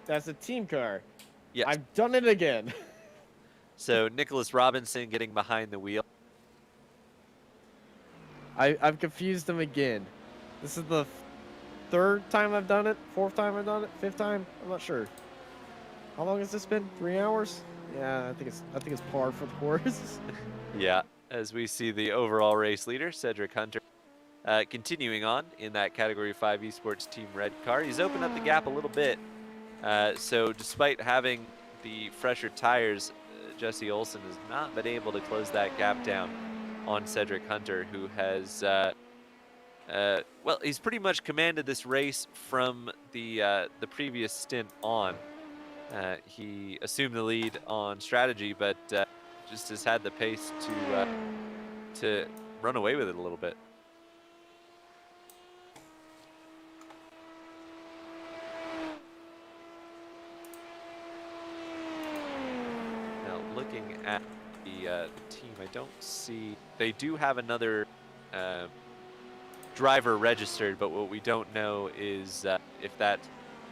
That's a team car. Yes. I've done it again. So Nicholas Robinson getting behind the wheel. I've confused them again. This is the third time I've done it. Fourth time I've done it. Fifth time. I'm not sure. How long has this been? 3 hours? Yeah, I think it's par for the course. Yeah, as we see the overall race leader, Cedric Hunter, continuing on in that Category 5 Esports Team Red car. He's opened up the gap a little bit. So despite having the fresher tires, Jesse Olsen has not been able to close that gap down on Cedric Hunter, who has, well, he's pretty much commanded this race from the previous stint on. He assumed the lead on strategy, but just has had the pace to run away with it a little bit. Now, looking at the team, I don't see. They do have another driver registered, but what we don't know is if that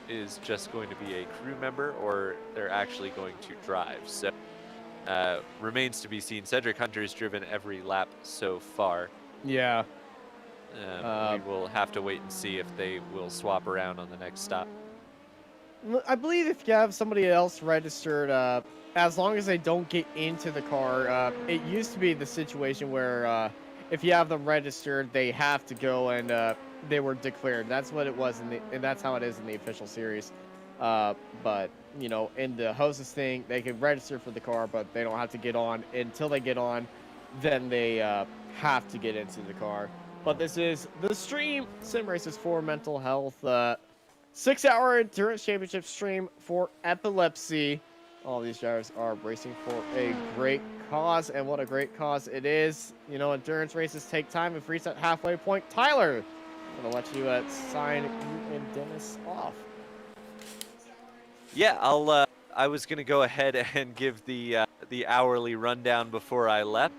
is just going to be a crew member or they're actually going to drive. So remains to be seen. Cedric Hunter has driven every lap so far. Yeah. We will have to wait and see if they will swap around on the next stop. I believe if you have somebody else registered, as long as they don't get into the car, it used to be the situation where if you have them registered, they have to go and they were declared. That's what it was, and that's how it is in the official series. But you know, in the hostess thing, they can register for the car, but they don't have to get on. Until they get on, then they have to get into the car. But this is the stream. Sim Races for Mental Health. 6-hour endurance championship stream for Epilepsy. All these drivers are racing for a great cause, and what a great cause it is. You know, endurance races take time. We've reached that halfway point. Tyler, I'm gonna let you sign you and Dennis off. Yeah, I was gonna go ahead and give the hourly rundown before I left,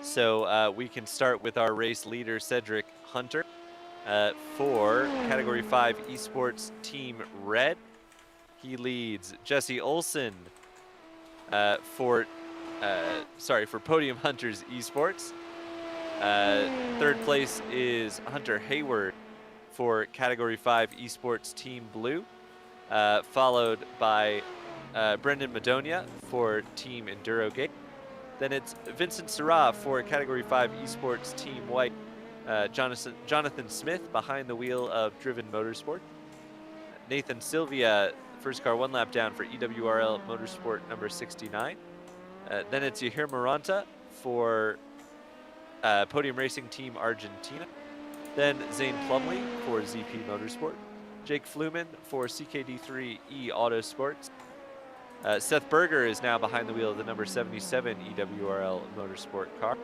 so we can start with our race leader Cedric Hunter for Category 5 Esports Team Red. He leads Jesse Olsen for Podium Hunters Esports. Third place is Hunter Hayward for Category 5 Esports Team Blue, followed by Brendan Madonia for Team Endurogate. Then it's Vincent Serra for Category 5 Esports Team White. Jonathan Smith behind the wheel of Driven Motorsport. Nathan Sylvia, first car 1 lap down for EWRL Motorsport number 69. Then it's Yahir Maranta for Podium Racing Team Argentina. Then Zane Plumley for ZP Motorsport. Jake Fluman for CKD3E Autosports. Seth Berger is now behind the wheel of the number 77 EWRL Motorsport car.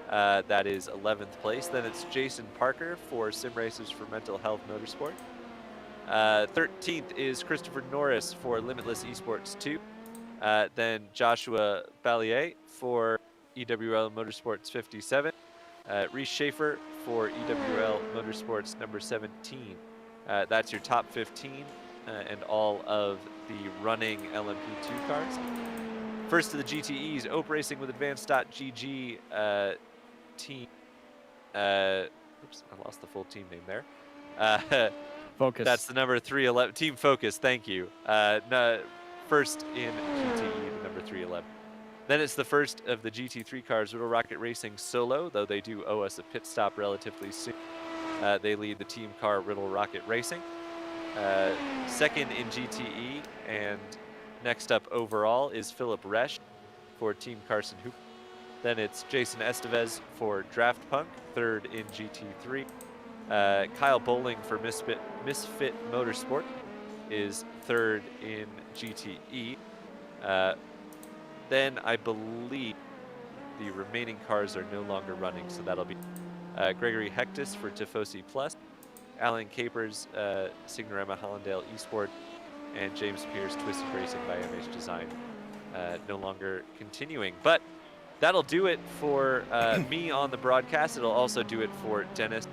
That is 11th place. Then it's Jason Parker for Sim Races for Mental Health Motorsport. 13th is Christopher Norris for Limitless Esports 2. Then Joshua Ballier for EWL Motorsports 57. Reese Schaefer for EWL Motorsports number 17. That's your top 15 and all of the running LMP2 cars. First to the GTEs, Ope Racing with Advanced.GG team. Oops, I lost the full team name there. Focus. That's the number 311. Team Focus, thank you. No, first in GTE, the number 311. Then it's the first of the GT3 cars, Riddle Rocket Racing Solo, though they do owe us a pit stop relatively soon. They lead the team car Riddle Rocket Racing. Second in GTE, and next up overall is Philip Resch for Team Carson Hoop. Then it's Jason Estevez for Draft Punk, third in GT3. Kyle Bowling for Misfit Motorsport is third in GTE. Then I believe the remaining cars are no longer running, so that'll be Gregory Hectus for Tifosi Plus, Alan Capers, Signorama Hollandale Esport, and James Pierce Twisted Racing by MH Design no longer continuing. But that'll do it for me on the broadcast. It'll also do it for Dennis,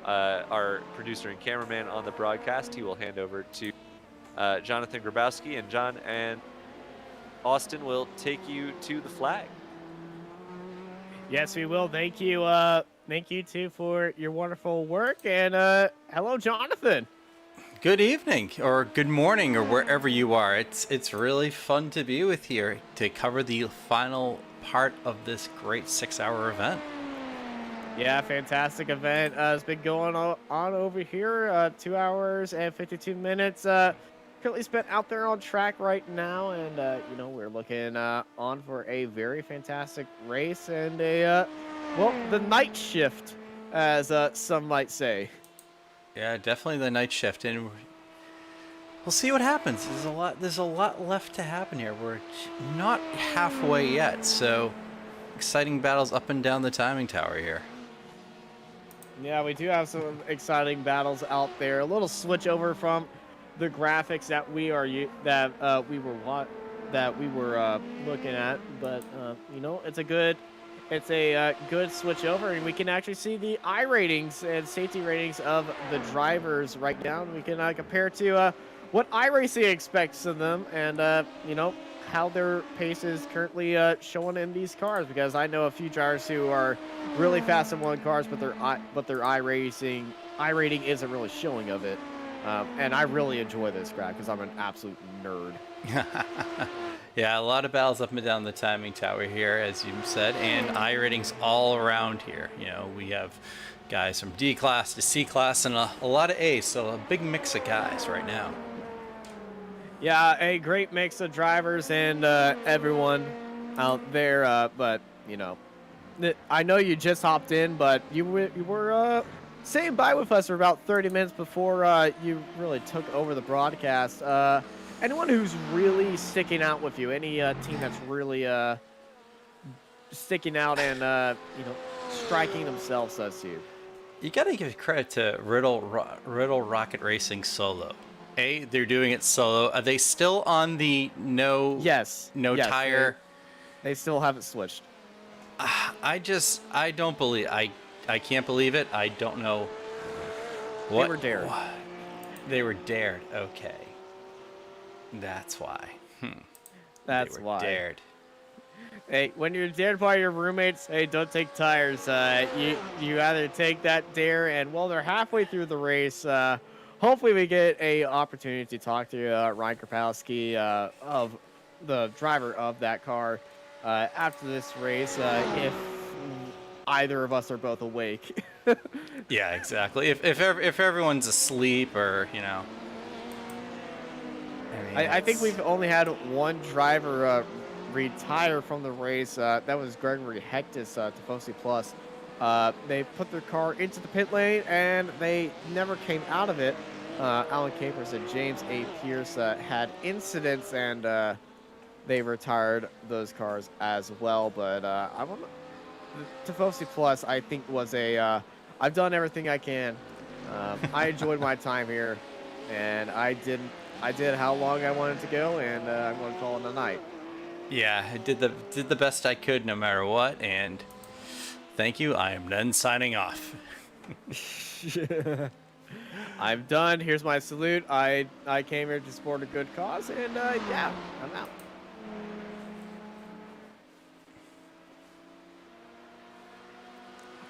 our producer and cameraman on the broadcast. He will hand over to Jonathan Grabowski, and John and Austin will take you to the flag. Yes, we will. Thank you. Thank you too for your wonderful work. And hello, Jonathan. Good evening, or good morning, or wherever you are. It's really fun to be with you to cover the final part of this great 6-hour event. Yeah, fantastic event. It's been going on over here. 2 hours and 52 minutes. Currently spent out there on track right now, and you know, we're looking on for a very fantastic race and a well, the night shift, as some might say. Yeah, definitely the night shift, and we'll see what happens. There's a lot left to happen here. We're not halfway yet, so exciting battles up and down the timing tower here. Yeah, we do have some exciting battles out there. A little switch over from the graphics that we were looking at, but you know, it's a good switch over, and we can actually see the iRatings and safety ratings of the drivers right now. We can compare to what iRacing expects of them, and you know, how their pace is currently showing in these cars, because I know a few drivers who are really fast in one cars, but their iRating isn't really showing of it. And I really enjoy this graph because I'm an absolute nerd. Yeah, a lot of battles up and down the timing tower here, as you said, and iRatings all around here. You know, we have guys from D class to C class and a lot of A, so a big mix of guys right now. Yeah, a great mix of drivers and everyone out there. But you know, I know you just hopped in, but you were saying bye with us for about 30 minutes before you really took over the broadcast. Anyone who's really sticking out with you, any team that's really sticking out and you know, striking themselves as you. You got to give credit to Riddle Rocket Racing solo. They're doing it solo. Are they still on the no tire? They still haven't switched. I don't believe I can't believe it. I don't know what they were dared. They were dared. Okay, that's why. That's they were why. Dared. Hey, when you're dared by your roommates, hey, don't take tires. You either take that dare, and while they're halfway through the race, hopefully we get a opportunity to talk to Ryan Krapowski, of the driver of that car, after this race, if either of us are both awake. Yeah, exactly. If everyone's asleep, or you know, I think we've only had one driver retire from the race. That was Gregory Hectus, Tifosi Plus. They put their car into the pit lane, and they never came out of it. Alan Capers and James A. Pierce had incidents, and they retired those cars as well. But I don't know. Tifosi Plus, I think, was a I've done everything I can. I enjoyed my time here, and I did how long I wanted to go, and I'm going to call it a night. Yeah, I did the best I could, no matter what, and thank you. I am done signing off. I'm done. Here's my salute. I came here to support a good cause, and yeah, I'm out.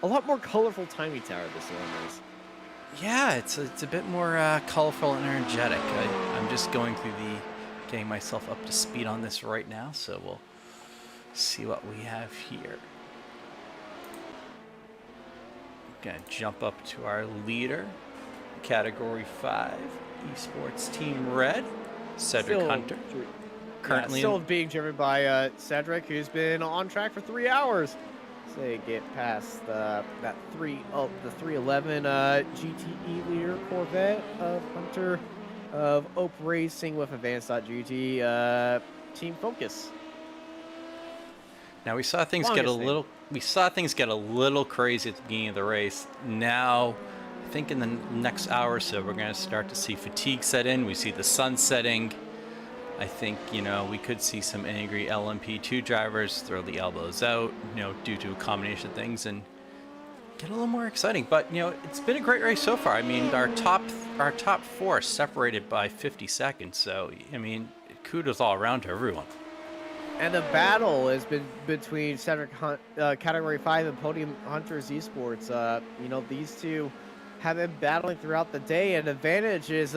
A lot more colorful timing tower this one is. Yeah, it's a bit more colorful and energetic. I'm just going through getting myself up to speed on this right now, so we'll see what we have here. Gonna jump up to our leader, Category 5, Esports Team Red, Cedric Hunter. Currently still being driven by Cedric, who's been on track for 3 hours. So they get past the 311 GTE leader Corvette of Hunter of Oak Racing with Advanced.GT Team Focus. Now we saw things get a little crazy at the beginning of the race. Now, I think in the next hour or so, we're going to start to see fatigue set in. We see the sun setting. I think, you know, we could see some angry LMP2 drivers throw the elbows out, you know, due to a combination of things. And get a little more exciting. But you know, it's been a great race so far. I mean, our top four separated by 50 seconds. So I mean, kudos all around to everyone. And the battle has been between Cedric Category 5 and Podium Hunters Esports. You know, these two have been battling throughout the day, and advantage is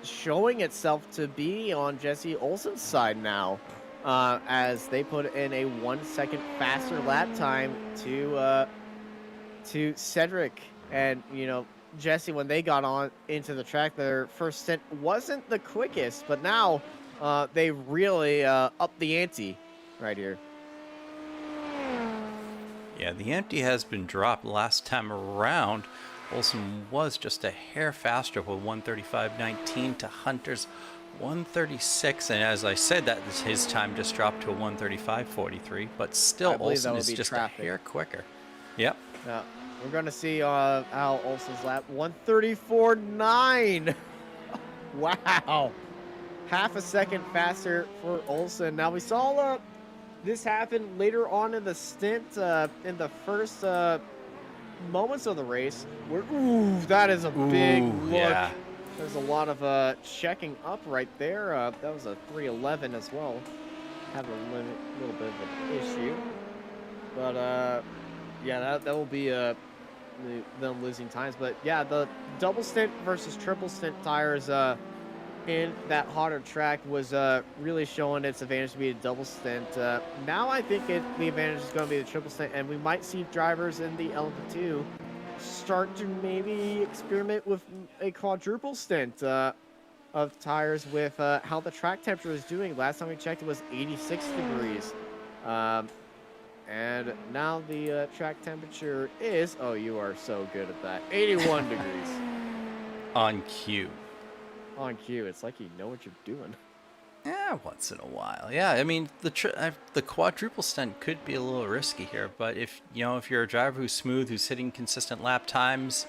showing itself to be on Jesse Olsen's side now, as they put in a 1 second faster lap time to Cedric. And you know, Jesse, when they got on into the track, their first stint wasn't the quickest, but now they really upped the ante right here. Yeah, the empty has been dropped last time around. Olsen was just a hair faster with 135.19 to Hunter's 136, and as I said, that is his time just dropped to a 135.43, but still Olsen is just a hair quicker. Yep. Yeah, we're going to see how Olsen's lap 134.9. Wow. Half a second faster for Olsen. Now we saw this happen later on in the stint, in the first moments of the race. Where, ooh, that is a big look. Yeah. There's a lot of checking up right there. That was a 311 as well. Have a little bit of an issue, but yeah, that will be them losing times. But yeah, the double stint versus triple stint tires in that hotter track was really showing its advantage to be a double stint. Now I think the advantage is going to be the triple stint, and we might see drivers in the LMP2 start to maybe experiment with a quadruple stint of tires with how the track temperature is doing. Last time we checked, it was 86 degrees. And now the track temperature is, oh, you are so good at that, 81 degrees. On cue. On cue. It's like you know what you're doing. Yeah, once in a while. Yeah, I mean the quadruple stunt could be a little risky here, but if you're a driver who's smooth, who's hitting consistent lap times,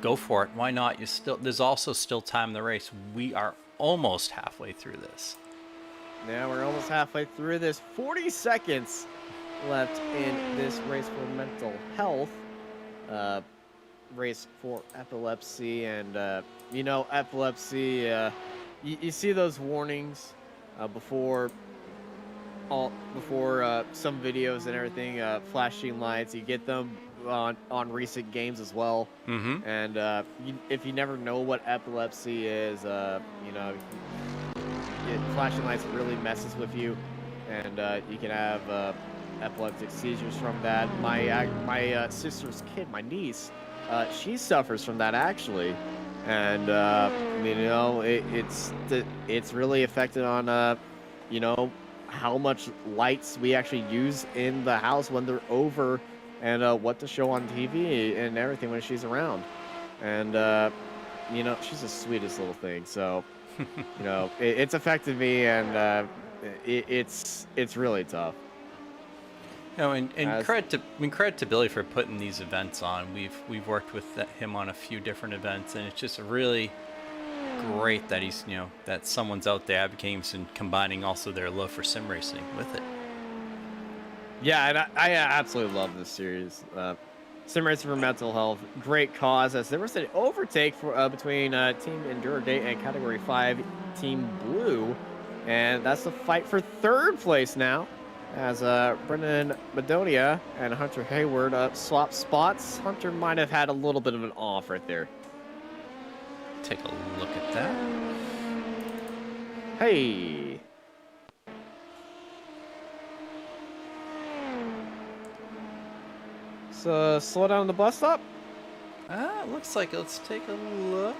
go for it. Why not? There's also still time in the race. We are almost halfway through this. Yeah, we're almost halfway through this. 40 seconds left in this race for mental health. Race for epilepsy, and epilepsy, you see those warnings before some videos and everything, flashing lights. You get them on recent games as well. Mm-hmm. And if you never know what epilepsy is, flashing lights really messes with you, and you can have epileptic seizures from that. My sister's kid, my niece, she suffers from that actually, and it's really affected on how much lights we actually use in the house when they're over, and what to show on TV and everything when she's around. And she's the sweetest little thing. So it's affected me, and it's really tough. And credit to Billy for putting these events on. We've worked with him on a few different events, and it's just really great that he's that someone's out there advocating and combining also their love for sim racing with it. Yeah, and I absolutely love this series. Sim Racing for Mental Health, great cause, as there was an overtake between Team Enduro Day and Category 5 Team Blue, and that's the fight for third place now, as Brendan Madonia and Hunter Hayward swap spots. Hunter might have had a little bit of an off right there. Take a look at that. Hey. So slow down the bus stop. Looks like it. Let's take a look.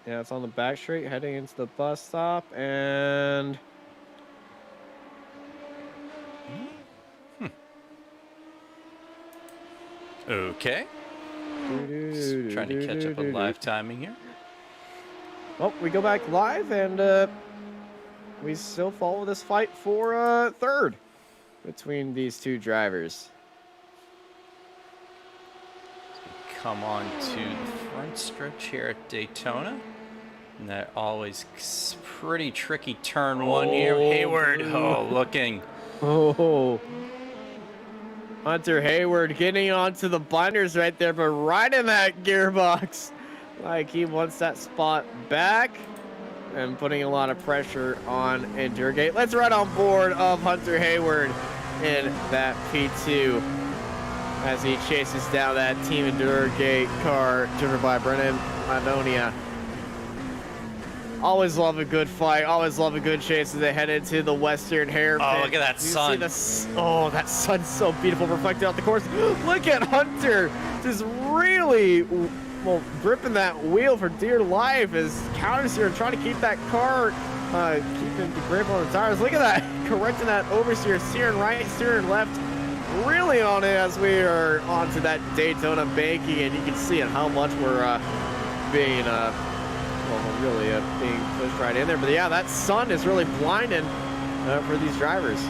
It's on the back straight heading into the bus stop, and Okay. Just trying to catch up with live timing here. Well, we go back live, and we still follow this fight for third between these two drivers. Come on to the front stretch here at Daytona. And that always pretty tricky turn one here. Hayward, looking Oh, Hunter Hayward getting onto the binders right there, but right in that gearbox. Like he wants that spot back and putting a lot of pressure on Endurgate. Let's ride on board of Hunter Hayward in that P2 as he chases down that Team Endurgate car driven by Brennan Madonia. Always love a good fight. Always love a good chase as they head into the Western Hairpin. Oh, look at that sun. Oh, that sun's so beautiful, reflected out the course. Look at Hunter just really, well, gripping that wheel for dear life as counters here, trying to keep that car, keeping the grip on the tires. Look at that, correcting that oversteer, steering right, steering left, really on it as we are onto that Daytona banking, and you can see it how much we're being really being pushed right in there. But yeah, that sun is really blinding for these drivers.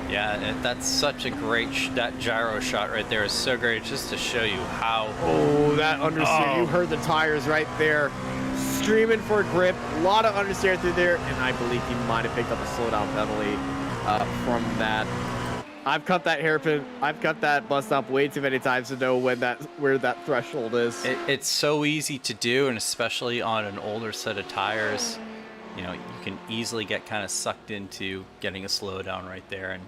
Yeah, that's such a great that gyro shot right there is so great, just to show you how. Oh, that understeer! You heard the tires right there, streaming for grip. A lot of understeer through there, and I believe he might have picked up a slowdown penalty from that. I've cut that hairpin. I've cut that bus stop way too many times to know where that threshold is. It's so easy to do, and especially on an older set of tires, you know, you can easily get kind of sucked into getting a slowdown right there and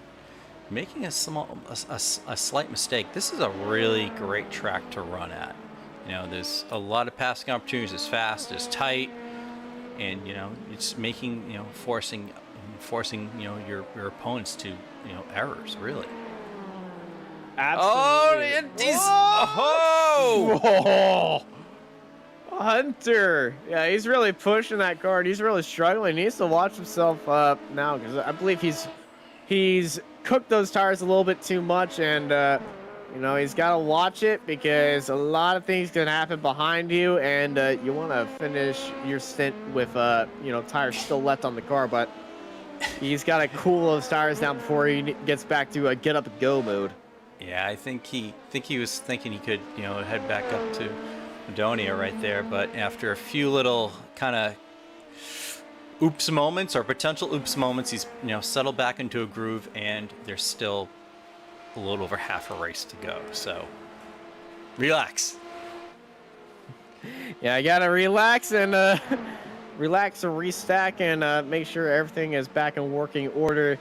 making a slight mistake. This is a really great track to run at. You know, there's a lot of passing opportunities. It's fast, it's tight, and you know, it's making, you know, forcing your opponents to, you know, errors, really. Absolutely. Oh, Hunter. Yeah, he's really pushing that car, and he's really struggling. He needs to watch himself now, because I believe he's cooked those tires a little bit too much, and you know, he's got to watch it because a lot of things can happen behind you, and you want to finish your stint with you know, tires still left on the car, but he's got to cool those tires down before he gets back to get up and go mode. Yeah, I think he was thinking he could, you know, head back up to Madonia right there, but after a few little kind of oops moments or potential oops moments, he's, you know, settled back into a groove, and there's still a little over half a race to go. So relax. Yeah, I gotta relax and relax and restack and make sure everything is back in working order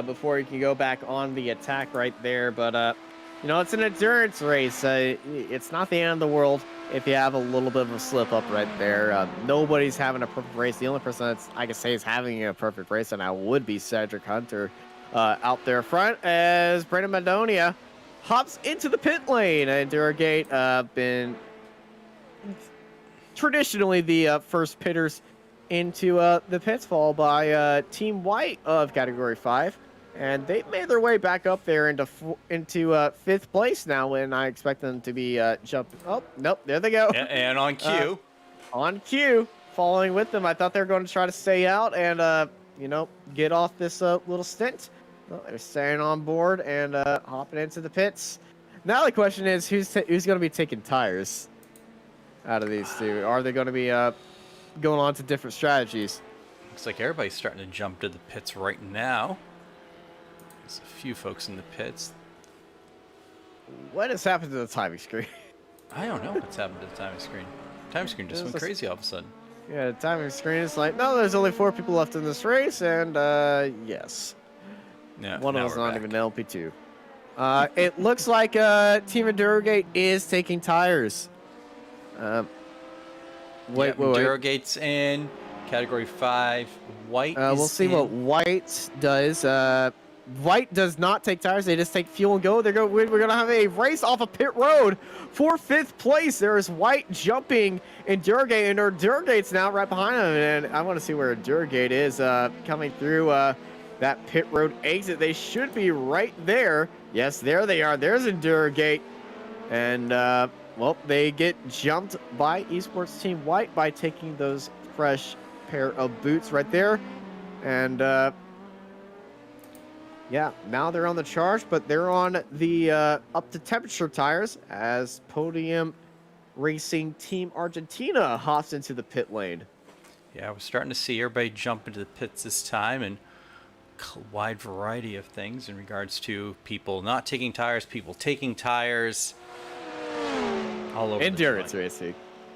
before you can go back on the attack right there. But you know, it's an endurance race. It's not the end of the world if you have a little bit of a slip up right there. Nobody's having a perfect race. The only person that's, I can say, is having a perfect race, and I would be Cedric Hunter out there front as Brandon Madonia hops into the pit lane. Endurgate been traditionally the first pitters into the pits, followed by Team White of Category 5. And they've made their way back up there into 5th place now, and I expect them to be jumping. Oh, nope, there they go. And on cue. On cue, following with them. I thought they were going to try to stay out and, you know, get off this little stint. Well, they're staying on board and hopping into the pits. Now the question is, who's going to be taking tires out of these two? Are they going to be going on to different strategies? Looks like everybody's starting to jump to the pits right now. There's a few folks in the pits. What has happened to the timing screen? I don't know what's happened to the timing screen. Timing screen just went crazy all of a sudden. Yeah, the timing screen is like, no, there's only 4 people left in this race, and yes. Yeah, one of them's not even LP2. It looks like Team Endurogate is taking tires. Wait. Endurogate's in Category 5. White is we'll see what White does. White does not take tires. They just take fuel and go. We're going to have a race off of pit road for 5th place. There is White jumping Endurogate, and Endurogate's now right behind him. And I want to see where Endurogate is coming through that pit road exit. They should be right there. Yes, there they are. There's Endurogate. And, well, they get jumped by Esports Team White by taking those fresh pair of boots right there. And, yeah, now they're on the charge, but they're on the up to temperature tires as Podium Racing Team Argentina hops into the pit lane. Yeah, we're starting to see everybody jump into the pits this time, and a wide variety of things in regards to people not taking tires, people taking tires, all over. Endurance racing.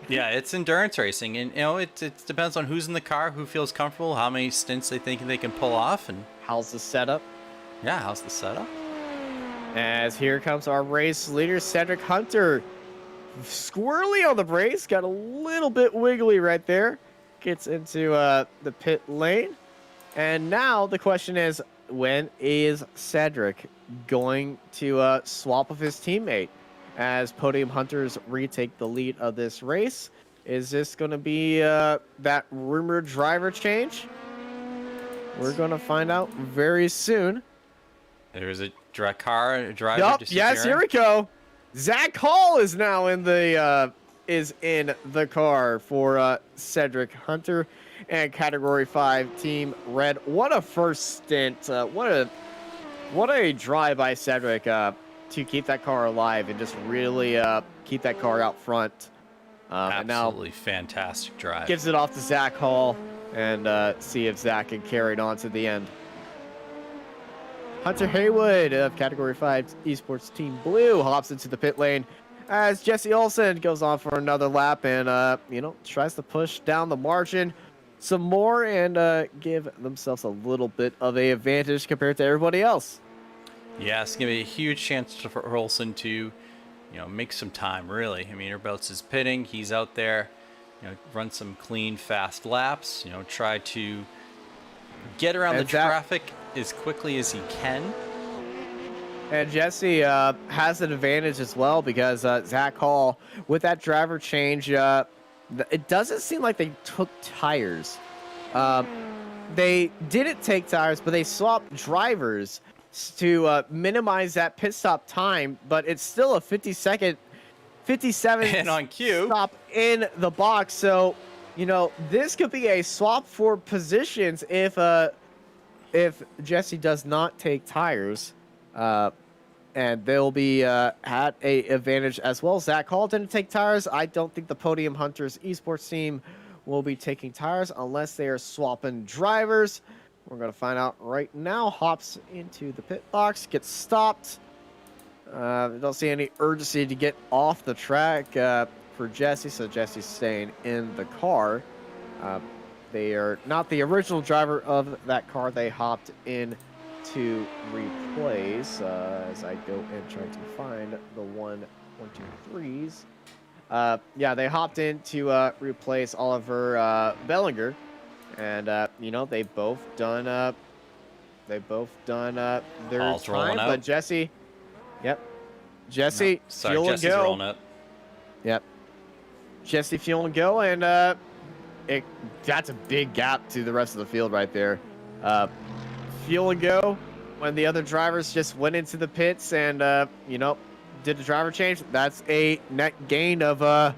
Yeah, it's endurance racing, and it depends on who's in the car, who feels comfortable, how many stints they think they can pull off, and How's the setup? yeah, how's the setup? As here comes our race leader, Cedric Hunter. Squirrely on the brakes, got a little bit wiggly right there. Gets into the pit lane. And now the question is, when is Cedric going to swap with his teammate as Podium Hunters retake the lead of this race? Is this going to be that rumored driver change? We're going to find out very soon. There's a driver. Yup, yes, here we go. Zach Hall is now in the car for Cedric Hunter and Category 5 Team Red. What a first stint! What a drive by Cedric to keep that car alive and just really keep that car out front. Absolutely fantastic drive. Gives it off to Zach Hall and see if Zach can carry it on to the end. Hunter Haywood of Category 5 Esports Team Blue hops into the pit lane as Jesse Olsen goes on for another lap and, tries to push down the margin some more and give themselves a little bit of an advantage compared to everybody else. Yeah, it's going to be a huge chance for Olsen to, make some time, really. I mean, Erbelts is pitting. He's out there, run some clean, fast laps, try to get around the traffic as quickly as he can. And Jesse has an advantage as well because Zach Hall, with that driver change, it doesn't seem like they took tires. They didn't take tires, but they swapped drivers to minimize that pit stop time, but it's still a 57 and on cue stop in the box. So, this could be a swap for positions if Jesse does not take tires, and they'll be at a advantage as well. Zach Hall didn't take tires. I don't think the Podium Hunters esports team will be taking tires unless they are swapping drivers. We're going to find out right now. Hops into the pit box, gets stopped. Don't see any urgency to get off the track for Jesse, so Jesse's staying in the car. They are not the original driver of that car. They hopped in to replace as I go and try to find the 1, 2, 3s. Yeah, they hopped in to replace Oliver Bellinger, and they've both done their Paul's time. But Jesse, Jesse, sorry, fuel Jesse's and go. rolling up. Yep, Jesse, fuel and go, and that's a big gap to the rest of the field right there. Fuel and go when the other drivers just went into the pits and did the driver change. That's a net gain of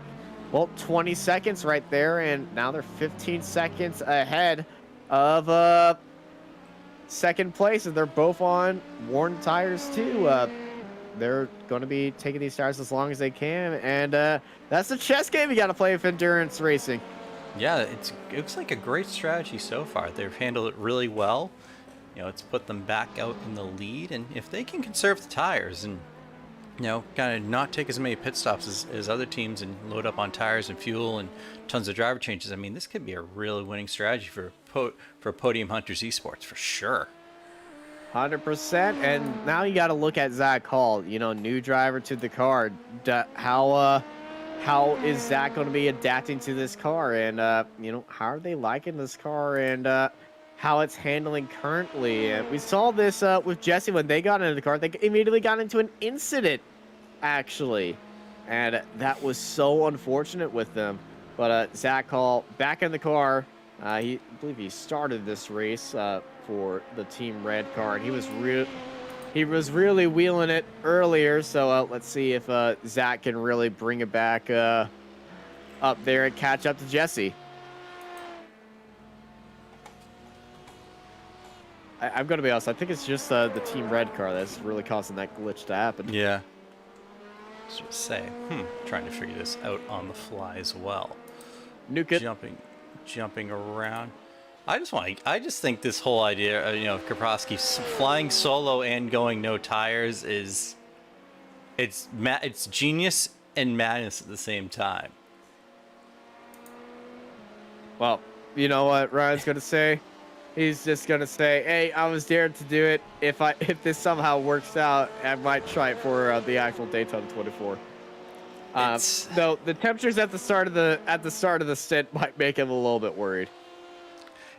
20 seconds right there, and now they're 15 seconds ahead of second place, and they're both on worn tires too. They're going to be taking these tires as long as they can, and that's the chess game you got to play with endurance racing. Yeah, it looks like a great strategy so far. They've handled it really well. It's put them back out in the lead, and if they can conserve the tires and kind of not take as many pit stops as other teams and load up on tires and fuel and tons of driver changes, I mean, this could be a really winning strategy for Podium Hunters Esports for sure. 100%. And now you got to look at Zach Hall, new driver to the car. How is Zach going to be adapting to this car? And, how are they liking this car and how it's handling currently? And we saw this with Jesse when they got into the car. They immediately got into an incident, actually. And that was so unfortunate with them. But Zach Hall back in the car. I believe he started this race for the Team Red car. And he was really wheeling it earlier, so let's see if Zach can really bring it back up there and catch up to Jesse. I'm going to be honest, I think it's just the Team Red car that's really causing that glitch to happen. Yeah. Just say, trying to figure this out on the fly as well. Nuke it. Jumping around. I just think this whole idea, of Kaprowski flying solo and going no tires it's genius and madness at the same time. Well, you know what Ryan's gonna say? He's just gonna say, "Hey, I was dared to do it. If this somehow works out, I might try it for the actual Daytona 24." Though the temperatures at the start of the stint might make him a little bit worried.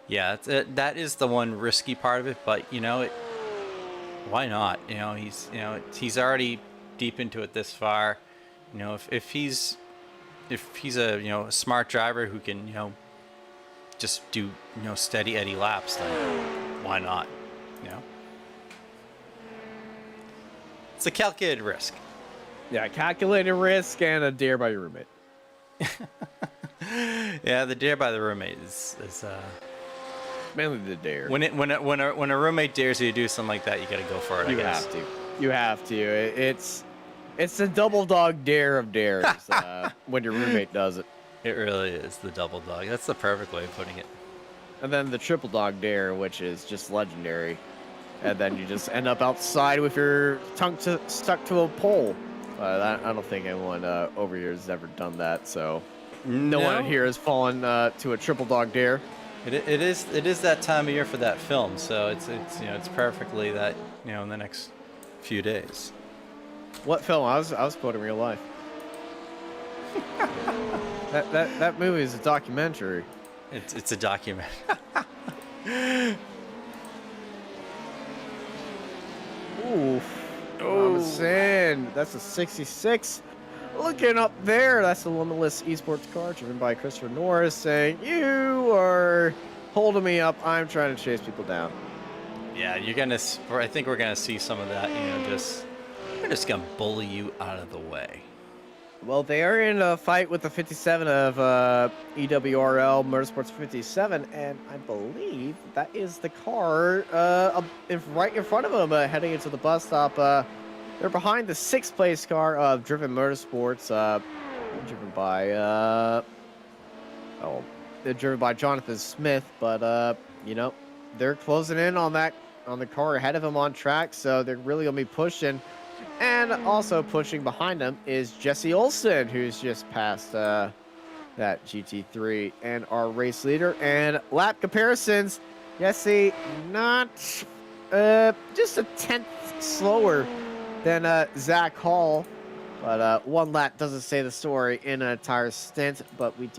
Yeah, that is the one risky part of it, but why not? He's already deep into it this far. If he's a smart driver who can just do steady Eddie laps, then why not? It's a calculated risk. Yeah, calculated risk and a dare by your roommate. Yeah, the dare by the roommate is Mainly the dare. when a roommate dares you to do something like that, you gotta go for it. You have to. You have to. It's the double dog dare of dares when your roommate does it. It really is the double dog. That's the perfect way of putting it. And then the triple dog dare, which is just legendary. And then you just end up outside with your tongue stuck to a pole. I don't think anyone over here has ever done that, so no one here has fallen to a triple dog dare. It is that time of year for that film, so it's perfectly that in the next few days. What film? I was quoting real life. that movie is a documentary. It's a documentary. Oof. Robinson. That's a 66. Looking up there, that's the limitless esports car driven by Christopher Norris saying, "You are holding me up. I'm trying to chase people down." Yeah, I think we're gonna see some of that. We're just gonna bully you out of the way. Well, they are in a fight with the 57 of EWRL Motorsports 57, and I believe that is the car right in front of them heading into the bus stop. They're behind the 6th place car of Driven Motorsports, driven by they're driven by Jonathan Smith, but they're closing in on the car ahead of him on track, so they're really gonna be pushing. And also pushing behind them is Jesse Olsen, who's just passed that GT3 and our race leader. And lap comparisons, Jesse not just a 10th slower than Zach Hall, but 1 lap doesn't say the story in an entire stint, but we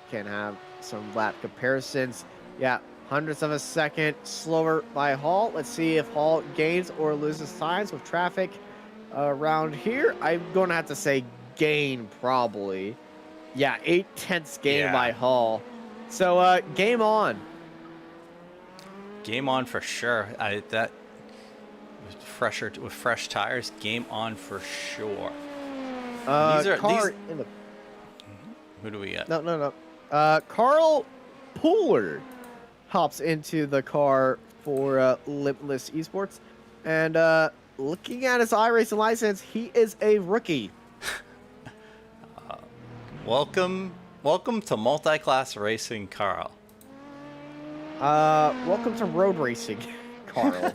can have some lap comparisons. Yeah, hundredths of a second slower by Hall. Let's see if Hall gains or loses times with traffic around here. I'm going to have to say gain, probably. Yeah, 8/10 gain by Hall. So, game on. Game on for sure. With fresh tires, game on for sure. Who do we get? No. Carl Pooler hops into the car for Limitless Esports, and looking at his iRacing license, he is a rookie. Welcome to multi-class racing, Carl. Welcome to road racing, Carl.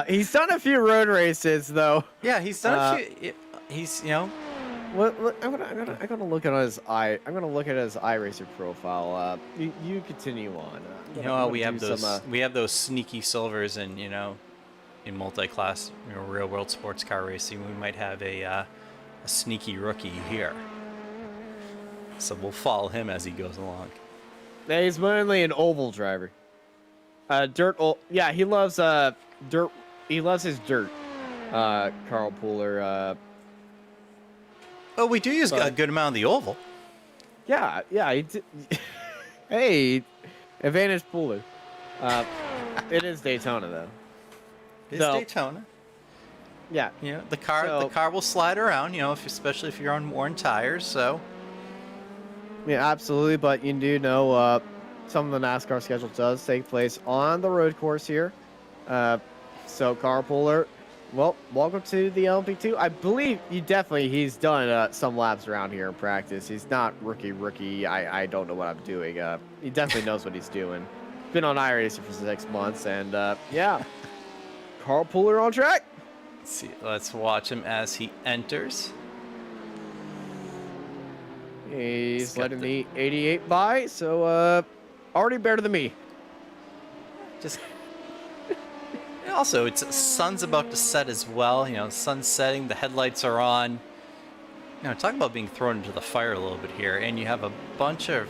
He's done a few road races, though. Yeah, he's done a few. He's I'm gonna look at his iRacer profile. You continue on. We have those sneaky silvers, and in multi-class real world sports car racing, we might have a sneaky rookie here. So we'll follow him as he goes along. Yeah, he's mainly an oval driver. Yeah, he loves dirt. He loves his dirt. Carl Pooler. Oh, we do use a good amount of the oval. Yeah. Hey, advantage Pooler. It is Daytona though. It's Daytona. Yeah. The car will slide around. Especially if you're on worn tires. So. Yeah, absolutely. But you do know some of the NASCAR schedule does take place on the road course here. So Carl Pooler, well, welcome to the LMP2. I believe he's done some laps around here in practice. He's not rookie. I don't know what I'm doing. He definitely knows what he's doing. been on iRacing for 6 months, and yeah, Carl Puller on track. Let's see. Let's watch him as he enters. He's got letting the- the 88 by, so already better than me. Just also, it's sun's about to set as well. You know, sun's setting, the headlights are on. You know, talk about being thrown into the fire a little bit here, and you have a bunch of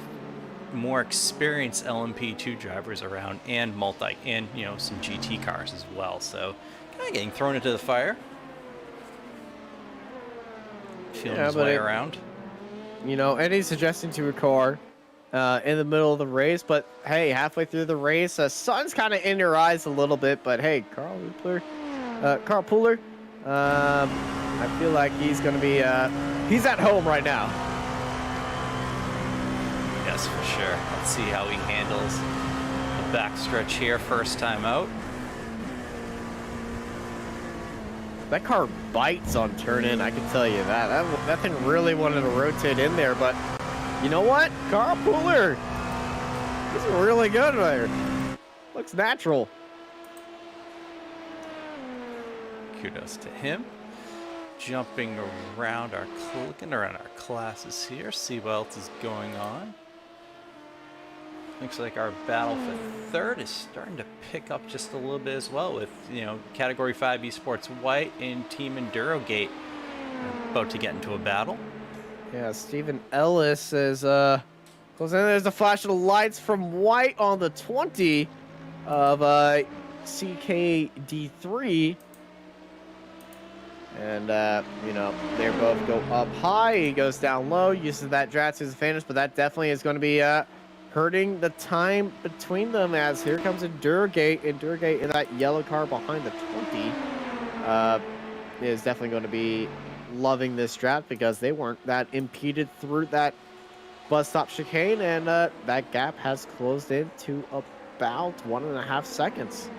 more experienced LMP2 drivers around, and you know, some GT cars as well. So, kind of getting thrown into the fire. Feeling his way around. You know, any suggestion to a car in the middle of the race, but hey, halfway through the race, sun's kind of in your eyes a little bit, but hey, Carl Puller, I feel like he's going to be, he's at home right now. Yes, for sure. Let's see how he handles the backstretch here, first time out. That car bites on turn in, I can tell you that. That thing really wanted to rotate in there, but you know what? Carl Puller, he's really good there. Looks natural. Kudos to him. Jumping around looking around our classes here, see what else is going on. Looks like our battle for third is starting to pick up just a little bit as well, with, you know, Category 5 Esports White and Team Endurogate about to get into a battle. Yeah, Stephen Ellis is goes in. There's a flash of the lights from White on the 20 of CKD3. And you know, they both go up high. He goes down low, uses that drat to his advantage, but that definitely is going to be hurting the time between them, as here comes Endurogate. Endurogate in that yellow car behind the 20 is definitely going to be loving this draft, because they weren't that impeded through that bus stop chicane, and that gap has closed in to about 1.5 seconds.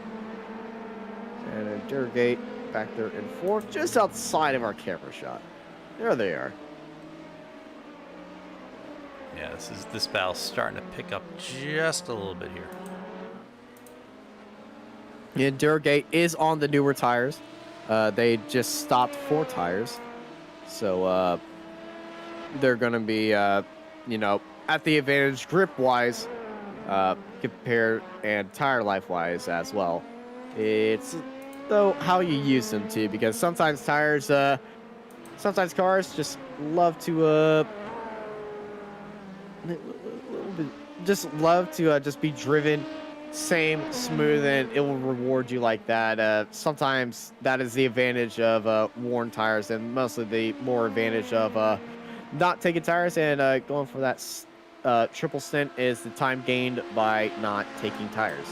And Endurogate back there in fourth, just outside of our camera shot. There they are. Yeah, this battle's starting to pick up just a little bit here. Endurogate is on the newer tires. They just stopped 4 tires. So they're going to be, you know, at the advantage grip-wise compared, and tire life-wise as well. It's, though, how you use them too, because sometimes tires, sometimes cars just love to, just be driven same smooth, and it will reward you like that. Sometimes that is the advantage of worn tires, and mostly the more advantage of not taking tires and going for that triple stint is the time gained by not taking tires.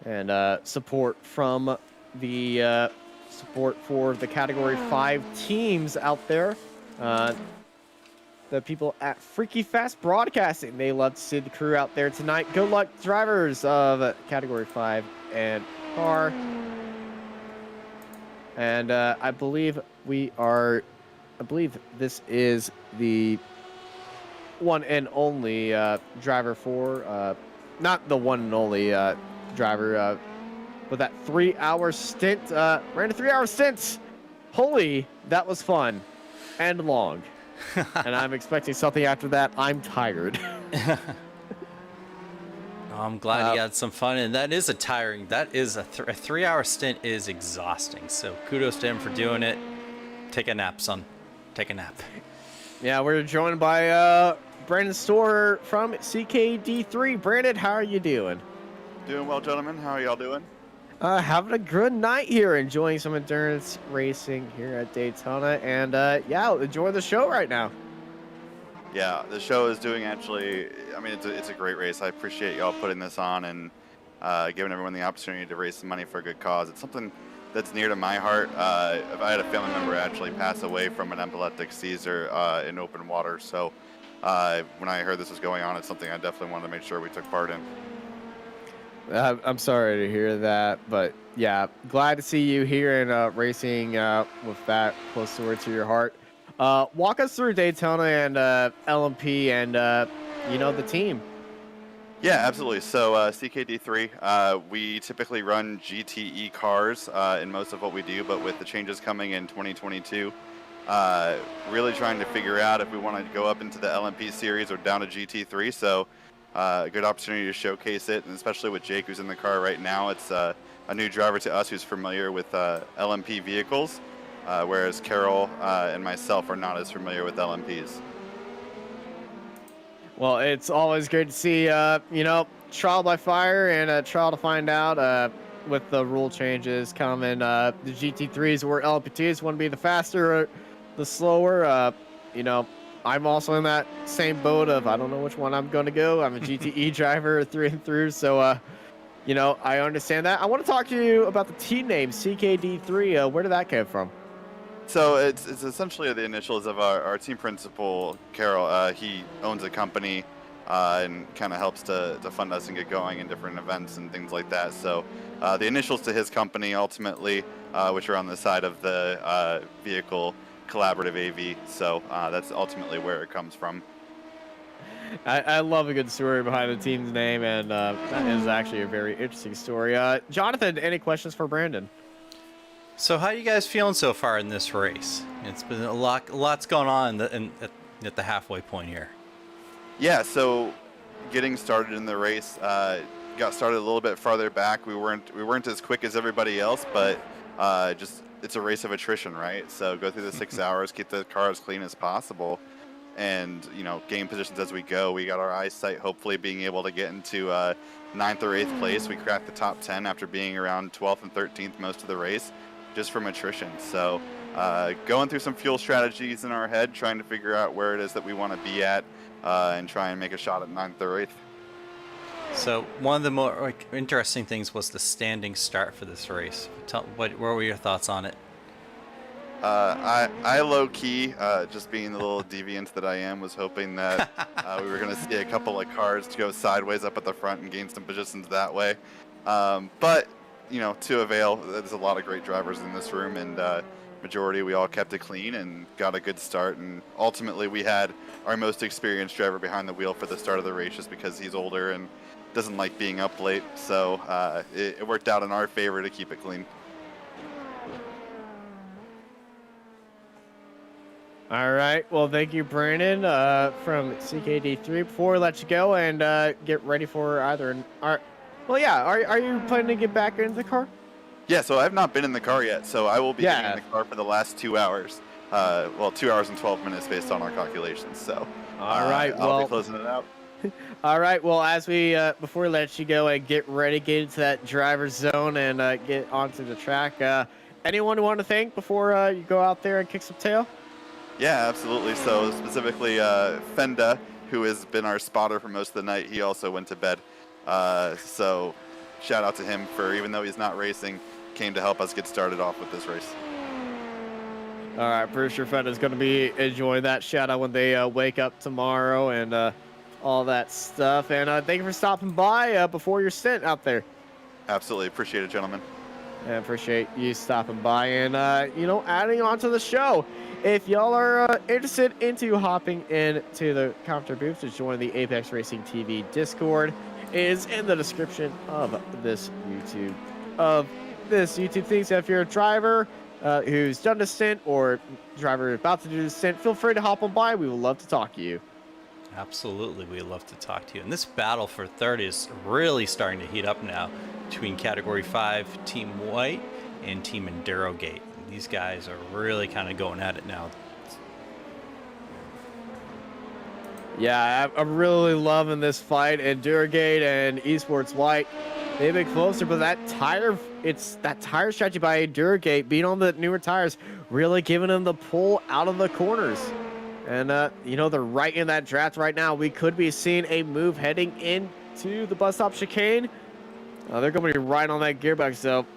And support from the support for the Category 5 teams out there. The people at Freaky Fast Broadcasting, they love to see the crew out there tonight. Good luck, drivers of Category 5 and car. And I believe this is the one and only driver for, not the one and only driver, but that 3-hour stint, ran a 3-hour stint. Holy, that was fun and long. And I'm expecting something after that. I'm tired. I'm glad you had some fun, and that is a tiring. That is a 3-hour stint is exhausting. So kudos to him for doing it. Take a nap, son. Take a nap. Yeah, we're joined by Brandon Storer from CKD3. Brandon, how are you doing? Doing well, gentlemen. How are y'all doing? Having a good night here, enjoying some endurance racing here at Daytona, and yeah, enjoy the show right now. Yeah, the show is doing actually, I mean, it's a great race. I appreciate y'all putting this on and giving everyone the opportunity to raise some money for a good cause. It's something that's near to my heart. If I had a family member actually pass away from an epileptic seizure in open water, so when I heard this was going on, it's something I definitely wanted to make sure we took part in. I'm sorry to hear that, but yeah, glad to see you here and racing with that close to your heart. Walk us through Daytona and LMP and the team. Yeah, absolutely. So CKD3, we typically run GTE cars in most of what we do, but with the changes coming in 2022, really trying to figure out if we want to go up into the LMP series or down to GT3. So a good opportunity to showcase it, and especially with Jake, who's in the car right now. It's a new driver to us who's familiar with LMP vehicles, whereas Carol and myself are not as familiar with LMPs. Well, it's always great to see, trial by fire and trial to find out with the rule changes coming. The GT3s or LMP2s want to be the faster or the slower. I'm also in that same boat of I don't know which one I'm going to go. I'm a GTE driver through and through. So, I understand that. I want to talk to you about the team name, CKD3. Where did that come from? So it's essentially the initials of our team principal, Carol. He owns a company and kind of helps to fund us and get going in different events and things like that. So the initials to his company ultimately, which are on the side of the vehicle, Collaborative AV. So that's ultimately where it comes from. I love a good story behind the team's name, and that is actually a very interesting story. Jonathan, any questions for Brandon? So how are you guys feeling so far in this race? It's been lot's going on at the halfway point here. Yeah, so getting started in the race, got started a little bit farther back. We weren't as quick as everybody else, but just it's a race of attrition, right? So go through the 6 hours, keep the car as clean as possible, and gain positions as we go. We got our eyesight hopefully being able to get into 9th or 8th place. We cracked the top 10 after being around 12th and 13th most of the race, just from attrition. So going through some fuel strategies in our head, trying to figure out where it is that we want to be at and try and make a shot at 9th or 8th. So one of the more interesting things was the standing start for this race. What were your thoughts on it? I low key, just being the little deviant that I am, was hoping that we were going to see a couple of cars to go sideways up at the front and gain some positions that way. But to avail, there's a lot of great drivers in this room, and majority we all kept it clean and got a good start. And ultimately, we had our most experienced driver behind the wheel for the start of the race, just because he's older and doesn't like being up late. So it worked out in our favor to keep it clean. All right. Well, thank you, Brandon, from CKD3. Before we let you go and get ready for either. Well, yeah. Are you planning to get back into the car? Yeah. So I've not been in the car yet. So I will be getting in the car for the last 2 hours. 2 hours and 12 minutes based on our calculations. So. All right. I'll be closing it out. All right. Well, as we before we let you go and get ready, get into that driver's zone and get onto the track. Anyone you want to thank before you go out there and kick some tail? Yeah, absolutely. So specifically, Fenda, who has been our spotter for most of the night, he also went to bed. So shout out to him for, even though he's not racing, came to help us get started off with this race. All right, pretty sure Fenda's going to be enjoying that shout out when they wake up tomorrow and all that stuff. And thank you for stopping by before your stint out there. Absolutely. Appreciate it, gentlemen. I appreciate you stopping by and, adding on to the show. If y'all are interested into hopping into the commenter booth to join the Apex Racing TV Discord, it is in the description of this YouTube thing. So if you're a driver who's done a stint or driver about to do the stint, feel free to hop on by. We would love to talk to you. Absolutely, we'd love to talk to you. And this battle for third is really starting to heat up now between Category 5 Team White and Team Endurogate. These guys are really kind of going at it now. Yeah, I'm really loving this fight. Endurogate and Esports White, they've been closer, but that tire strategy by Endurogate, being on the newer tires, really giving them the pull out of the corners. And, they're right in that draft right now. We could be seeing a move heading into the bus stop chicane. They're going to be right on that gearbox, so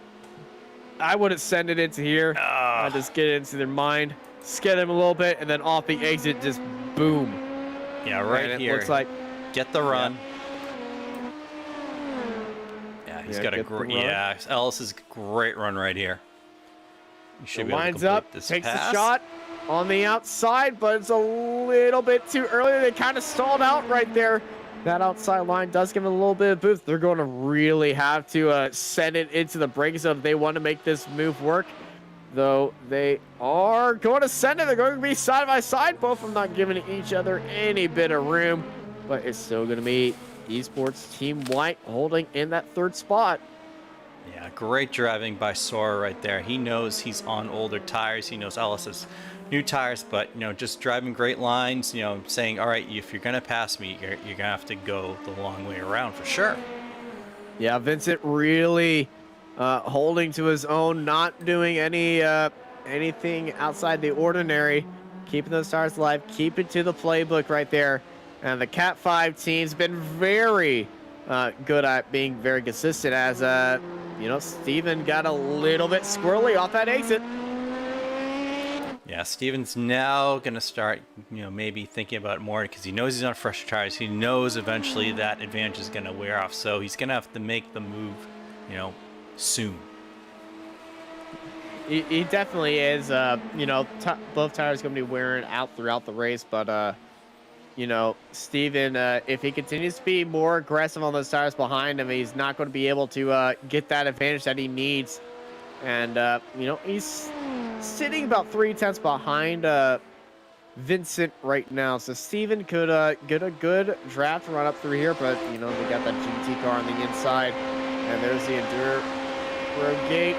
I wouldn't send it into here. I just get it into their mind, skid them a little bit, and then off the exit, just boom. Yeah, right here. Looks like get the run. Yeah, he's got a great. Yeah, Ellis's great run right here. You should be able to complete lines up, this takes pass. the shot. on the outside, but it's a little bit too early. They kind of stalled out right there. That outside line does give it a little bit of boost. They're going to really have to send it into the braking zone if they want to make this move work. Though they are going to send it. They're going to be side by side. Both of them not giving each other any bit of room. But it's still going to be Esports Team White holding in that third spot. Yeah, great driving by Sora right there. He knows he's on older tires. He knows Ellis has new tires, but just driving great lines. Saying, all right, if you're gonna pass me, you're gonna have to go the long way around for sure. Yeah, Vincent really holding to his own, not doing anything outside the ordinary, keeping those tires alive, keeping to the playbook right there. And the Cat 5 team's been very good at being very consistent as Steven got a little bit squirrely off that exit. Yeah, Steven's now going to start, maybe thinking about it more because he knows he's on fresh tires. He knows eventually that advantage is going to wear off. So he's going to have to make the move, soon. He definitely is. Both tires going to be wearing out throughout the race. But, Steven, if he continues to be more aggressive on those tires behind him, he's not going to be able to get that advantage that he needs. And, he's sitting about 3/10 behind Vincent right now. So Steven could get a good draft run up through here. But, they got that GT car on the inside. And there's the Enduro Gate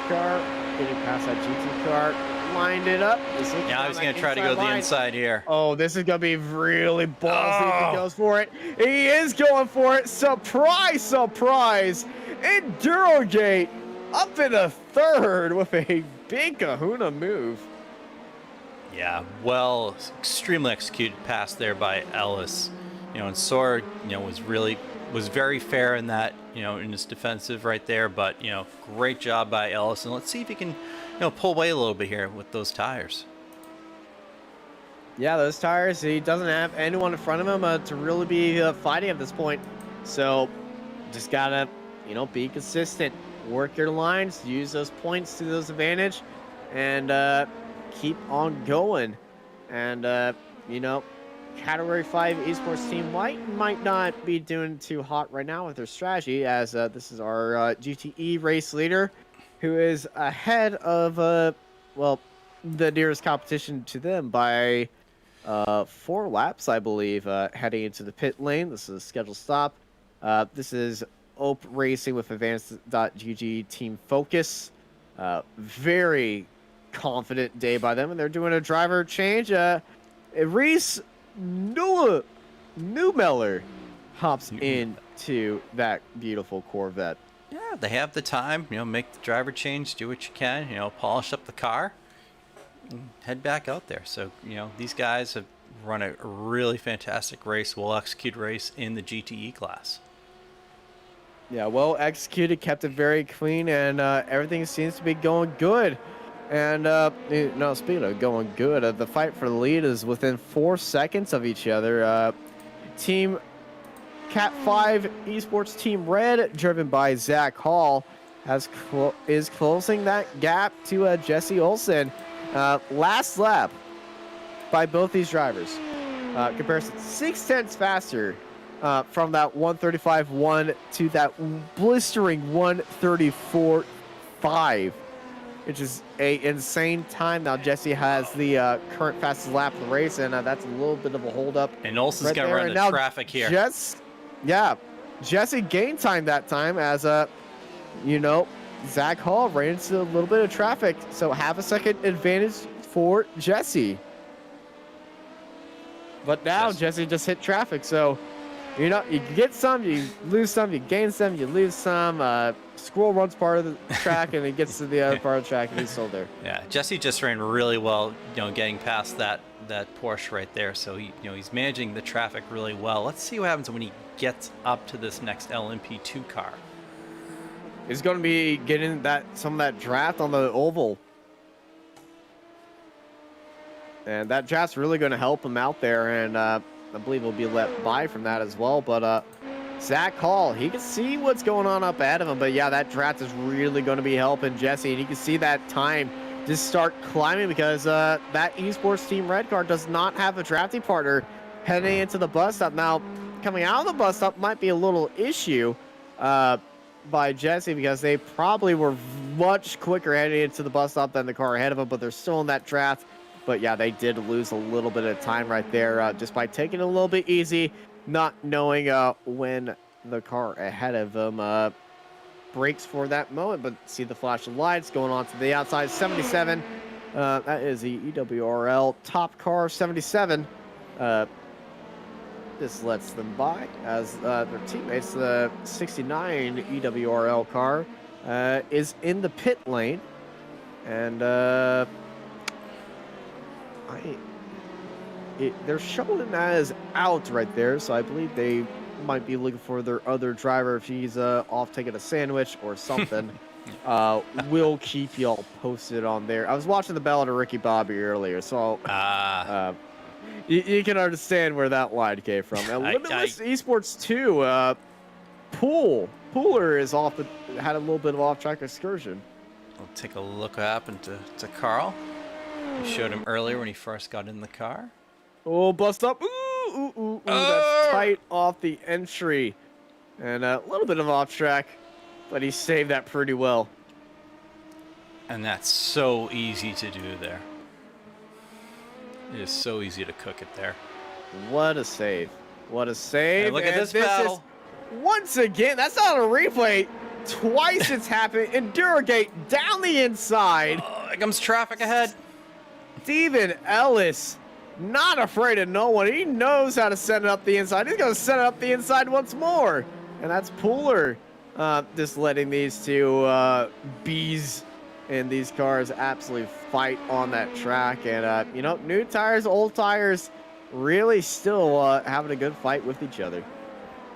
car. Getting past that GT car. Lined it up. Now he's going to try to go the inside here. Oh, this is going to be really ballsy if he goes for it. He is going for it. Surprise, surprise. Enduro Gate up in a third with a big kahuna move. Yeah, well, extremely executed pass there by Ellis. And Sora, was very fair in that, in his defensive right there. But, great job by Ellis. And let's see if he can, pull away a little bit here with those tires. Yeah, those tires, he doesn't have anyone in front of him to really be fighting at this point. So, just got to, be consistent. Work your lines, use those points to those advantage, and keep on going. And, Category 5 Esports Team White might not be doing too hot right now with their strategy, as this is our GTE race leader, who is ahead of, the nearest competition to them by 4 laps, I believe, heading into the pit lane. This is a scheduled stop. This is Ope Racing with Advanced.GG Team Focus. Very confident day by them, and they're doing a driver change. Reese Newmeller hops into that beautiful Corvette. Yeah, they have the time, make the driver change, do what you can, polish up the car, and head back out there. So, these guys have run a really fantastic race, well-executed race in the GTE class. Yeah, well executed, kept it very clean, and everything seems to be going good. And, speaking of going good, the fight for the lead is within 4 seconds of each other. Team Cat 5 Esports Team Red, driven by Zach Hall, is closing that gap to Jesse Olsen. Last lap by both these drivers. Comparison 6/10 faster from that 135.1 to that blistering 134.5. Which is a insane time. Now Jesse has the current fastest lap of the race, and that's a little bit of a holdup. And Olsen's gonna run the traffic here. Jesse gained time that time as Zach Hall ran into a little bit of traffic, so half a second advantage for Jesse. But now Jesse just hit traffic, so you get some, you lose some, you gain some, you lose some. Squirrel runs part of the track and he gets to the other part of the track and he's still there. Yeah, Jesse just ran really well, getting past that Porsche right there. So he's managing the traffic really well. Let's see what happens when he gets up to this next LMP2 car. He's going to be getting some of that draft on the oval. And that draft's really going to help him out there, and I believe he'll be let by from that as well. But Zach Hall, he can see what's going on up ahead of him. But yeah, that draft is really going to be helping Jesse, and you can see that time just start climbing because that Esports Team Red car does not have a drafting partner heading into the bus stop. Now, coming out of the bus stop might be a little issue by Jesse because they probably were much quicker heading into the bus stop than the car ahead of them, but they're still in that draft. But yeah, they did lose a little bit of time right there just by taking it a little bit easy, not knowing when the car ahead of them brakes for that moment. But see the flashing lights going on to the outside. 77, that is the EWRL top car, 77. This lets them by as their teammates. The 69 EWRL car is in the pit lane, and they're showing as out right there, so I believe they might be looking for their other driver if he's off taking a sandwich or something. We'll keep y'all posted on there. I was watching the Battle of Ricky Bobby earlier, so you can understand where that line came from. And Limitless Esports 2, Pooler is had a little bit of off-track excursion. We'll take a look what happened to Carl. We showed him earlier when he first got in the car. Oh, bust up. Ooh, that's tight off the entry. And a little bit of off-track, but he saved that pretty well. And that's so easy to do there. It is so easy to cook it there. What a save. What a save. Hey, look at this battle. Once again, that's not a replay. Twice it's happened. Endurogate down the inside. Oh, here comes traffic ahead. Steven Ellis, not afraid of no one. He knows how to set it up the inside. He's going to set it up the inside once more. And that's Pooler just letting these two bees in these cars absolutely fight on that track. And, you know, new tires, old tires, really still having a good fight with each other.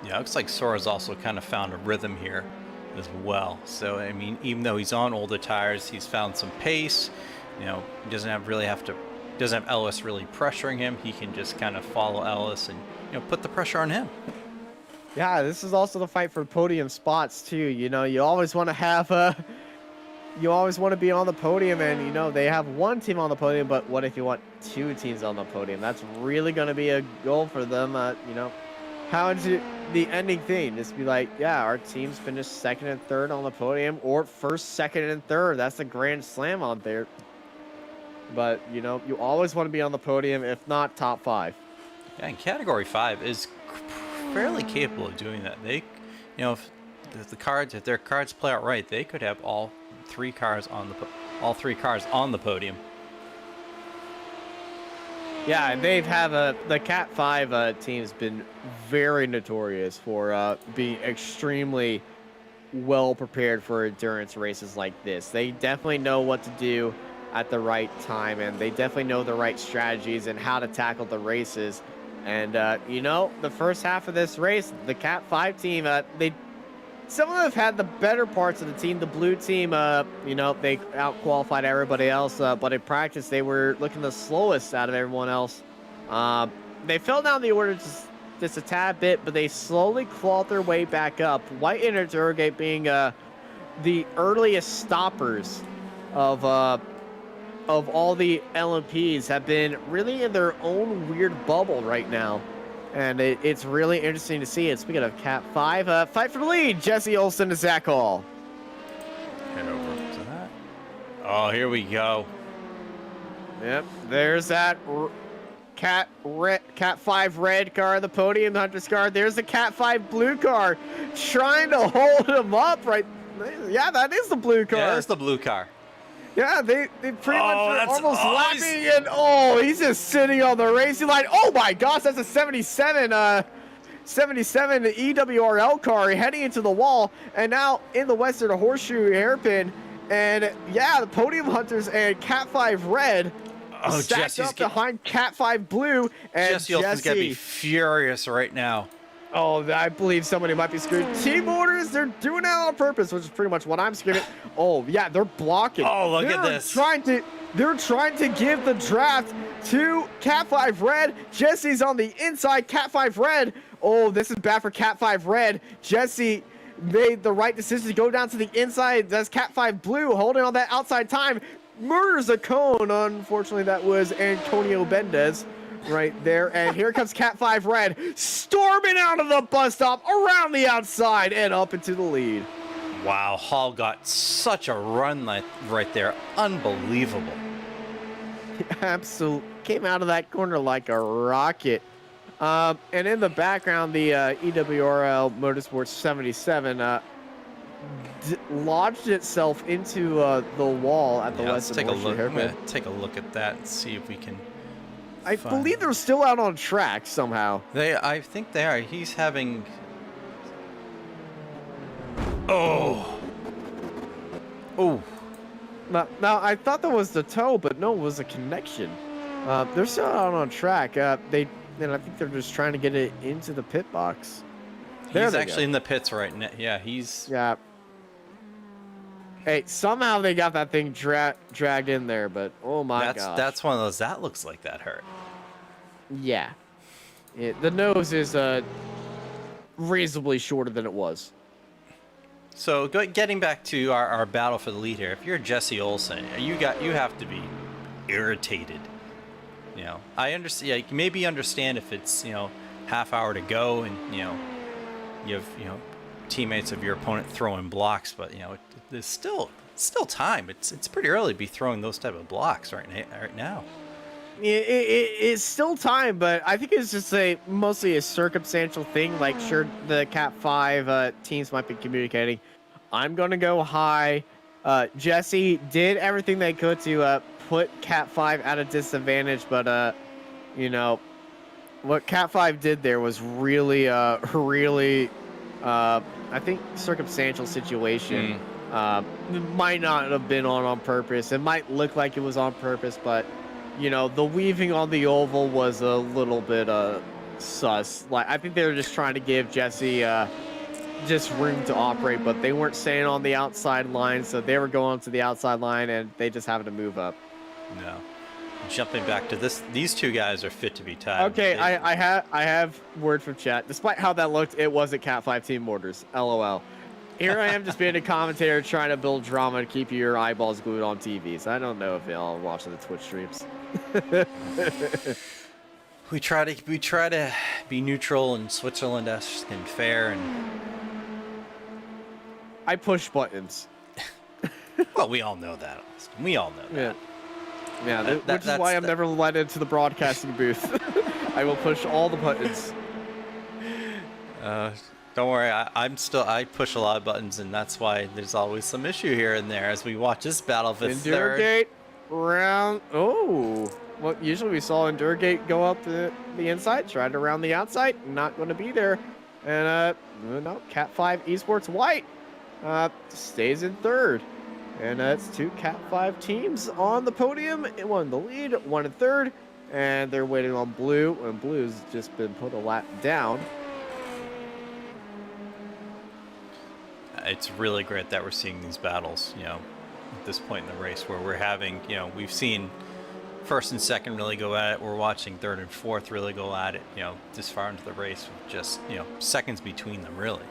Yeah, looks like Sora's also kind of found a rhythm here as well. So, I mean, even though he's on older tires, he's found some pace. You know, he doesn't have Ellis really pressuring him. He can just kind of follow Ellis and, you know, put the pressure on him. Yeah, this is also the fight for podium spots too. You know, you always want to have you always want to be on the podium, and you know they have one team on the podium, but what if you want two teams on the podium? That's really going to be a goal for them. You know, how is it the ending thing? Just be like, yeah, our teams finished second and third on the podium, or first, second, and third. That's the grand slam out there. But you know, you always want to be on the podium, if not top 5. Yeah, and Category 5 is fairly capable of doing that. They, you know, if their cards play out right, they could have all three cars on the podium. Yeah, and they've have the Cat 5 team's been very notorious for being extremely well prepared for endurance races like this. They definitely know what to do at the right time, and they definitely know the right strategies and how to tackle the races. And you know, the first half of this race, the Cat 5 team, some of them have had the better parts of the team. The blue team, you know, they out-qualified everybody else, but in practice, they were looking the slowest out of everyone else. They fell down the order just a tad bit, but they slowly clawed their way back up. White and Endurogate being the earliest stoppers of all the LMPs have been really in their own weird bubble right now. And it's really interesting to see it. Speaking of Cat 5, fight for the lead. Jesse Olsen to Zach Hall. Head over to that. Oh, here we go. Yep, there's that Cat 5 red car on the podium, the Hunter's car. There's the Cat 5 blue car trying to hold him up right. Yeah, that is the blue car. Yeah, that's the blue car. Yeah, they pretty much are almost lapping, and he's just sitting on the racing line. Oh my gosh, that's a 77 EWRL car heading into the wall, and now in the Western Horseshoe hairpin, and yeah, the Podium Hunters and Cat 5 Red stacked up behind Cat 5 Blue, and Jesse Olsen's gonna be furious right now. Oh, I believe somebody might be screwed. Team orders, they're doing that on purpose, which is pretty much what I'm screaming. Oh, yeah, they're blocking. Oh, look at this. They're trying to give the draft to Cat 5 Red. Jesse's on the inside, Cat 5 Red. Oh, this is bad for Cat 5 Red. Jesse made the right decision to go down to the inside. That's Cat 5 Blue holding on that outside time. murders a cone. Unfortunately, that was Antonio Bendez right there. And here comes Cat 5 Red storming out of the bus stop around the outside and up into the lead. Wow, Hall got such a run right there. Unbelievable. Absolutely. Came out of that corner like a rocket. And in the background, the EWRL Motorsports 77 lodged itself into the wall at the Let's Western take a look. I'm hairpin. gonna take a look at that and see if we can. I believe they're still out on track somehow. I think they are. He's having. Oh. Now, I thought that was the toe, but no, it was a connection. They're still out on track. I think they're just trying to get it into the pit box. He's actually in the pits right now. Yeah, he's. Yeah. Hey, somehow they got that thing dragged in there, but oh my gosh. That's one of those. That looks like that hurt. Yeah. The nose is reasonably shorter than it was. So getting back to our battle for the lead here, if you're Jesse Olsen, you have to be irritated. You know, I understand. Yeah, you can maybe understand if it's half hour to go and you have teammates of your opponent throwing blocks, but there's still time. It's pretty early to be throwing those type of blocks right now. It's still time, but I think it's just mostly a circumstantial thing. Like, sure, the Cat 5 teams might be communicating. I'm going to go high. Jesse did everything they could to put Cat 5 at a disadvantage, but, what Cat 5 did there was really, I think, circumstantial situation. Might not have been on purpose. It might look like it was on purpose, but the weaving on the oval was a little bit sus. Like, I think they were just trying to give Jesse just room to operate, but they weren't staying on the outside line, so they were going to the outside line, and they just happened to move up. No. Jumping back to this, these two guys are fit to be tied. Okay, I have word from chat. Despite how that looked, it wasn't Cat 5 Team Motors. LOL. Here I am just being a commentator trying to build drama to keep your eyeballs glued on TVs. I don't know if y'all are watching the Twitch streams. we try to be neutral and Switzerland-esque and fair, and I push buttons. well, we all know that. Austin. We all know that. Yeah, which is why I'm never let into the broadcasting booth. I will push all the buttons. Don't worry, I push a lot of buttons, and that's why there's always some issue here and there as we watch this battle for Endurgate round. Oh, well, usually we saw Endurgate go up the inside, tried around the outside, not going to be there. And no, Cat 5 Esports White stays in third. And it's two Cat 5 teams on the podium. One in the lead, one in third, and they're waiting on Blue, and Blue's just been put a lap down. It's really great that we're seeing these battles, at this point in the race where we're having, we've seen first and second really go at it. We're watching third and fourth really go at it, this far into the race with just, seconds between them, really.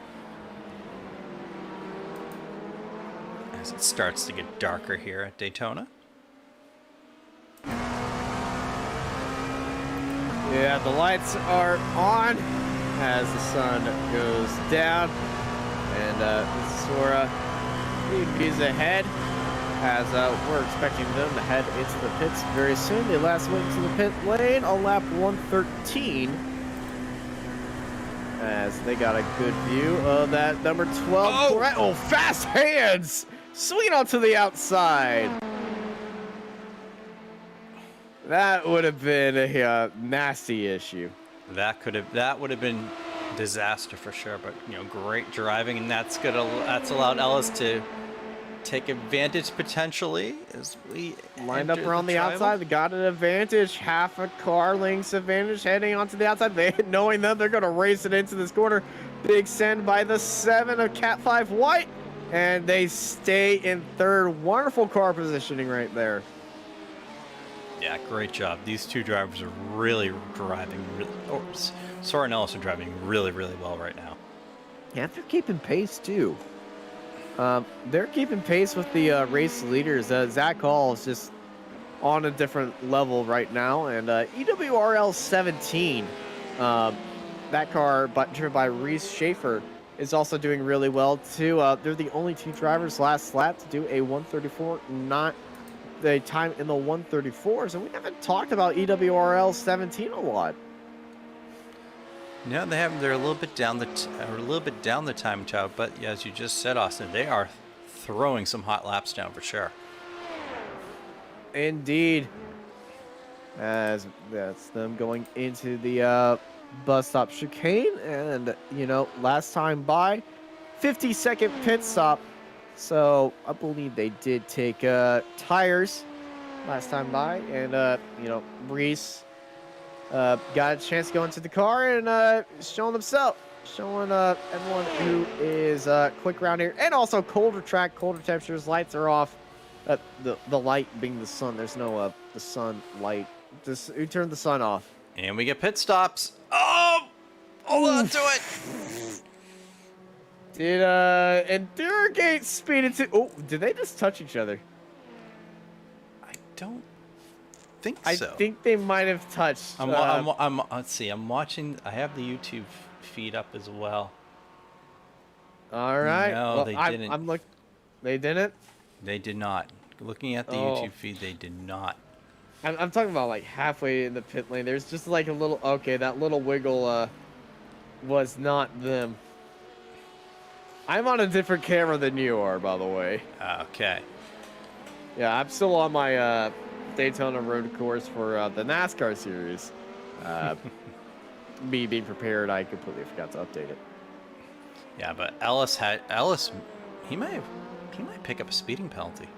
As it starts to get darker here at Daytona. Yeah, the lights are on as the sun goes down. And this is where he's ahead, as we're expecting them to head into the pits very soon. They last went into the pit lane on lap 113, as they got a good view of that number 12. Oh, fast hands! Swing onto the outside. That would have been a nasty issue. That would have been disaster for sure, but great driving, and that's allowed Ellis to take advantage potentially as we lined up around the outside. They got an advantage, half a car length's advantage heading onto the outside. Knowing that they're going to race it into this corner. Big send by the 7 of Cat 5 White, and they stay in third. Wonderful car positioning right there. Yeah, great job. These two drivers are really driving. Sora and Ellis are driving really, really well right now. Yeah, they're keeping pace too. They're keeping pace with the race leaders. Zach Hall is just on a different level right now, and EWRL 17, that car driven by Reese Schaefer, is also doing really well too. They're the only two drivers last lap to do a 134, not the time in the 134s, and we haven't talked about EWRL 17 a lot. No, they have. They're a little bit down the time trial, but yeah, as you just said, Austin, they are throwing some hot laps down for sure. Indeed, as that's them going into the bus stop chicane, and you know, last time by, 50-second pit stop. So I believe they did take tires last time by, and you know, Reese got a chance to go into the car and showing everyone who is quick around here, and also colder track, colder temperatures, lights are off. The light being the sun. There's no the sun light. Just who turned the sun off? And we get pit stops. Oh, hold on to it. Did Endurogate speed into? Oh, did they just touch each other? I don't think I so. think they might have touched. Let's see. I'm watching. I have the YouTube feed up as well. All right. No, well, they didn't. I'm look. They didn't. They did not. Looking at the YouTube feed, they did not. I'm talking about like halfway in the pit lane. There's just like a little. Okay, that little wiggle was not them. I'm on a different camera than you are, by the way. Okay. Yeah, I'm still on my Daytona road course for the NASCAR series. Me being prepared, I completely forgot to update it. Yeah, but Ellis, he might pick up a speeding penalty.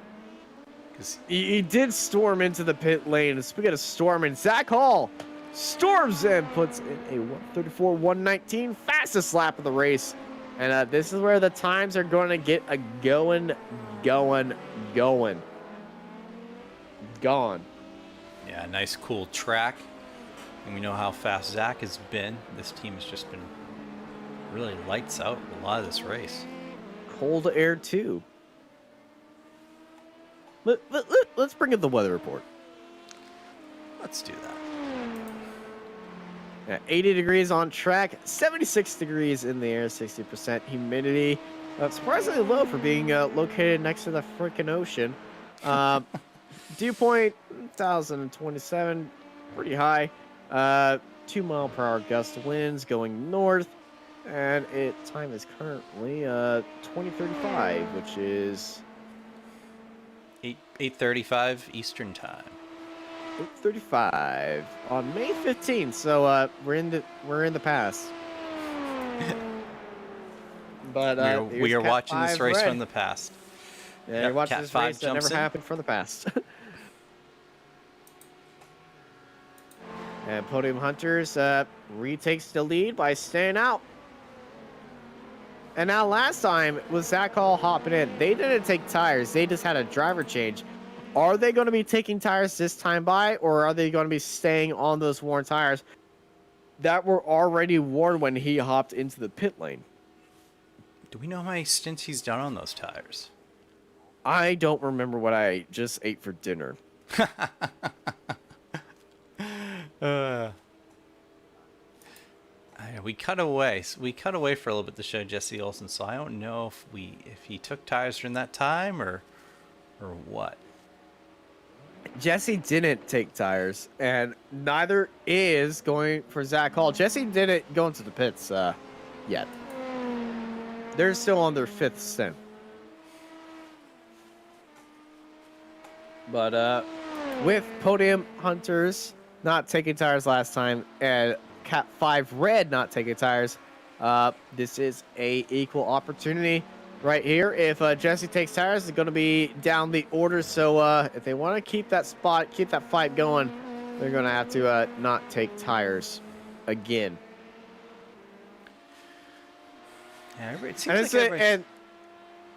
Cause he did storm into the pit lane. Speaking of storming, Zach Hall storms in, puts in a 134-119, fastest lap of the race. And this is where the times are going to get a going. Gone. Yeah, nice cool track. And we know how fast Zach has been. This team has just been really lights out a lot of this race. Cold air too. Let's bring in the weather report. Let's do that. Yeah, 80 degrees on track, 76 degrees in the air, 60% humidity. Surprisingly low for being located next to the freaking ocean. Dew point 1,027, pretty high. 2 mile per hour gust winds going north, and time is currently 20:35, which is 8:35 Eastern time. 8:35 on May 15th. So we're in the past. But we are watching this race from the past. Yeah, yep, you're watching Cat this 5 race that never happened from the past. And Podium Hunters retakes the lead by staying out. And now last time with Zach Hall hopping in, they didn't take tires. They just had a driver change. Are they going to be taking tires this time by, or are they going to be staying on those worn tires that were already worn when he hopped into the pit lane? Do we know how many stints he's done on those tires? I don't remember what I just ate for dinner. We cut away. We cut away for a little bit to show Jesse Olsen, so I don't know if he took tires during that time or what. Jesse didn't take tires, and neither is going for Zach Hall. Jesse didn't go into the pits yet. They're still on their 5th stint. But with Podium Hunters not taking tires last time, and Cat 5 Red not taking tires, this is a equal opportunity right here. If Jesse takes tires, it's going to be down the order. So if they want to keep that spot, keep that fight going, they're going to have to not take tires again. Yeah, it seems like and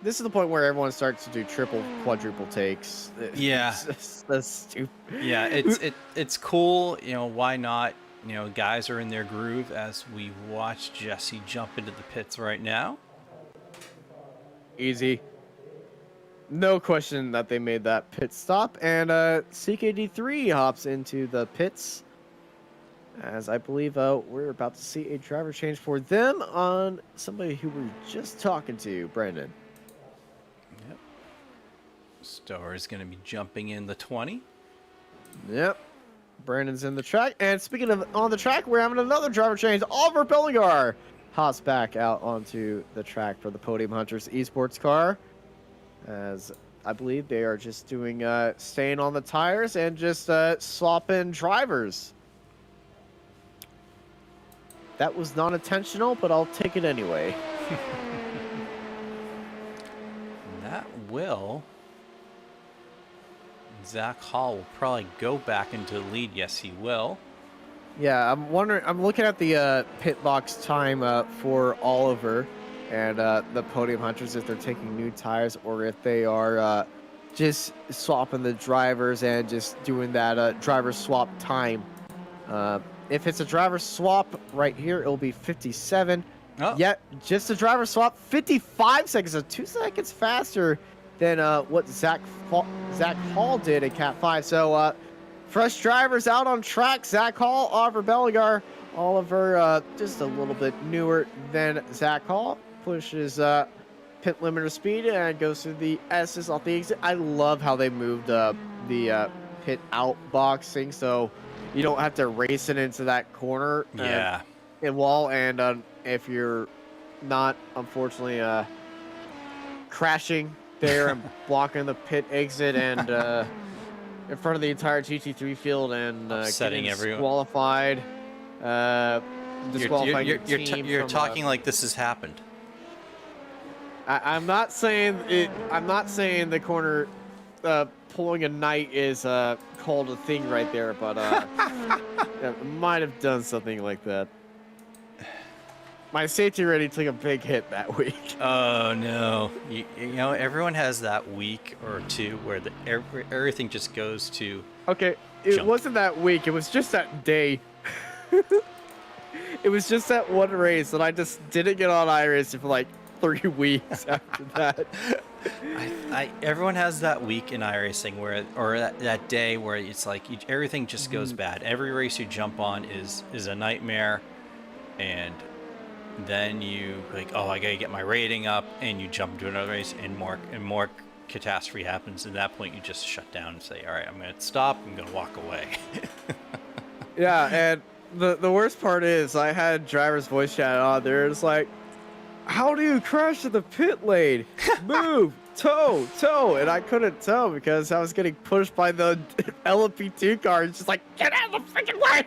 this is the point where everyone starts to do triple, quadruple takes. Yeah, that's stupid. Yeah, it's cool. You know, why not? You know, guys are in their groove as we watch Jesse jump into the pits right now. Easy. No question that they made that pit stop. And CKD3 hops into the pits. As I believe we're about to see a driver change for them on somebody who we were just talking to, Brandon. Yep. Star is going to be jumping in the 20. Yep. Brandon's in the track. And speaking of on the track, we're having another driver change. Oliver Bellinger hops back out onto the track for the Podium Hunters Esports car. As I believe they are just doing staying on the tires and just swapping drivers. That was not intentional, but I'll take it anyway. That will... Zach Hall will probably go back into the lead. Yes, he will. Yeah, I'm wondering. I'm looking at the pit box time for Oliver and the Podium Hunters, if they're taking new tires or if they are just swapping the drivers and just doing that driver swap time. If it's a driver swap right here, it'll be 57. Oh. Yet, just a driver swap, 55 seconds, so 2 seconds faster than what Zach Hall did at Cat 5. So, fresh drivers out on track. Zach Hall, Oliver Bellinger. Oliver, just a little bit newer than Zach Hall. Pushes pit limiter speed and goes through the S's off the exit. I love how they moved the pit out boxing, so you don't have to race it into that corner. Yeah. And wall, and if you're not, unfortunately, crashing there and blocking the pit exit and in front of the entire GT3 field and upsetting everyone. Disqualified. Disqualifying you're talking like this has happened. I'm not saying it. I'm not saying the corner pulling a night is called a thing right there, but might have done something like that. My safety rating took a big hit that week. Oh no! You know, everyone has that week or two where everything just goes to. Okay, it junk. wasn't that week. It was just that day. It was just that one race, and I just didn't get on iRacing for like 3 weeks after that. Everyone has that week in iRacing or that day where it's like everything just goes bad. Every race you jump on is a nightmare, and then you like, oh, I gotta get my rating up, and you jump into another race, and more catastrophe happens. At that point, you just shut down and say, all right, I'm gonna stop. I'm gonna walk away. Yeah, and the worst part is I had driver's voice chat on there. It's like, how do you crash to the pit lane? Move, tow, and I couldn't tow because I was getting pushed by the LMP2 car. It's just like, get out of the freaking way!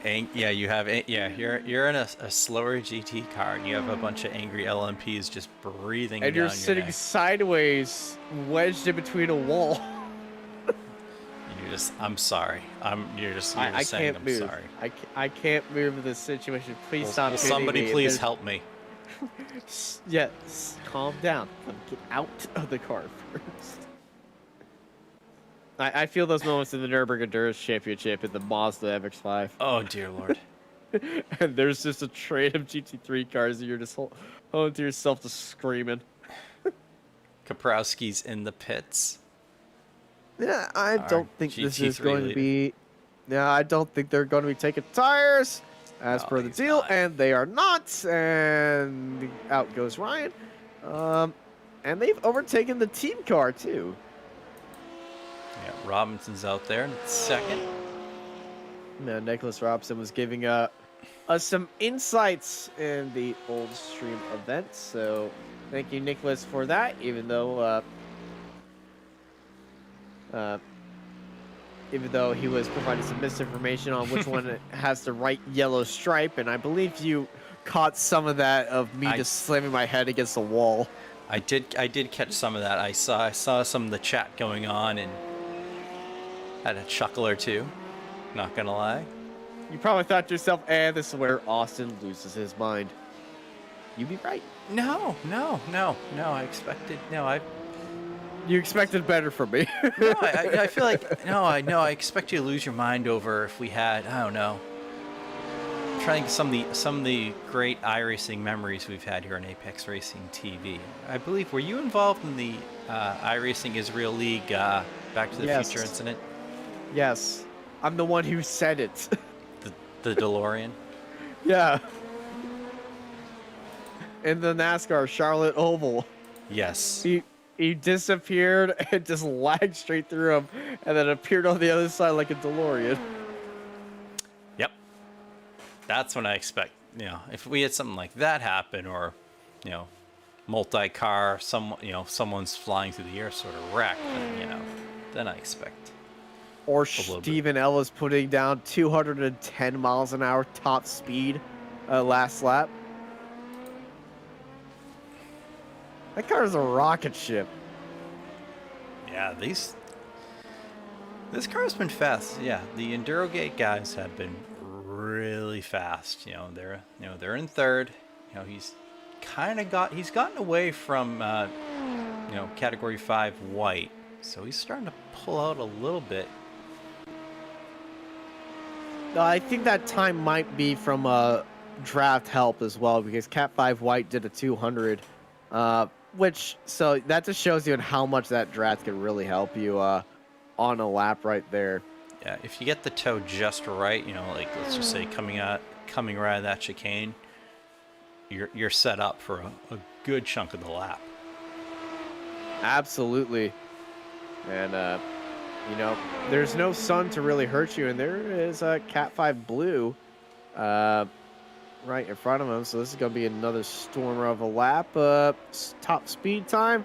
And yeah, you're in a slower GT car, and you have a bunch of angry LMPs just breathing. And down you're sitting neck. sideways, wedged in between a wall. I'm sorry. You're just I saying can't I'm move. sorry. I can't move in this situation. Please Will stop. somebody me. please help me? Yes, calm down. Get out of the car first. I feel those moments in the Nürburgring Endurance Championship in the Mazda MX-5. Oh dear Lord. And there's just a train of GT3 cars and you're just holding to yourself just screaming. Kaprowski's in the pits. Yeah, I don't think this is GT3 going to be... Yeah, I don't think they're going to be taking tires as per the deal, not. and they are not. And out goes Ryan. And they've overtaken the team car, too. Yeah, Robinson's out there in second. Now, Nicholas Robson was giving us some insights in the old stream event, so thank you, Nicholas, for that, even though he was providing some misinformation on which one has the right yellow stripe, and I believe you caught some of that of me just slamming my head against the wall. I did catch some of that. I saw some of the chat going on and had a chuckle or two. Not gonna lie. You probably thought to yourself, this is where Austin loses his mind. You'd be right. No. You expected better from me. No, I feel like I expect you to lose your mind over if we had, I don't know, trying some of the great iRacing memories we've had here on Apex Racing TV. I believe, were you involved in the iRacing Israel League Back to the Yes. Future incident? Yes, I'm the one who said it. The DeLorean? Yeah. In the NASCAR Charlotte Oval, Yes. he disappeared and just lagged straight through him, and then appeared on the other side like a DeLorean. Yep. That's when I expect, if we had something like that happen, or, multi-car, someone's flying through the air sort of wreck, then I expect. Or little bit. Stephen Ellis putting down 210 miles an hour top speed last lap. That car is a rocket ship. Yeah, this car's been fast. Yeah, the Endurogate guys have been really fast. They're in third. He's gotten away from category 5 white, so he's starting to pull out a little bit. I think that time might be from draft help as well, because Cat 5 white did a 200. So that just shows you how much that draft can really help you on a lap right there. Yeah, if you get the toe just right, like let's just say coming right out of that chicane, you're set up for a good chunk of the lap. Absolutely. And there's no sun to really hurt you, and there is a Cat 5 blue right in front of him, so this is going to be another stormer of a lap. Top speed time,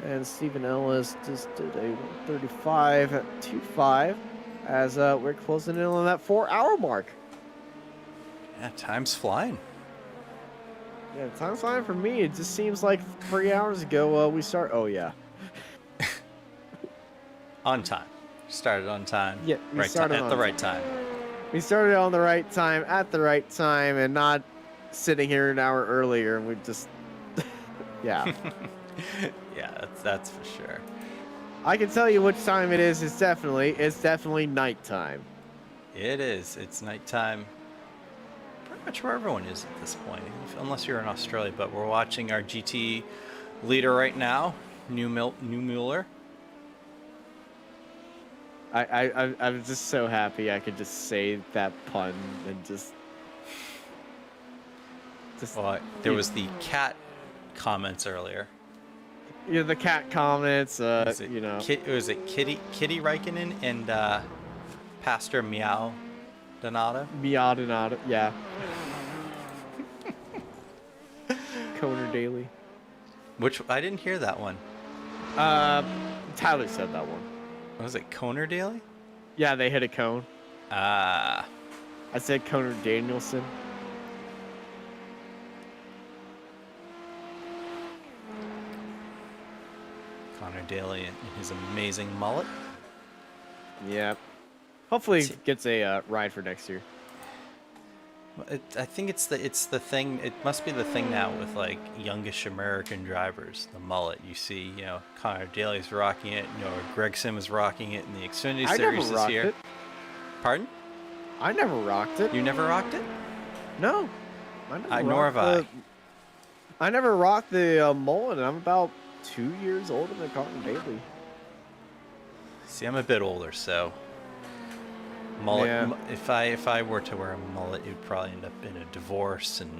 and Stephen Ellis just did a 1:35.25 as we're closing in on that 4-hour mark. Yeah, time's flying. Yeah, time's flying for me. It just seems like 3 hours ago we start. Oh yeah, On time. Started on time. Yeah, we started at on the time. right time. we started on the right time at the right time, and not sitting here an hour earlier. And we just, yeah. Yeah, that's for sure. I can tell you which time it is. It's definitely nighttime. It is. It's nighttime. Pretty much where everyone is at this point, unless you're in Australia. But we're watching our GT leader right now, New Mueller. I'm just so happy I could just say that pun and just. Well, there was the cat comments earlier. Yeah, the cat comments. Was it Kitty Räikkönen and Pastor Meow Donato? Meow Donato, yeah. Coner Daily. Which I didn't hear that one. Tyler said that one. Was it Coner Daily? Yeah, they hit a cone. Ah. I said Coner Danielson. Connor Daly and his amazing mullet. Yeah. Hopefully he gets a ride for next year. I think it's the thing. It must be the thing now with like youngish American drivers. The mullet. You see, Connor Daly's rocking it. Greg Sim is rocking it in the Xfinity I Series never this rocked year. it. Pardon? I never rocked it. You never rocked it? No. Nor have I. I never rocked the mullet, and I'm about 2 years older than Connor Daly. See, I'm a bit older, so mullet. Yeah. If I were to wear a mullet, it would probably end up in a divorce, and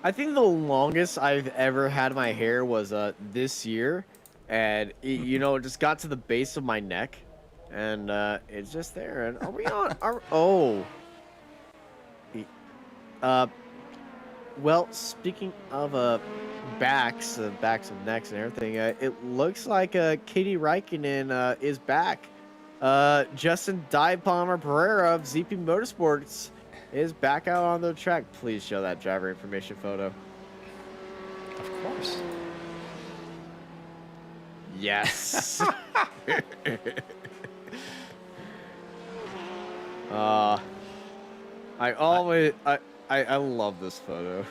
I think the longest I've ever had my hair was this year, and it just got to the base of my neck, and it's just there. And are we on? Well, speaking of backs of necks and everything, it looks like Kitty Räikkönen is back. Justin Die Palmer Pereira of ZP Motorsports is back out on the track. Please show that driver information photo. of course. Yes. I love this photo.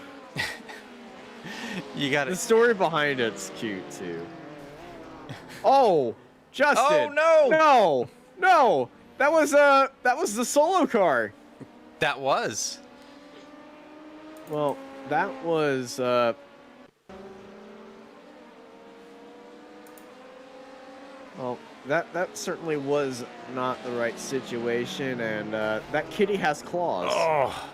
You got The it. story behind it's cute too. Oh, Justin! Oh, no! No! That was the solo car. That was. Well, that was well, that certainly was not the right situation, and that kitty has claws. Oh.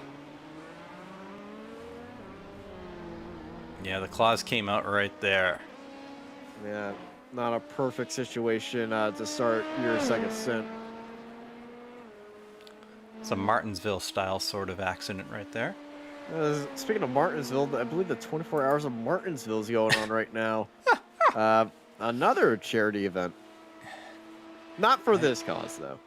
Yeah, the claws came out right there. Yeah, not a perfect situation to start your second stint. It's a Martinsville style sort of accident right there. Speaking of Martinsville, I believe the 24 Hours of Martinsville is going on right now. Another charity event. Not for this cause, though.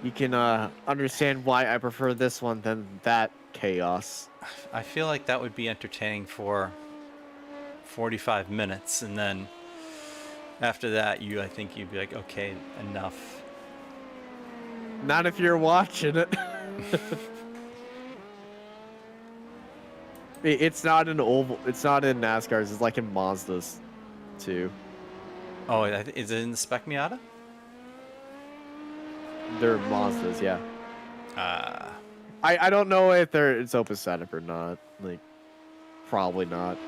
You can understand why I prefer this one than that chaos. I feel like that would be entertaining for 45 minutes, and then after that, I think you'd be like, okay, enough. Not if you're watching it. It's not in oval. It's not in NASCAR's. It's like in Mazdas, too. Oh, is it in the Spec Miata? They're Mazdas, yeah. Uh, I don't know if it's open setup or not. Like, probably not.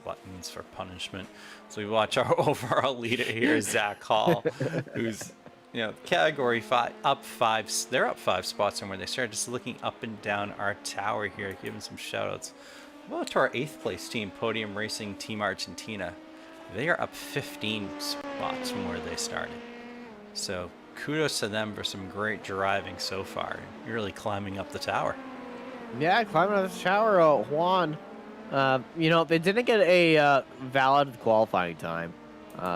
Gluttons for punishment. So we watch our overall leader here, Zach Hall, who's, category 5, they're up 5 spots from where they started, just looking up and down our tower here, giving some shout outs. Well, to our 8th place team, Podium Racing Team Argentina. They are up 15 spots from where they started. So kudos to them for some great driving so far. Really climbing up the tower. Yeah, climbing up the tower, Juan. They didn't get a valid qualifying time.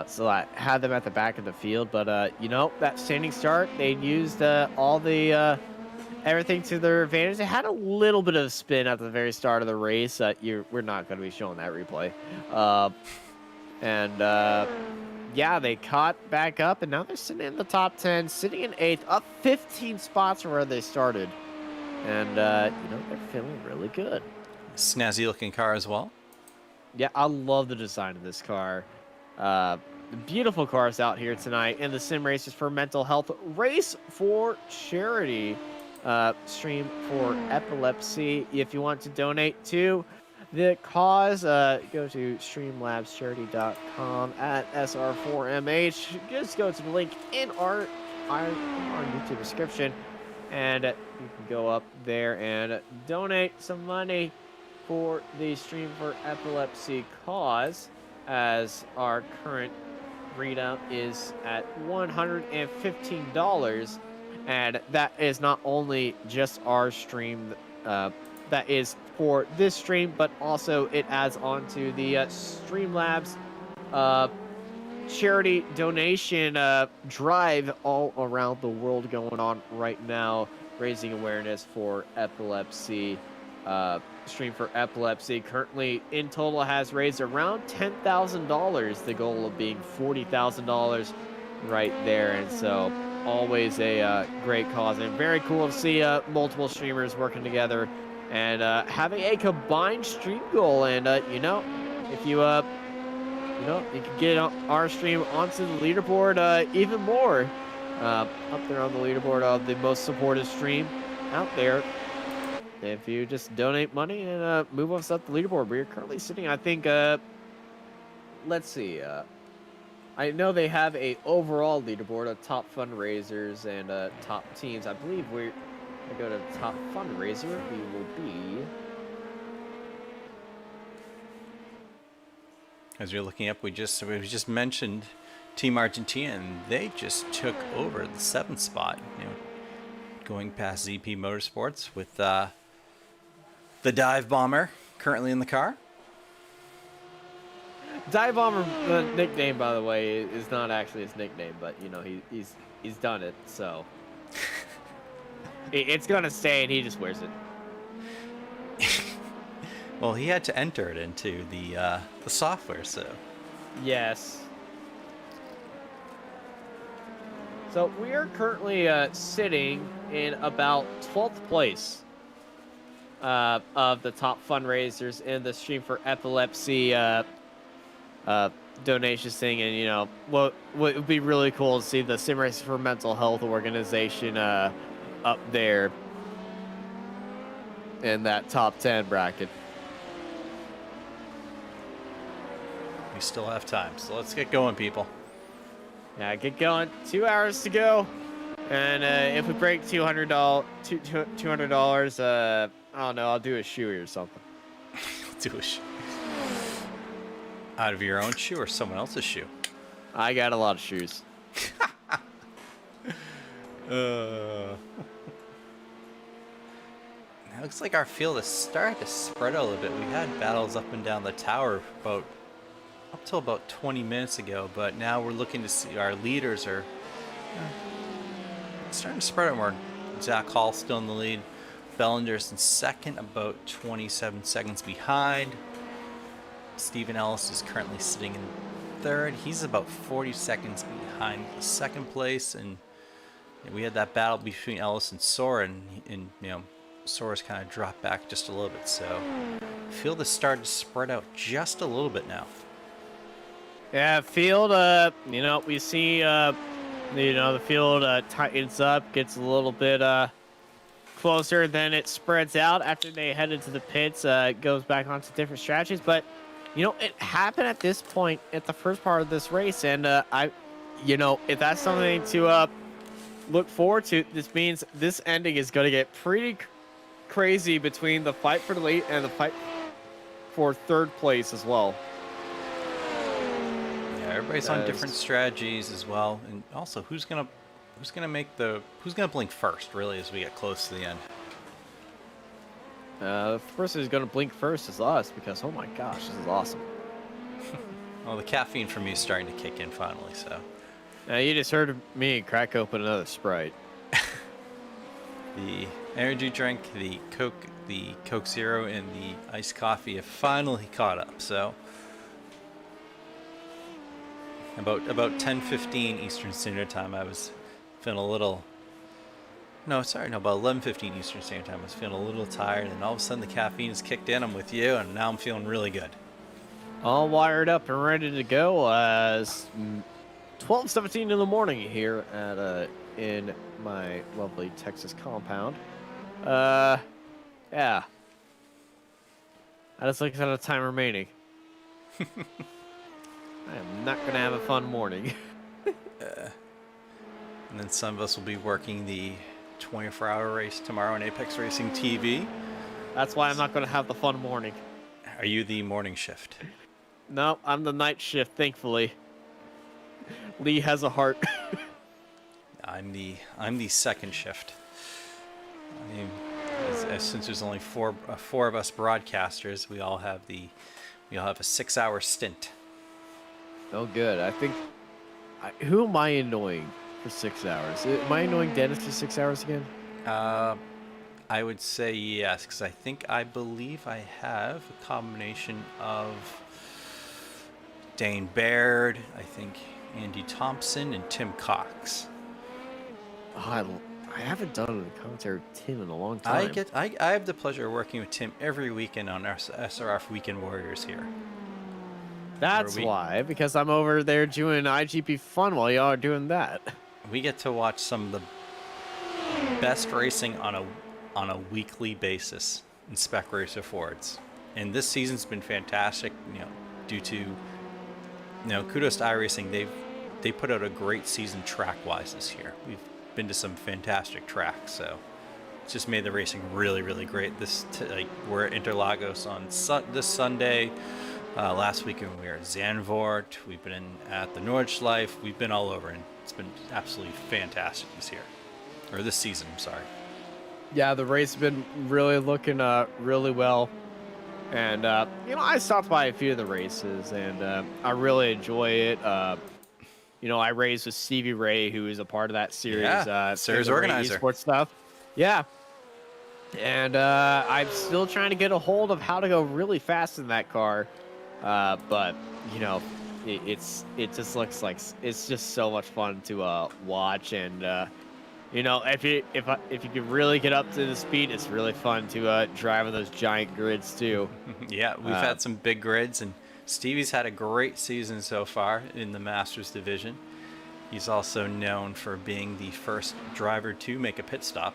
So I had them at the back of the field. But, that standing start, they used all the everything to their advantage. They had a little bit of spin at the very start of the race. We're not going to be showing that replay. Yeah, they caught back up, and now they're sitting in the top 10, sitting in 8th, up 15 spots from where they started. And, they're feeling really good. Snazzy looking car as well. Yeah, I love the design of this car. Beautiful cars out here tonight in the Sim Racers for Mental Health Race for Charity stream for Epilepsy. If you want to donate to the cause, go to streamlabscharity.com at SR4MH. Just go to the link in our YouTube description, and you can go up there and donate some money for the Stream for Epilepsy cause, as our current readout is at $115, and that is not only just our stream that is for this stream, but also it adds on to the Streamlabs charity donation drive all around the world going on right now, raising awareness for epilepsy. Stream for Epilepsy currently in total has raised around $10,000, the goal of being $40,000 right there. And so always a great cause, and very cool to see multiple streamers working together and having a combined stream goal. And if you you can get our stream onto the leaderboard even more, up there on the leaderboard of the most supported stream out there. If you just donate money and move us up the leaderboard, we're currently sitting, I think, let's see. I know they have a overall leaderboard of top fundraisers and top teams. I believe I go to top fundraiser, we will be. As you're looking up, we just mentioned Team Argentina, and they just took over the 7th spot. Going past ZP Motorsports with the Dive Bomber currently in the car. Dive Bomber, the nickname, by the way, is not actually his nickname, but he's done it, so it's gonna stay, and he just wears it. Well, he had to enter it into the software, so. Yes. So we are currently sitting in about 12th place of the top fundraisers in the Stream for Epilepsy donations thing, and what would be really cool to see the Sim Racing for Mental Health organization up there in that top 10 bracket. We still have time, so let's get going, people. Yeah, get going. 2 hours to go, and if we break $200, I don't know, I'll do a shoey or something. Do a shoe. Out of your own shoe or someone else's shoe? I got a lot of shoes. It looks like our field is starting to spread a little bit. We had battles up and down the tower up till about 20 minutes ago, but now we're looking to see our leaders are starting to spread out more. Zach Hall still in the lead. Bellinger's in second, about 27 seconds behind. Stephen Ellis is currently sitting in third. He's about 40 seconds behind the second place, and we had that battle between Ellis and Sora, and Sora's kind of dropped back just a little bit. So the field has started to spread out just a little bit now. Yeah, field. We see. The field tightens up, gets a little bit closer, then it spreads out after they head into the pits. It goes back onto different strategies, but it happened at this point at the first part of this race, and if that's something to look forward to, this means this ending is going to get pretty crazy between the fight for the lead and the fight for third place as well. Yeah, everybody's on different strategies as well, and also who's gonna blink first, really, as we get close to the end. The person who's going to blink first is us, because oh my gosh, this is awesome. Well, the caffeine for me is starting to kick in finally, so. You just heard me crack open another Sprite. The energy drink, the Coke Zero, and the iced coffee have finally caught up. So about 10:15 Eastern Standard Time, I was feeling a little. About 11:15 Eastern Standard Time, I was feeling a little tired, and all of a sudden the caffeine has kicked in. I'm with you, and now I'm feeling really good. All wired up and ready to go. 12:17 in the morning here at in my lovely Texas compound. Yeah. I just looked at the time remaining. I am not gonna have a fun morning. And then some of us will be working the 24-hour race tomorrow on Apex Racing TV. That's why I'm not gonna have the fun morning. Are you the morning shift? No, I'm the night shift, thankfully. Lee has a heart. I'm the second shift. I mean, since there's only four of us broadcasters, we all have a 6-hour stint. Oh, good. I think. Who am I annoying for 6 hours? Am I annoying Dennis for 6 hours again? I would say yes, because I believe I have a combination of Dane Baird, I think Andy Thompson, and Tim Cox. Oh, I haven't done a commentary with Tim in a long time. I have the pleasure of working with Tim every weekend on our SRF Weekend Warriors here. That's why, because I'm over there doing IGP fun while y'all are doing that. We get to watch some of the best racing on a weekly basis in Spec Racer Fords, and this season's been fantastic. Due to kudos to iRacing, they put out a great season track-wise this year. We've been to some fantastic tracks, so it's just made the racing really, really great. We're at Interlagos on this Sunday. Last weekend we were at Zandvoort. We've been at the Nordschleife. We've been all over, and it's been absolutely fantastic this season. I'm sorry. Yeah, the race has been really looking really well, and I stopped by a few of the races, and I really enjoy it. I raced with Stevie Ray, who is a part of that series. Yeah, series organizer. Esports stuff. Yeah. And I'm still trying to get a hold of how to go really fast in that car. But it just looks like it's just so much fun to watch, and if you can really get up to the speed, it's really fun to drive on those giant grids too. Yeah, we've had some big grids, and Stevie's had a great season so far in the Masters division. He's also known for being the first driver to make a pit stop,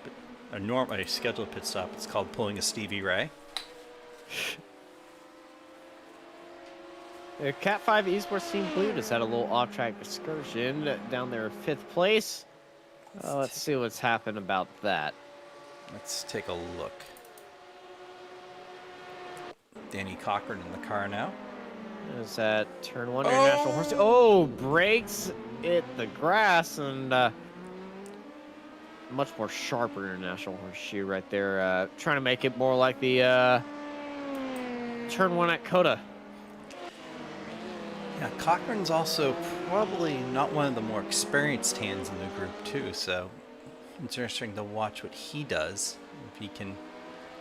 a scheduled pit stop. It's called pulling a Stevie Ray. The Cat 5 Esports Team Blue just had a little off-track excursion down there in 5th place. Let's see what's happened about that. Let's take a look. Danny Cochran in the car now. Is that turn 1 International Horseshoe? Oh, brakes hit the grass and much more sharper International Horseshoe right there. Trying to make it more like the turn 1 at Coda. Yeah, Cochran's also probably not one of the more experienced hands in the group too, so it's interesting to watch what he does, if he can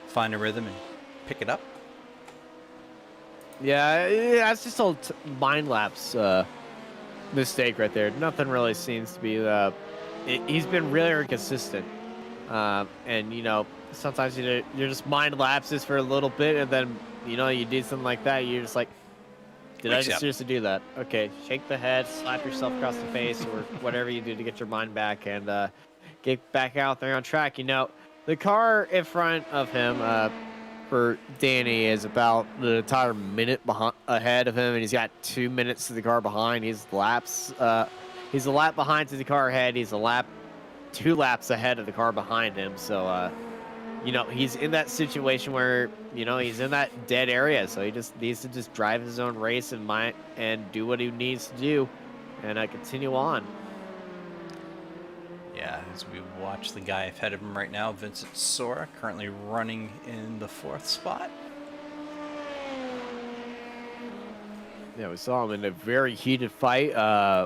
find a rhythm and pick it up. Yeah, that's just a mind lapse mistake right there. Nothing really seems to be. He's been really consistent, and you know sometimes you're just mind lapses for a little bit, and then you know you do something like that, you're just like, did I just seriously do that? Okay, shake the head, slap yourself across the face, or whatever you do to get your mind back and get back out there on track. You know, the car in front of him. For Danny is about the entire minute ahead of him, and he's got 2 minutes to the car behind. He's a lap behind to the car ahead. He's 2 laps ahead of the car behind him. So, you know, he's in that situation where, you know, he's in that dead area. So he just needs to just drive his own race and do what he needs to do and continue on. Yeah, as we watch the guy ahead of him right now, Vincent Sora, currently running in the 4th spot. Yeah, we saw him in a very heated fight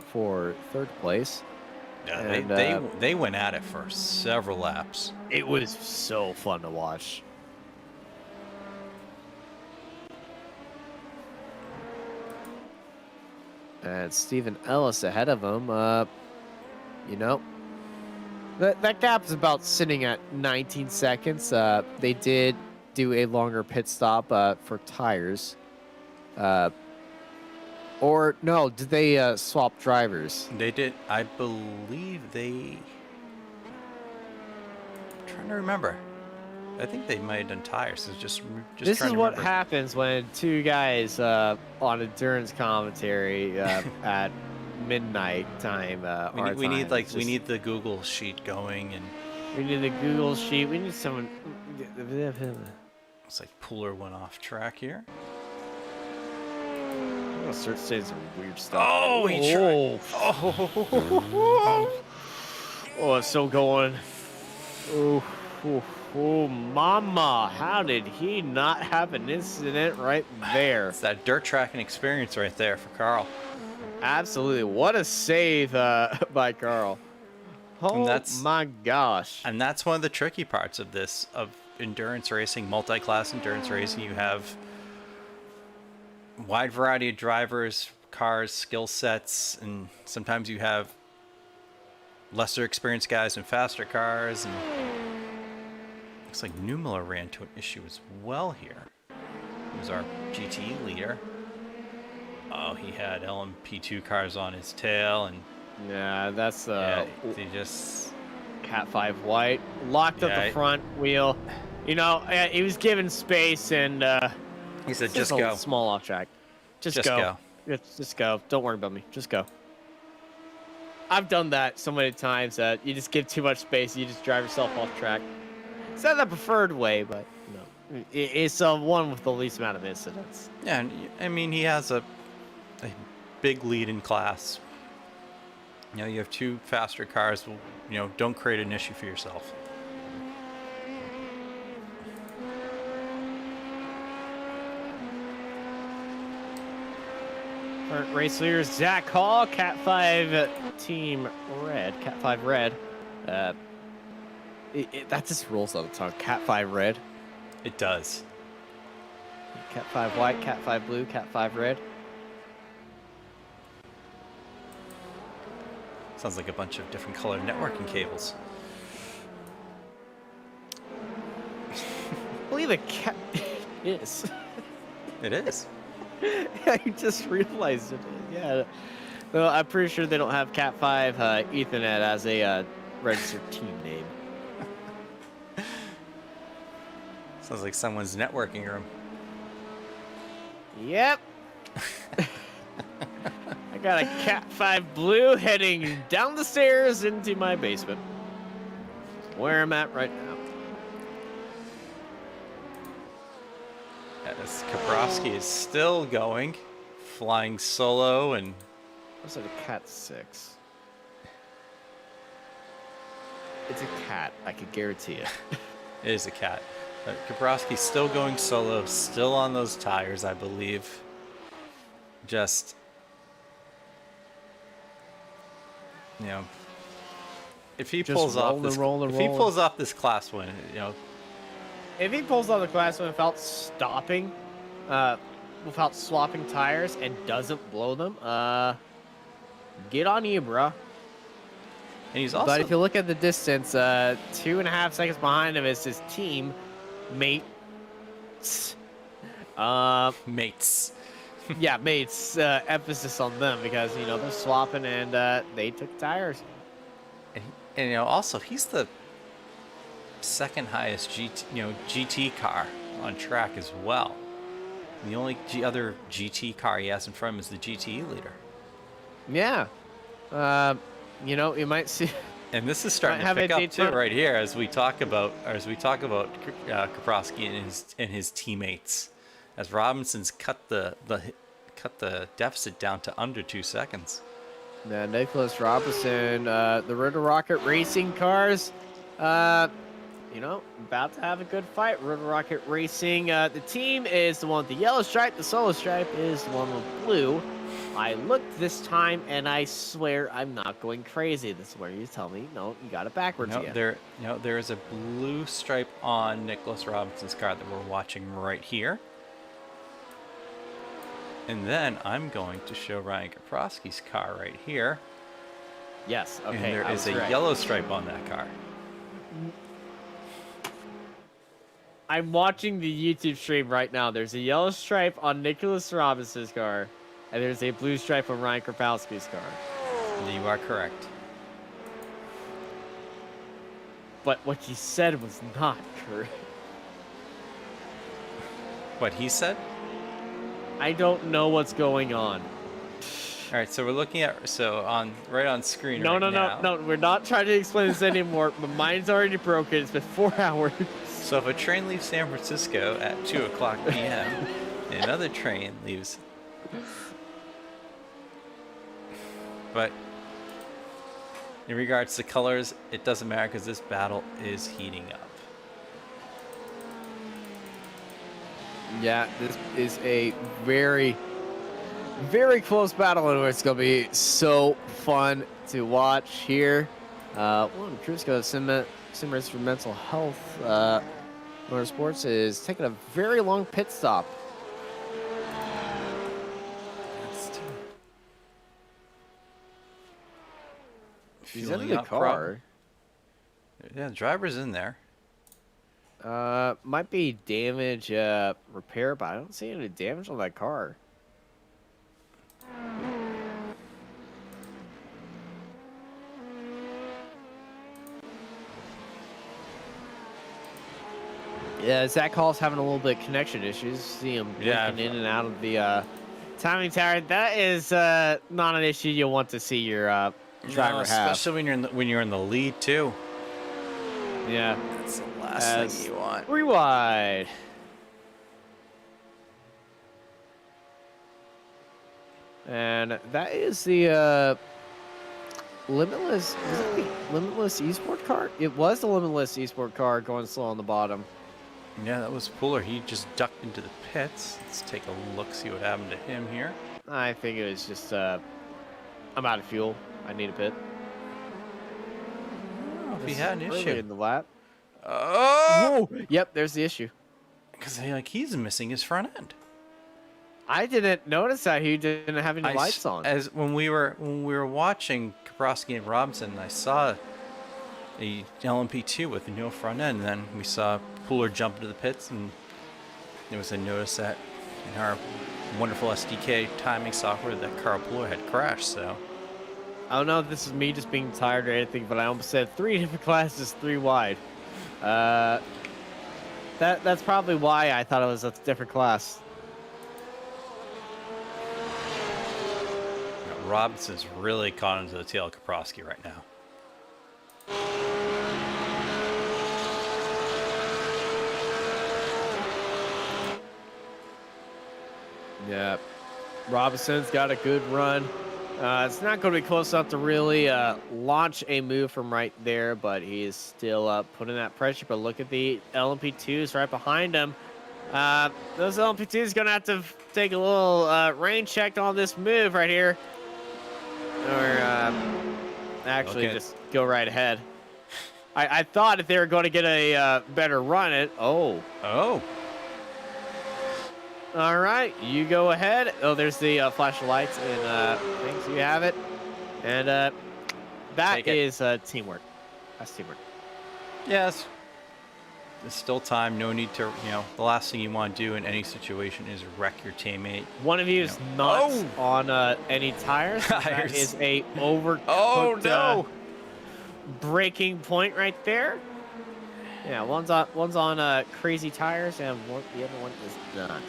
for 3rd place. Yeah, and, they went at it for several laps. It was so fun to watch. And Stephen Ellis ahead of him. You know, that gap is about sitting at 19 seconds. They did do a longer pit stop for tires. Or no, did they swap drivers? They did. I believe they... I'm trying to remember. I think they might have done tires. It's just this trying is to what remember. happens when 2 guys on endurance commentary at midnight time. We need the Google sheet going, and we need a Google sheet. We need someone. it's like Pooler went off track here. I'm gonna start saying some weird stuff. Oh, he tried. Oh, it's still going. Oh, mama! How did he not have an incident right there? It's that dirt tracking experience right there for Carl. Absolutely. What a save by Carl. Oh my gosh. And that's one of the tricky parts of this, of endurance racing, multi-class endurance racing. You have wide variety of drivers, cars, skill sets, and sometimes you have lesser experienced guys in faster cars. And looks like Numela ran into an issue as well here. He was our GT leader. Oh, he had LMP2 cars on his tail, and yeah, that's they just Cat 5 white locked up the front wheel. You know, he was given space, and he said, "Just go." go." Small off track. Just go. Just go. Don't worry about me. Just go. I've done that so many times that you just give too much space, you just drive yourself off track. It's not the preferred way, but no, it's one with the least amount of incidents. Yeah, and I mean, he has a big lead in class. You know, you have 2 faster cars. You know, don't create an issue for yourself. Current race leader is Zach Hall, Cat 5 Team Red. Cat 5 Red. That just rolls on the tongue. Cat 5 Red. It does. Cat 5 White, Cat 5 Blue, Cat 5 Red. Sounds like a bunch of different colored networking cables. I believe a cat is. It is. I just realized it. Yeah. Well, I'm pretty sure they don't have Cat 5 Ethernet as a registered team name. Sounds like someone's networking room. Yep. I got a Cat 5 Blue heading down the stairs into my basement. Where I'm at right now. As Kaprowski is still going, flying solo, and What's like a Cat 6? It's a cat, I can guarantee it. it is a cat. But Kaprowski's still going solo, still on those tires, I believe. Just, you know, if he Just pulls off rolling, this, rolling, if he rolling. pulls off this class win, you know, If he pulls out the class one without stopping, without swapping tires and doesn't blow them, get on you, bruh. and he's also But if you look at the distance, 2.5 seconds behind him is his team mate. mates. Yeah, mates. Emphasis on them because you know they're swapping and they took tires. And you know, also he's the second highest GT car on track as well. The only other GT car he has in front of him is the GTE leader. Yeah. You know, you might see. And this is starting Might to have pick a up too Daytona. right here as we talk about Kaprowski and his teammates, as Robinson's cut the deficit down to under 2 seconds. Nicholas Robinson, the Rotor Rocket Racing cars, you know, about to have a good fight. Rotor Rocket Racing, the team is the one with the yellow stripe, the solo stripe is the one with blue. I looked this time, and I swear I'm not going crazy. This is where you tell me, no, you got it backwards No, again. there is a blue stripe on Nicholas Robinson's car that we're watching right here. And then I'm going to show Ryan Kaprowski's car right here. Yes, okay. And there I is was a right. yellow stripe on that car. I'm watching the YouTube stream right now. There's a yellow stripe on Nicholas Robinson's car, and there's a blue stripe on Ryan Kropowski's car. You are correct. But what you said was not correct. What he said? I don't know what's going on. All right, so we're looking at right on screen No, right no, now. no, no. We're not trying to explain this anymore. My mind's already broken. It's been 4 hours. So if a train leaves San Francisco at 2 o'clock p.m., and another train leaves. But in regards to colors, it doesn't matter because this battle is heating up. Yeah, this is a very, very close battle, and it's going to be so fun to watch here. One of Cruz goes Simmers for Mental Health. Motorsports is taking a very long pit stop. He's in Fueling the up car. Yeah, the driver's in there. Might be damage repair, but I don't see any damage on that car. Yeah, Zach Hall's having a little bit of connection issues. See him blinking in and out of the timing tower. That is not an issue you want to see your driver have. Especially when you're in the lead too. Yeah. That's the last thing you want. Rewind. And that is the Limitless. Was it the Limitless Esport car? It was the Limitless Esport car going slow on the bottom. Yeah, that was Fuller. He just ducked into the pits. Let's take a look, see what happened to him here. I think it was just I'm out of fuel. I need a pit. Oh, if he had an Early issue. in the lap. Oh! Whoa! Yep, there's the issue. Because he's missing his front end. I didn't notice that he didn't have any lights on. As when we were watching Kaprowski and Robinson, I saw a LMP2 with no front end, and then we saw Pooler jump into the pits, and there was a notice that in our wonderful SDK timing software that Carl Ploy had crashed. So I don't know if this is me just being tired or anything, but I almost said 3 different classes, 3 wide. That's probably why I thought it was a different class. Robinson's really caught into the tail of Kaprowski right now. Yeah, Robinson's got a good run. It's not going to be close enough to really launch a move from right there, but he is still putting that pressure. But look at the LMP2s right behind him. Those LMP2s going to have to take a little rain check on this move right here. Or actually just go right ahead. I thought if they were going to get a better run at... Oh. All right, you go ahead. Oh, there's the flash of lights and things. You have it. And that is teamwork. That's teamwork. Yes. There's still time. No need to, the last thing you want to do in any situation is wreck your teammate. One of you is not on any tires. That is a overcooked breaking point right there. Yeah, one's on crazy tires, and the other one is not.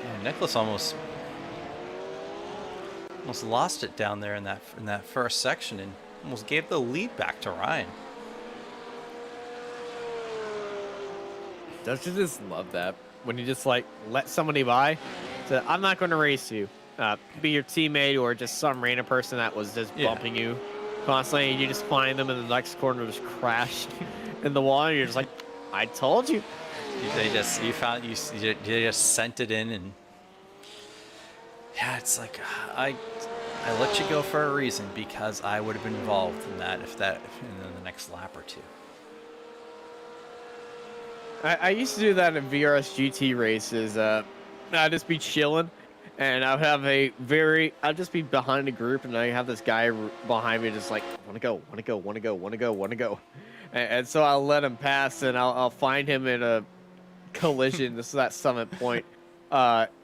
Yeah, Nicholas almost lost it down there in that first section, and almost gave the lead back to Ryan. Don't you just love that when you just like let somebody by? So I'm not going to race you. Be your teammate or just some random person that was just bumping you constantly, and you just find them in the next corner, just crash in the wall. And you're just like, I told you. They just sent it in, and it's like I let you go for a reason, because I would have been involved in that if in the next lap or two. I used to do that in VRS GT races. I'd just be chilling, and I'd just be behind a group, and I have this guy behind me just like, want to go. And so I'll let him pass, and I'll find him in a collision. This is that summit point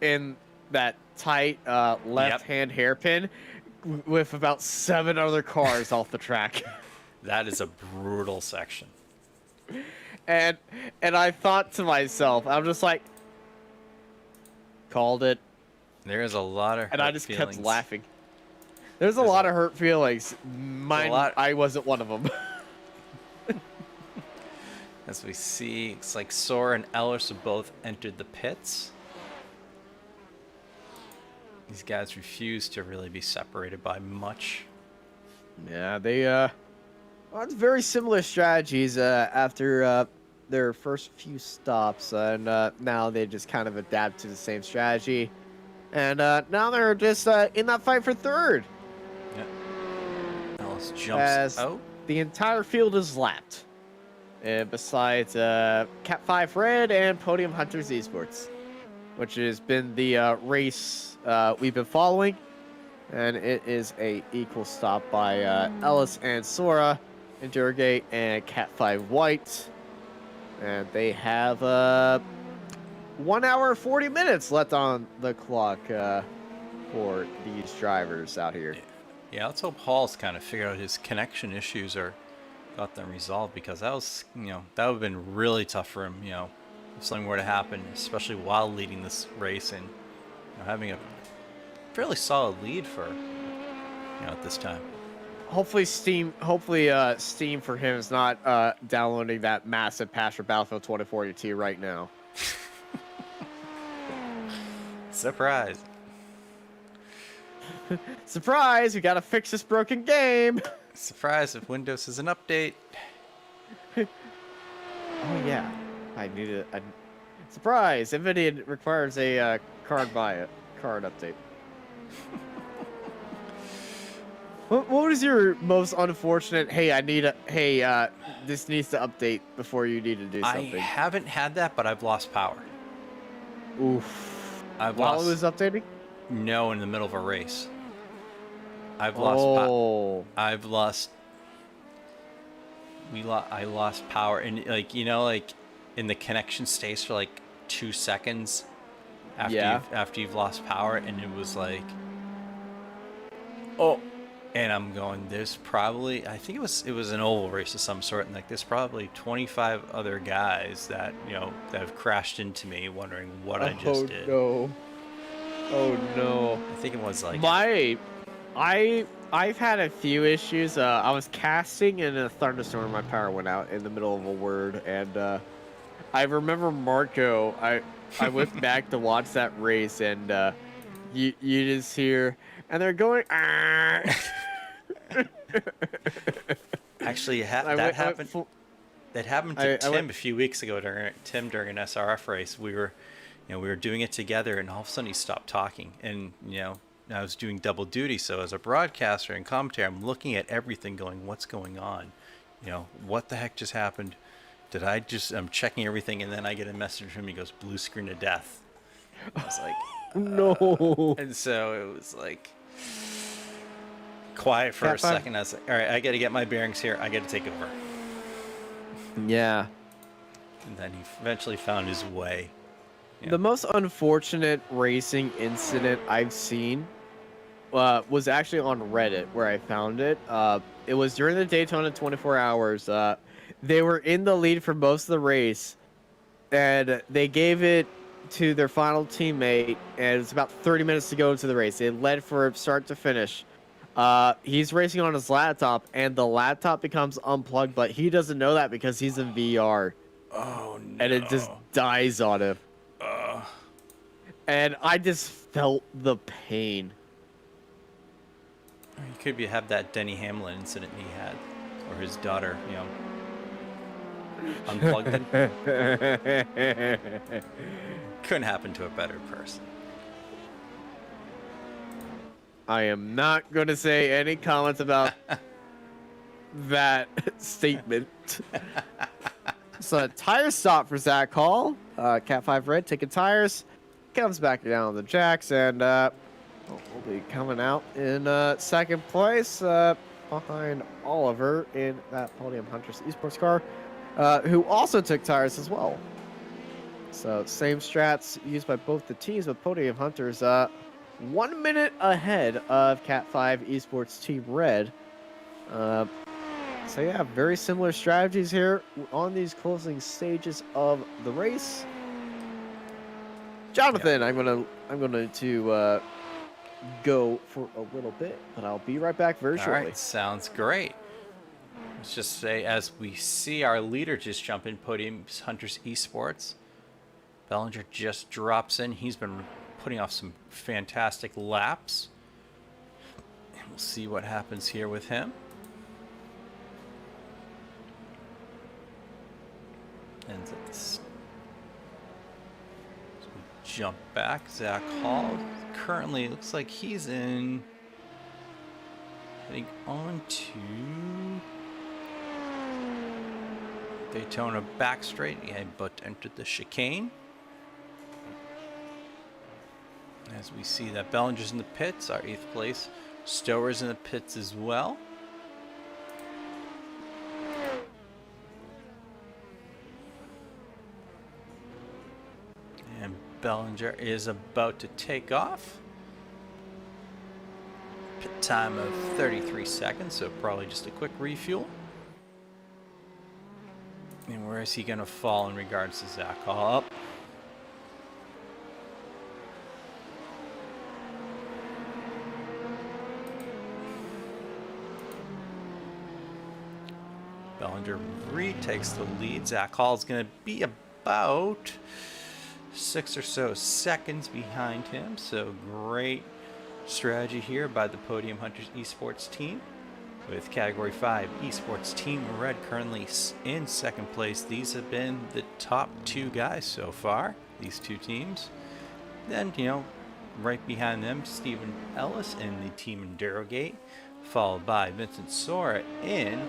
in that tight left-hand hairpin with about 7 other cars off the track. That is a brutal section. And I thought to myself, I'm just like, called it. There is a lot of hurt and I just feelings. kept laughing. There's a lot of hurt feelings. Mine, I wasn't one of them. As we see, it's like Sora and Ellis have both entered the pits. These guys refuse to really be separated by much. Yeah, they it's very similar strategies after their first few stops, and now they just kind of adapt to the same strategy, and now they're just in that fight for third. Yeah. Ellis jumps out. The entire field is lapped, besides Cat 5 Red and Podium Hunters Esports, which has been the race we've been following, and it is a equal stop by Ellis and Sora, Endurgate and Cat 5 White, and they have 1 hour 40 minutes left on the clock for these drivers out here. Yeah, let's hope Hall's kind of figured out his connection issues or got them resolved, because that was, that would have been really tough for him, if something were to happen, especially while leading this race and having a fairly solid lead for, at this time. Hopefully Steam for him is not downloading that massive patch for Battlefield 2042 right now. Surprise. Surprise, we gotta fix this broken game. Surprise, if Windows is an update. Oh yeah, I need a surprise. NVIDIA requires a card update. What was your most unfortunate? Hey, this needs to update before you need to do something. I haven't had that, but I've lost power. Oof. While it was updating? No, in the middle of a race. I lost power, and like in the connection stays for like 2 seconds after Yeah. you've lost power, and it was like, Oh, and I'm going, there's probably, I think it was an oval race of some sort, and like there's probably 25 other guys that, you know, that have crashed into me, wondering what I just did. no. Oh no. I think it was like I've had a few issues. I was casting in a thunderstorm. My power went out in the middle of a word, and I remember Marco. I went back to watch that race, and you just hear, and they're going. actually that happened to Tim a few weeks ago during an SRF race. We were doing it together, and all of a sudden he stopped talking, and you know, I was doing double duty, so as a broadcaster and commentator, I'm looking at everything going, what's going on? You know, what the heck just happened? I'm checking everything, and then I get a message from him. He goes, blue screen of death. I was like, no. And so it was like quiet for a second. I was like, all right, I got to get my bearings here. I got to take over. Yeah. And then he eventually found his way. Yeah. The most unfortunate racing incident I've seen was actually on Reddit, where I found it. It was during the Daytona 24 Hours. They were in the lead for most of the race, and they gave it to their final teammate, and it's about 30 minutes to go into the race. They led for start to finish. He's racing on his laptop, and the laptop becomes unplugged, but he doesn't know that because he's in VR. Oh, no. And it just dies on him. And I just felt the pain. He could have that Denny Hamlin incident he had, or his daughter, you know, unplugged it. Couldn't happen to a better person. I am not going to say any comments about that statement. So, tire stop for Zach Hall. Cat 5 Red taking tires. Comes back down on the jacks, and we'll be coming out in second place behind Oliver in that Podium Hunters Esports car, who also took tires as well. So, same strats used by both the teams, but Podium Hunters 1 minute ahead of Cat 5 Esports Team Red. So yeah, very similar strategies here on these closing stages of the race. Jonathan, yeah. I'm gonna go for a little bit, but I'll be right back very shortly. All right, sounds great. Let's just say, as we see our leader just jump in, Podium Hunters Esports, Bellinger just drops in. He's been putting off some fantastic laps. And we'll see what happens here with him. And as we jump back, Zach Hall currently looks like he's heading on to Daytona back straight, but entered the chicane. As we see that Bellinger's in the pits, our 8th place. Stower's in the pits as well. And Bellinger is about to take off. Pit time of 33 seconds, so probably just a quick refuel. And where is he going to fall in regards to Zach Hall? Up. Bellinger retakes the lead. Zach Hall is going to be about 6 or so seconds behind him. So great strategy here by the Podium Hunters Esports team. With Category 5 Esports Team Red currently in second place. These have been the top 2 guys so far, these 2 teams. Then, you know, right behind them, Stephen Ellis in the Team Endurogate, followed by Vincent Sora in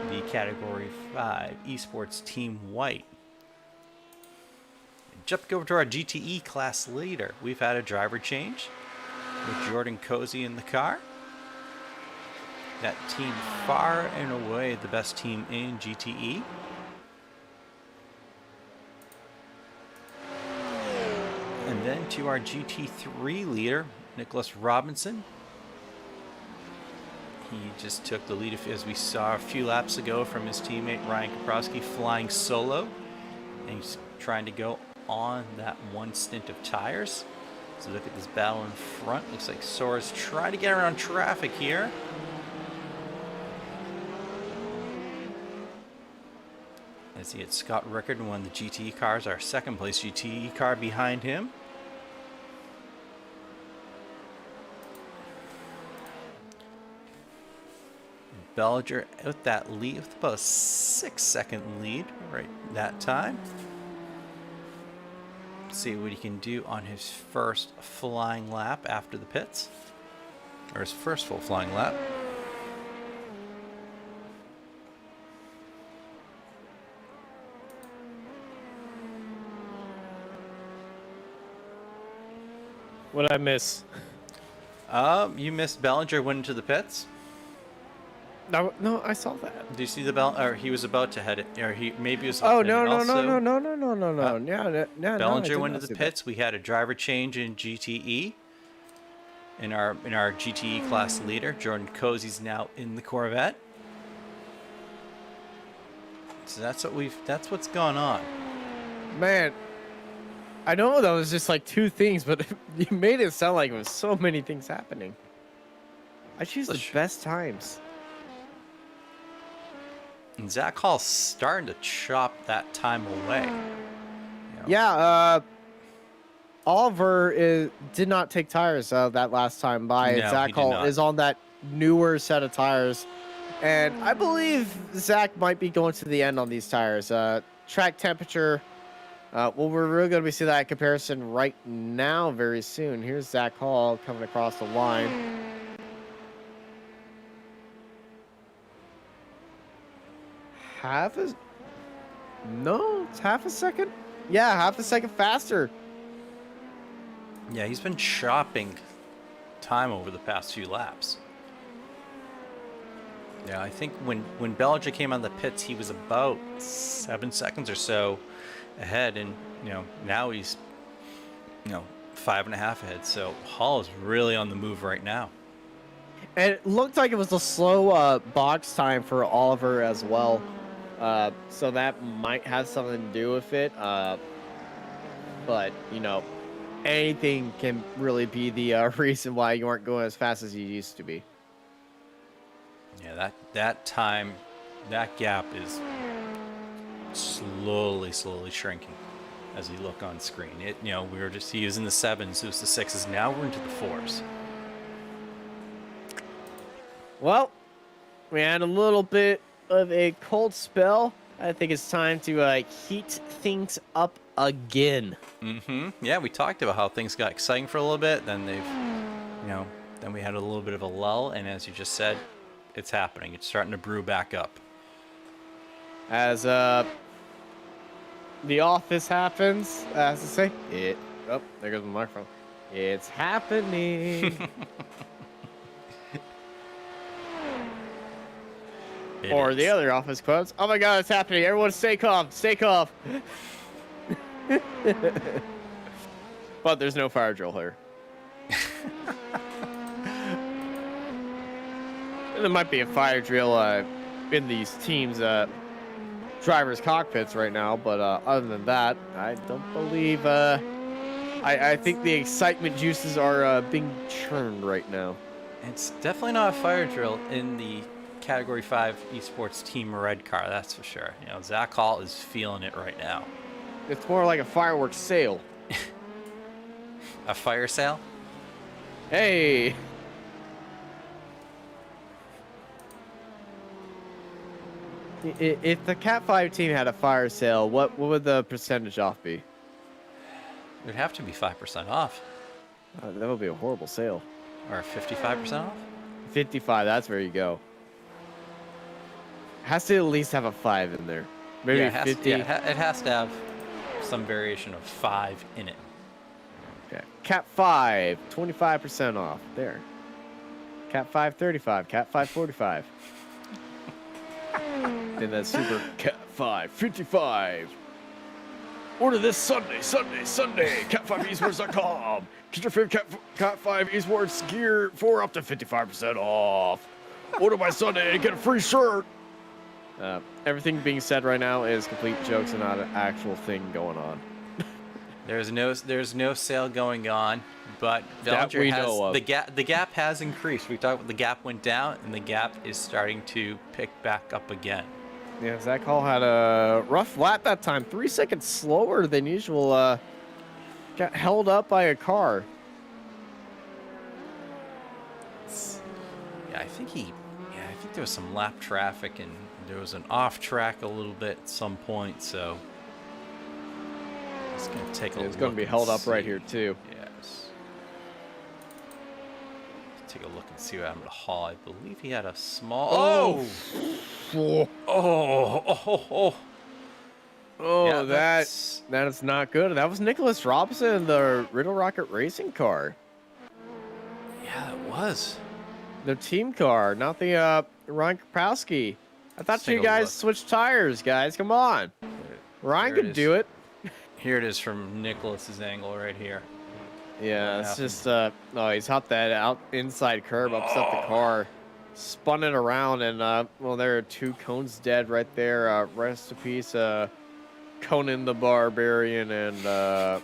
the Category 5 Esports Team White. Jump over to our GTE class leader. We've had a driver change with Jordan Cozy in the car. That team far and away the best team in GTE. And then then to our GT3 leader, Nicholas Robinson. He just took the lead, as we saw a few laps ago, from his teammate Ryan Kaprowski flying solo. And he's trying to go on that one stint of tires. So look at this battle in front. Looks like Sora's trying to get around traffic here. As he had Scott Rickard in one of the GTE cars, our second place GTE car behind him. Bellinger with that lead, with about a 6-second lead right that time. See what he can do on his first flying lap after the pits, or his first full flying lap. What did I miss? You missed Bellinger went into the pits. No, I saw that. Do you see the or he was about to head it, or he maybe was. Oh heading no! also. Yeah, Bellinger went into the pits. We had a driver change in GTE. In our GTE class leader, Jordan Cozy's now in the Corvette. So that's what's gone on. Man, I know that was just like two things, but you made it sound like it was so many things happening. I choose the best times. And Zach Hall's starting to chop that time away. You know. Yeah, Oliver did not take tires that last time by. No, Zach Hall is on that newer set of tires. And I believe Zach might be going to the end on these tires. Track temperature. Well, we're really going to be seeing that comparison right now very soon. Here's Zach Hall coming across the line. It's half a second? Yeah, half a second faster. Yeah, he's been chopping time over the past few laps. Yeah, I think when Bellinger came on the pits, he was about 7 seconds or so ahead, and now he's 5.5 ahead. So Hall is really on the move right now. And it looked like it was a slow box time for Oliver as well. So that might have something to do with it. But, anything can really be the reason why you aren't going as fast as you used to be. Yeah, that time, that gap is slowly shrinking as we look on screen. We were just using the 7s, it was the 6s. Now we're into the 4s. Well, we had a little bit of a cold spell. I think it's time to heat things up again. Yeah, we talked about how things got exciting for a little bit. Then then we had a little bit of a lull, and as you just said, it's happening. It's starting to brew back up. As the office happens, as to say, oh, there goes the microphone. It's happening. Or the other office quotes. Oh my God, it's happening. Everyone stay calm. Stay calm. But there's no fire drill here. And there might be a fire drill in these teams' drivers' cockpits right now. But other than that, I don't believe... I think the excitement juices are being churned right now. It's definitely not a fire drill in the Category 5 Esports Team Red car, that's for sure. Zach Hall is feeling it right now. It's more like a fireworks sale. A fire sale? Hey! If the Cat 5 team had a fire sale, what would the percentage off be? It would have to be 5% off. That would be a horrible sale. Or 55% off? 55, that's where you go. Has to at least have a 5 in there. Maybe yeah, 50. It has to have some variation of 5 in it. Okay. Cat 5, 25% off. There. Cat 5, 35. Cat 5, 45. Then that super Cat 5, 55. Order this Sunday, cat5esports.com. Get your favorite Cat5 Esports gear for up to 55% off. Order by Sunday and get a free shirt. Everything being said right now is complete jokes and not an actual thing going on. There's no sale going on, but That Bellinger we has know of. the gap has increased. We talked about the gap went down, and the gap is starting to pick back up again. Yeah, Zach Hall had a rough lap that time. 3 seconds slower than usual. Got held up by a car. Yeah, I think there was some lap traffic, and there was an off track a little bit at some point. So it's gonna take a look. It's going to be held up right here too. Yes. Take a look and see what happened to Hall. I believe he had a small. Yeah, that is not good. That was Nicholas Robinson in the Riddle Rocket Racing car. Yeah, it was. The team car, not the Ryan Kapowski. I thought Take you a guys look. switched tires, guys. Come on. Ryan Here it could is. do it. Here it is from Nicholas's angle right here. Yeah, What it's happened? just oh, he's hopped that out inside curb, upset the car, spun it around, and well, there are two cones dead right there. Rest in peace, Conan the Barbarian and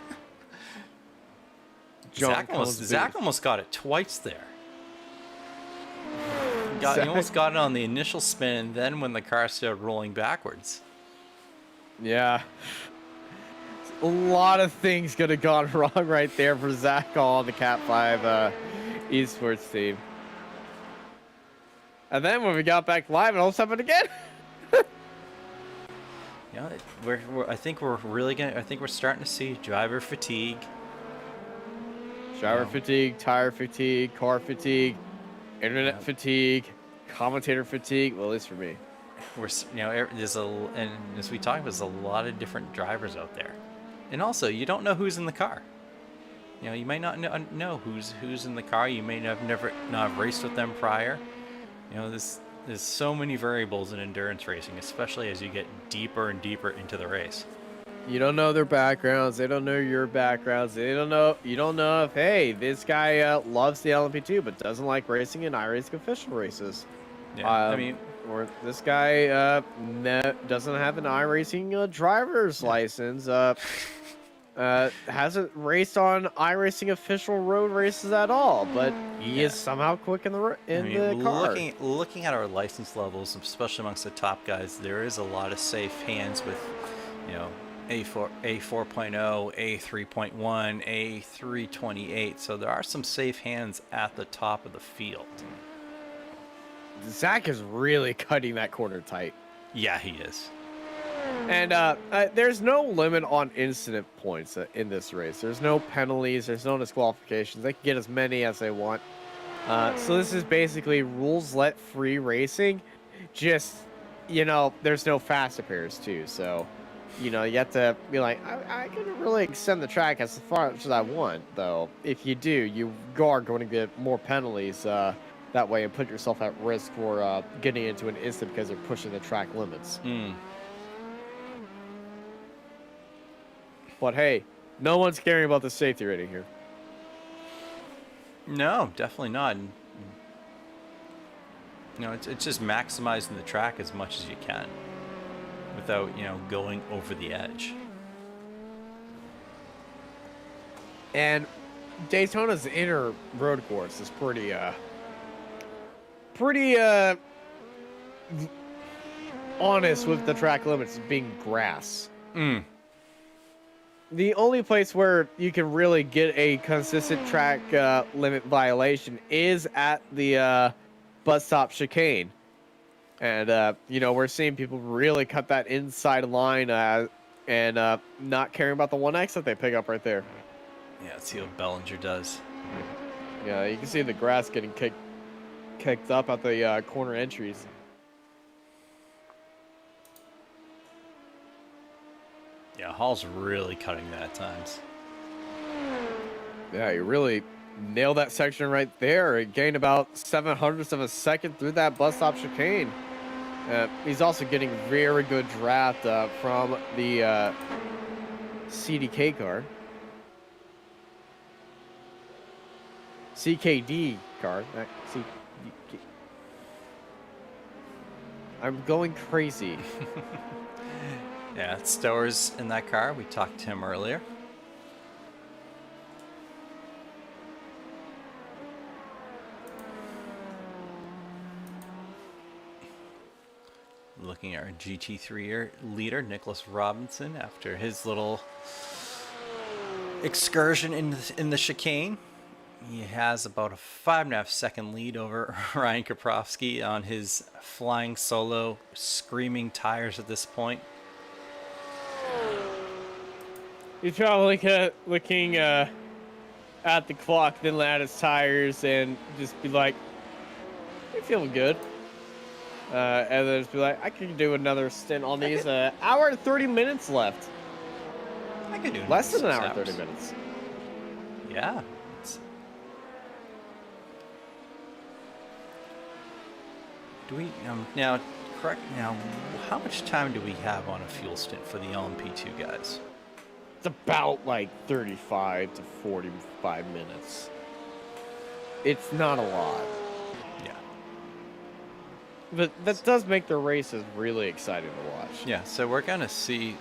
John Zach almost got it twice there. He Zach- almost got it on the initial spin, and then when the car started rolling backwards. Yeah. A lot of things could have gone wrong right there for Zach Hall on the Cat 5 esports team. And then when we got back live, it almost happened again. Yeah, I think we're starting to see driver fatigue. Driver Yeah. fatigue, tire fatigue, car fatigue, internet Yeah. fatigue, commentator fatigue. Well, at least for me. And as we talked, there's a lot of different drivers out there, and also you don't know who's in the car. You might not know who's in the car. You may not have raced with them prior. There's so many variables in endurance racing, especially as you get deeper and deeper into the race. You don't know their backgrounds. They don't know your backgrounds. They don't know. You don't know if, hey, this guy loves the LMP2 but doesn't like racing in iRacing official races. Yeah, Or this guy doesn't have an iRacing driver's license. Hasn't raced on iRacing official road races at all, but he is somehow quick in the car. Looking at our license levels, especially amongst the top guys, there is a lot of safe hands with, A4.0, A3.1, A328. So there are some safe hands at the top of the field. Zach is really cutting that corner tight. Yeah, he is. And there's no limit on incident points in this race. There's no penalties. There's no disqualifications. They can get as many as they want. So this is basically rules let free racing. Just, there's no fast appears too. So, you have to be like, I can really extend the track as far as I want, though. If you do, you are going to get more penalties that way and put yourself at risk for getting into an incident because they're pushing the track limits. But hey, no one's caring about the safety rating here. No, definitely not. It's just maximizing the track as much as you can without, going over the edge. And Daytona's inner road course is pretty honest with the track limits being grass. The only place where you can really get a consistent track limit violation is at the bus stop chicane. And, we're seeing people really cut that inside line and not caring about the 1X that they pick up right there. Yeah, let's see what Bellinger does. Yeah, you can see the grass getting kicked up at the corner entries. Yeah, Hall's really cutting that at times. Yeah, you really nailed that section right there. It gained about 0.07 of a second through that bus stop chicane. He's also getting very good draft from the CDK car. CKD car. I'm going crazy. Yeah, Stower's in that car. We talked to him earlier. Looking at our GT3 leader, Nicholas Robinson, after his little excursion in the chicane. He has about a 5.5 second lead over Ryan Kaprowski on his flying solo, screaming tires at this point. He's probably looking at the clock, then at his tires, and just be like, "You're feeling good." And then just be like, "I could do another stint on these. Hour and 30 minutes left. I could do Less than an hour and 6 30 minutes." Yeah. Do we now? Correct. Now, how much time do we have on a fuel stint for the LMP2 guys? It's about like 35 to 45 minutes. It's not a lot. Yeah. But that does make the races really exciting to watch. Yeah. So we're gonna see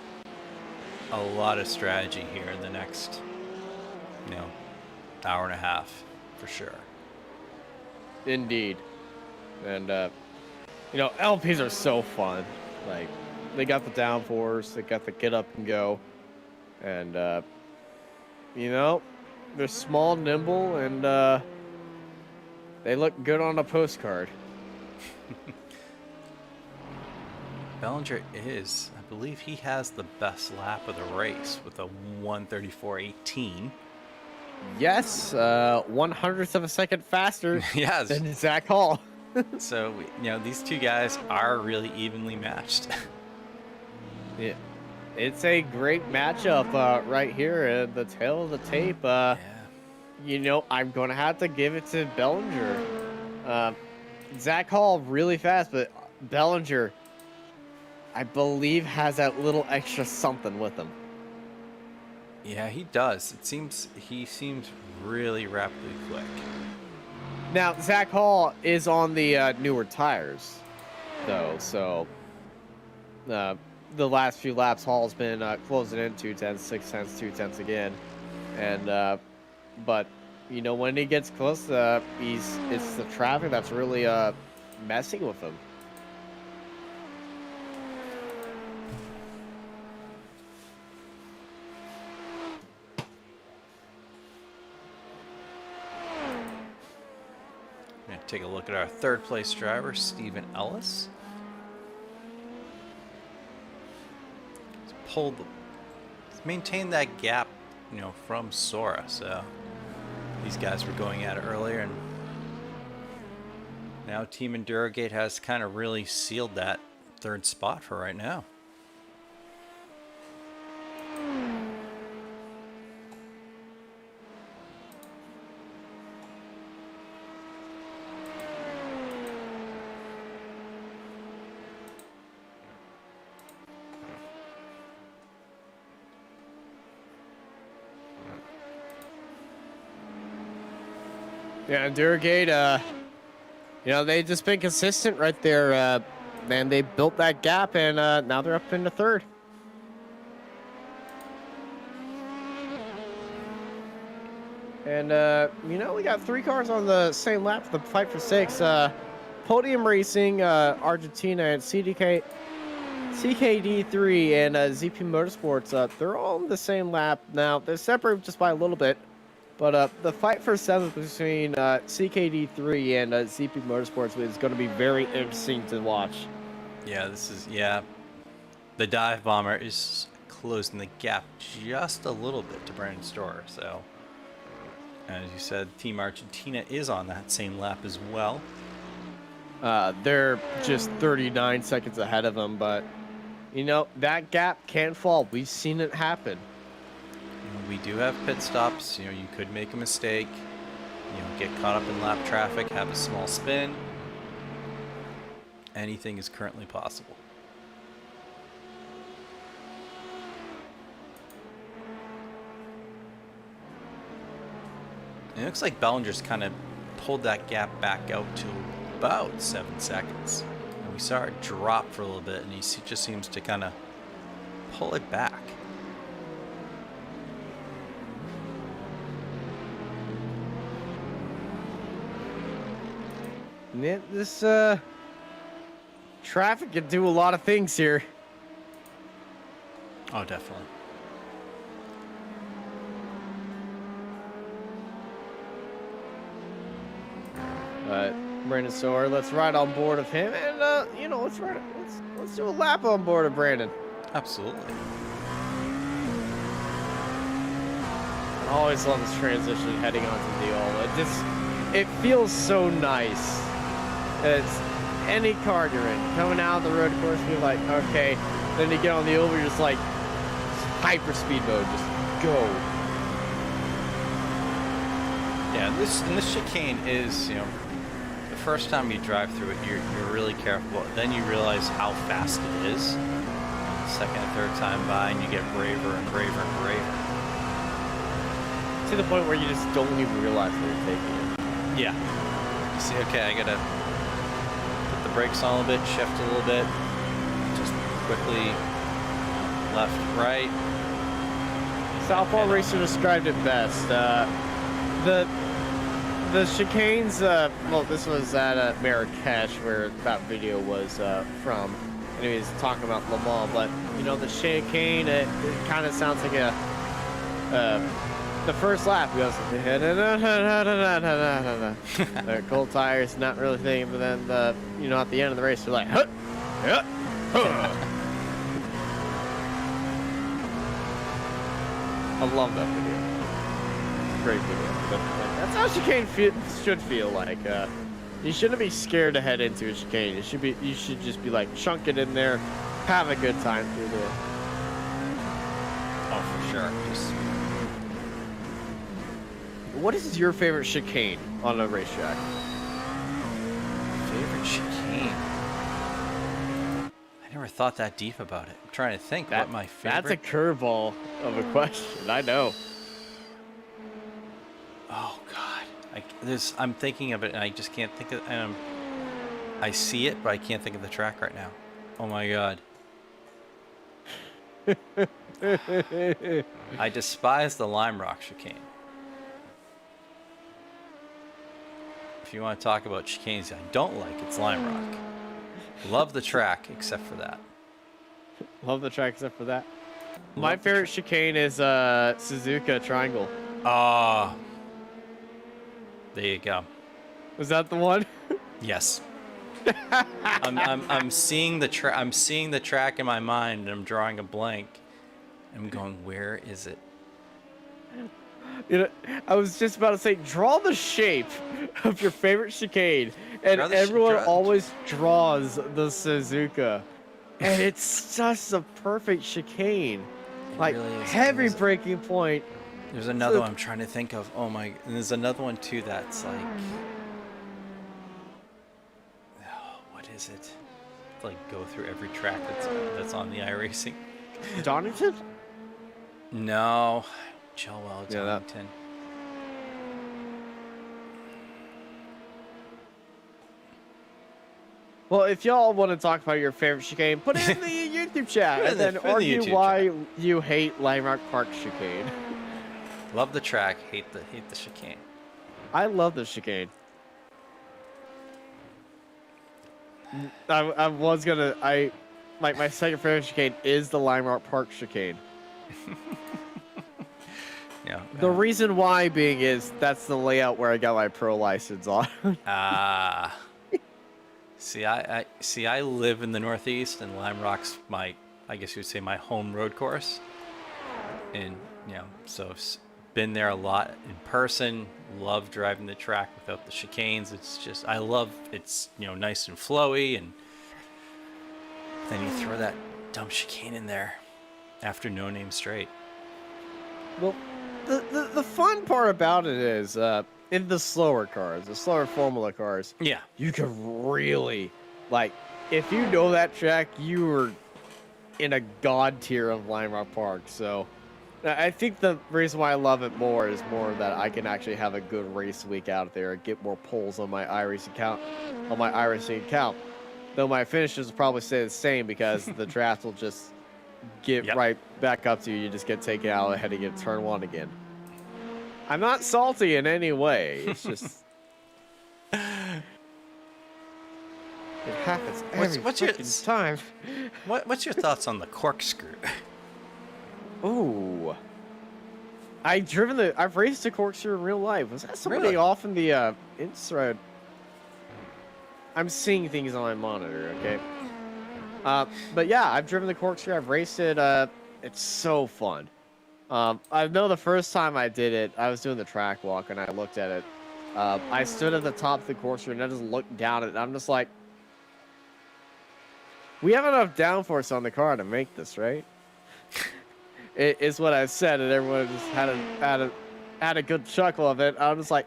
a lot of strategy here in the next, hour and a half, for sure. Indeed. And, LPs are so fun. Like, they got the downforce, they got the get up and go. And, they're small, nimble, and, they look good on a postcard. Bellinger is, I believe he has the best lap of the race with a 1:34.18. Yes, 1/100th of a second faster Yes. than Zach Hall. So, these two guys are really evenly matched. Yeah, it's a great matchup right here at the tail of the tape. Yeah. I'm going to have to give it to Bellinger. Zach Hall really fast, but Bellinger, I believe, has that little extra something with him. Yeah, he does. He seems really rapidly quick. Now, Zach Hall is on the newer tires, though, so the last few laps, Hall's been closing in 2/10, 6/10, 2/10 again, and but when he gets close, it's the traffic that's really messing with him. Take a look at our third place driver, Stephen Ellis. He's maintained that gap, from Sora. So these guys were going at it earlier, and now Team Endurogate has kind of really sealed that third spot for right now. Yeah, Endurogate, they've just been consistent right there, and they built that gap, and now they're up into third. And, we got 3 cars on the same lap for the fight for 6. Podium Racing, Argentina, and CKD3 and ZP Motorsports, they're all on the same lap. Now, they're separated just by a little bit. But the fight for 7th between CKD3 and ZP Motorsports is going to be very interesting to watch. Yeah, the dive bomber is closing the gap just a little bit to Brandon Storer. So, as you said, Team Argentina is on that same lap as well. They're just 39 seconds ahead of them, but, that gap can fall. We've seen it happen. We do have pit stops. You could make a mistake, get caught up in lap traffic, have a small spin. Anything is currently possible. It looks like Bellinger's kind of pulled that gap back out to about 7 seconds. And we saw it drop for a little bit, and he just seems to kind of pull it back. Yeah, this traffic can do a lot of things here. Oh, definitely. Brandon Sower, let's ride on board of him, and you know, let's do a lap on board of Brandon. Absolutely. I always love this transition heading onto the oval. It feels so nice. It's any car you're in, coming out of the road course, you're like, okay. Then you get on the oval, you're just like hyper speed mode, just go. Yeah, this chicane is, you know, the first time you drive through it, you're really careful. Then you realize how fast it is. Second and third time by, and you get braver and braver and braver. To the point where you just don't even realize where you're taking it. Yeah. You see, okay, I gotta put the brakes on a little bit, shift a little bit, just quickly left, right. Southpaw Racer described it best. The chicanes, well, this was at Marrakesh where that video was from. And he was talking about Le Mans, but, you know, the chicane, it kind of sounds like the first lap goes, cold tires, not really thinking, but then, you know, at the end of the race, you're like, huh, yeah, huh. I love that video. Great video. But, like, that's how chicane should feel like. You shouldn't be scared to head into a chicane. You should just be like, chunk it in there, have a good time through there. Oh, for sure. What is your favorite chicane on a racetrack? Favorite chicane? I never thought that deep about it. I'm trying to think what my favorite... That's a curveball of a question, I know. Oh, God. I'm thinking of it, and I just can't think of it. I see it, but I can't think of the track right now. Oh, my God. I despise the Lime Rock chicane. If you want to talk about chicanes I don't like, it's Lime Rock. Love the track, except for that. Love the track except for that. My favorite chicane is Suzuka Triangle. Ah. There you go. Was that the one? Yes. I'm seeing the track in my mind, and I'm drawing a blank. I'm going, where is it? You know, I was just about to say, draw the shape of your favorite chicane, and everyone always draws the Suzuka, and it's just a perfect chicane, like really heavy braking point. There's another one I'm trying to think of. Oh my! And there's another one too that's like, oh, what is it? Like go through every track that's on the iRacing. Donington? No. Chilwell, Donington. Well, if y'all want to talk about your favorite chicane, put it in the YouTube chat and then argue why you hate Lime Rock Park chicane. Love the track, hate the chicane. I love the chicane. My second favorite chicane is the Lime Rock Park chicane. Yeah. The reason why being is that's the layout where I got my pro license on. Ah. See, I live in the Northeast, and Lime Rock's I guess you would say my home road course. And, you know, so I've been there a lot in person, love driving the track without the chicanes. It's just, it's, you know, nice and flowy, and then you throw that dumb chicane in there after No Name Straight. Well, the fun part about it is, in the slower cars, the slower Formula cars, yeah, you can really, like, if you know that track, you are in a god tier of Lime Rock Park. So, I think the reason why I love it more is more that I can actually have a good race week out there and get more polls on my iRacing account. Though my finishes will probably stay the same because the draft will just get Yep. right back up to you. You just get taken out ahead of you turn 1 again. I'm not salty in any way. It's just it happens every what's your- freaking time. What's your thoughts on the corkscrew? Ooh. I've raced a corkscrew in real life. Was that somebody Really? off in the inside? I'm seeing things on my monitor, okay? But yeah, I've driven the corkscrew. I've raced it. It's so fun. I know the first time I did it, I was doing the track walk and I looked at it. I stood at the top of the corkscrew and I just looked down at it and I'm just like, we have enough downforce on the car to make this, right? It is what I said, and everyone just had a good chuckle of it. I was like,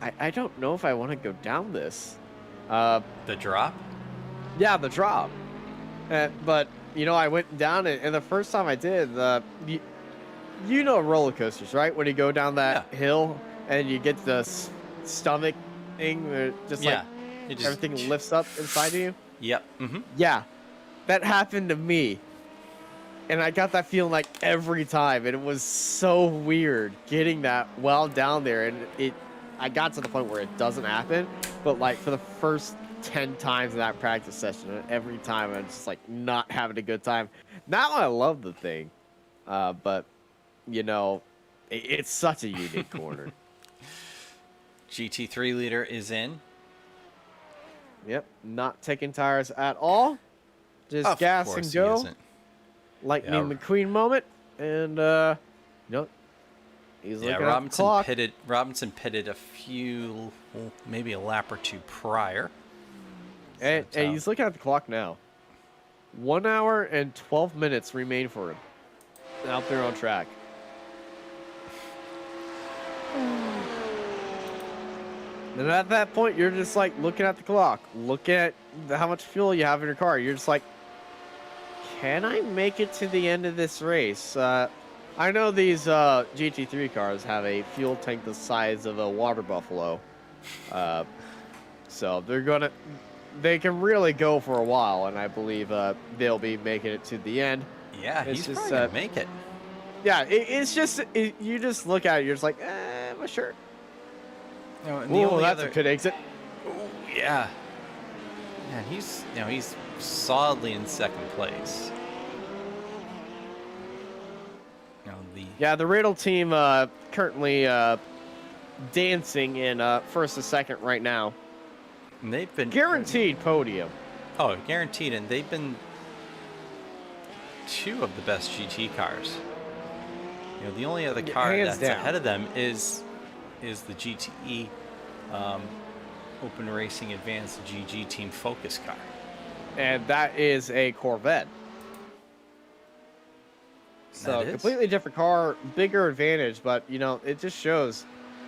I don't know if I want to go down this. The drop? Yeah, the drop. But you know, I went down it, and the first time I did, you know roller coasters, right? When you go down that hill and you get the stomach thing, where just like everything lifts up inside of you. Yep. Mm-hmm. Yeah, that happened to me. And I got that feeling like every time, and it was so weird getting that while down there. And I got to the point where it doesn't happen, but like for the first 10 times in that practice session, every time I'm just like not having a good time. Now I love the thing, but you know, it's such a unique corner. GT3 leader is in. Yep, not taking tires at all, just Of gas course and he go. isn't. Lightning McQueen moment, and you know, he's looking at the clock. Robinson pitted a few, well, maybe a lap or two prior. And he's looking at the clock now. 1 hour and 12 minutes remain for him out there on track. And at that point, you're just like looking at the clock, look at how much fuel you have in your car. You're just like, can I make it to the end of this race? I know these GT3 cars have a fuel tank the size of a water buffalo. So they can really go for a while, and I believe they'll be making it to the end. Yeah, It's he's just, probably gonna make it. Yeah, it's just, you just look at it, you're just like, am I sure? You know, and Oh, that's a pit exit. Oh, yeah. Yeah, he's solidly in second place. Yeah, the Riddle team currently dancing in first and second right now. And they've been guaranteed podium. Oh, guaranteed, and they've been two of the best GT cars. You know, the only other car that's ahead of them is the GTE Open Racing Advanced GG Team Focus car. And that is a Corvette. So completely different car, bigger advantage, but you know, it just shows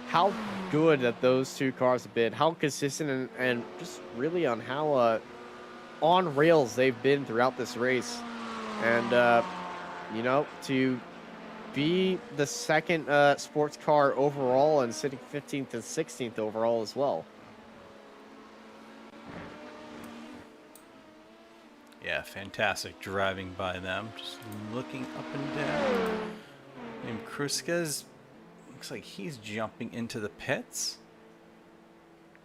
how good that those two cars have been, how consistent and just really on how on rails they've been throughout this race. And you know, to be the second sports car overall and sitting 15th and 16th overall as well. Yeah, fantastic driving by them. Just looking up and down. And Kruska's looks like he's jumping into the pits.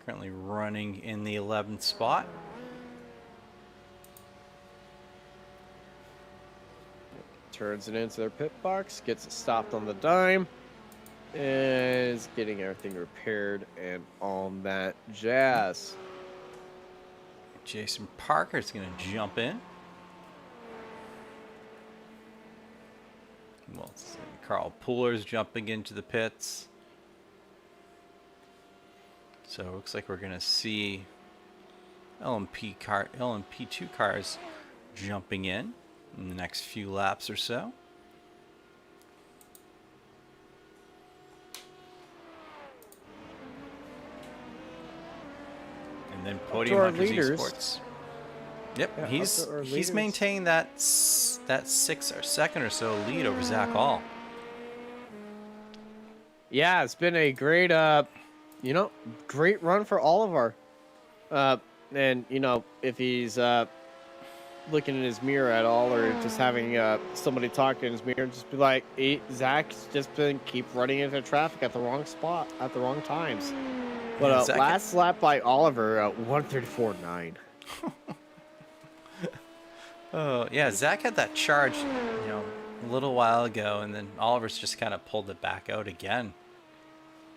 Currently running in the 11th spot. Turns it into their pit box, gets it stopped on the dime, is getting everything repaired and on that jazz. Jason Parker's going to jump in. Well, Carl Pooler's jumping into the pits. So it looks like we're going to see LMP2 cars jumping in the next few laps or so. And then podium our hunters leaders. Esports. Yep, Yeah, he's up to our he's leaders. maintained that 6 or second or so lead over Zach Hall. Yeah, it's been a great, great run for Oliver. And if he's looking in his mirror at all, or just having somebody talk in his mirror, just be like, hey, Zach's just been keep running into traffic at the wrong spot at the wrong times. But Yeah, Zach- last lap by Oliver, 1:34.9. Oh yeah, Zach had that charge, a little while ago, and then Oliver's just kind of pulled it back out again.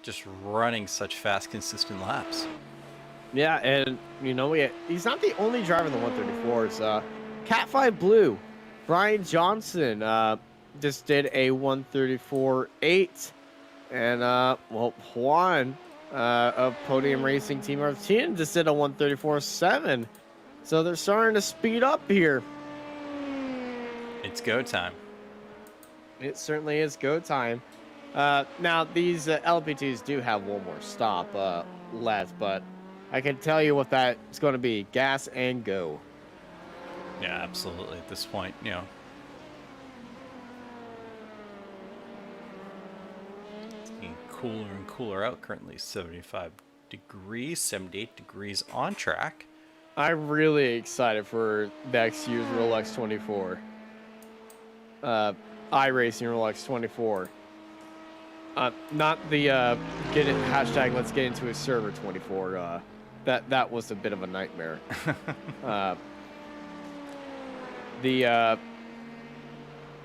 Just running such fast, consistent laps. Yeah, and he's not the only driver in the 134s. Cat 5 Blue, Brian Johnson, just did a 134.8, and Juan of Podium Racing Team Martin just did a 134.7. So they're starting to speed up here. It's go time. It certainly is go time. Now these LPTs do have one more stop left, but I can tell you what that is going to be: gas and go. Yeah, absolutely. At this point, it's getting cooler and cooler out. Currently 75 degrees, 78 degrees on track. I'm really excited for next year's Rolex 24. iRacing Rolex 24. Not the hashtag let's get into a server 24. That was a bit of a nightmare. The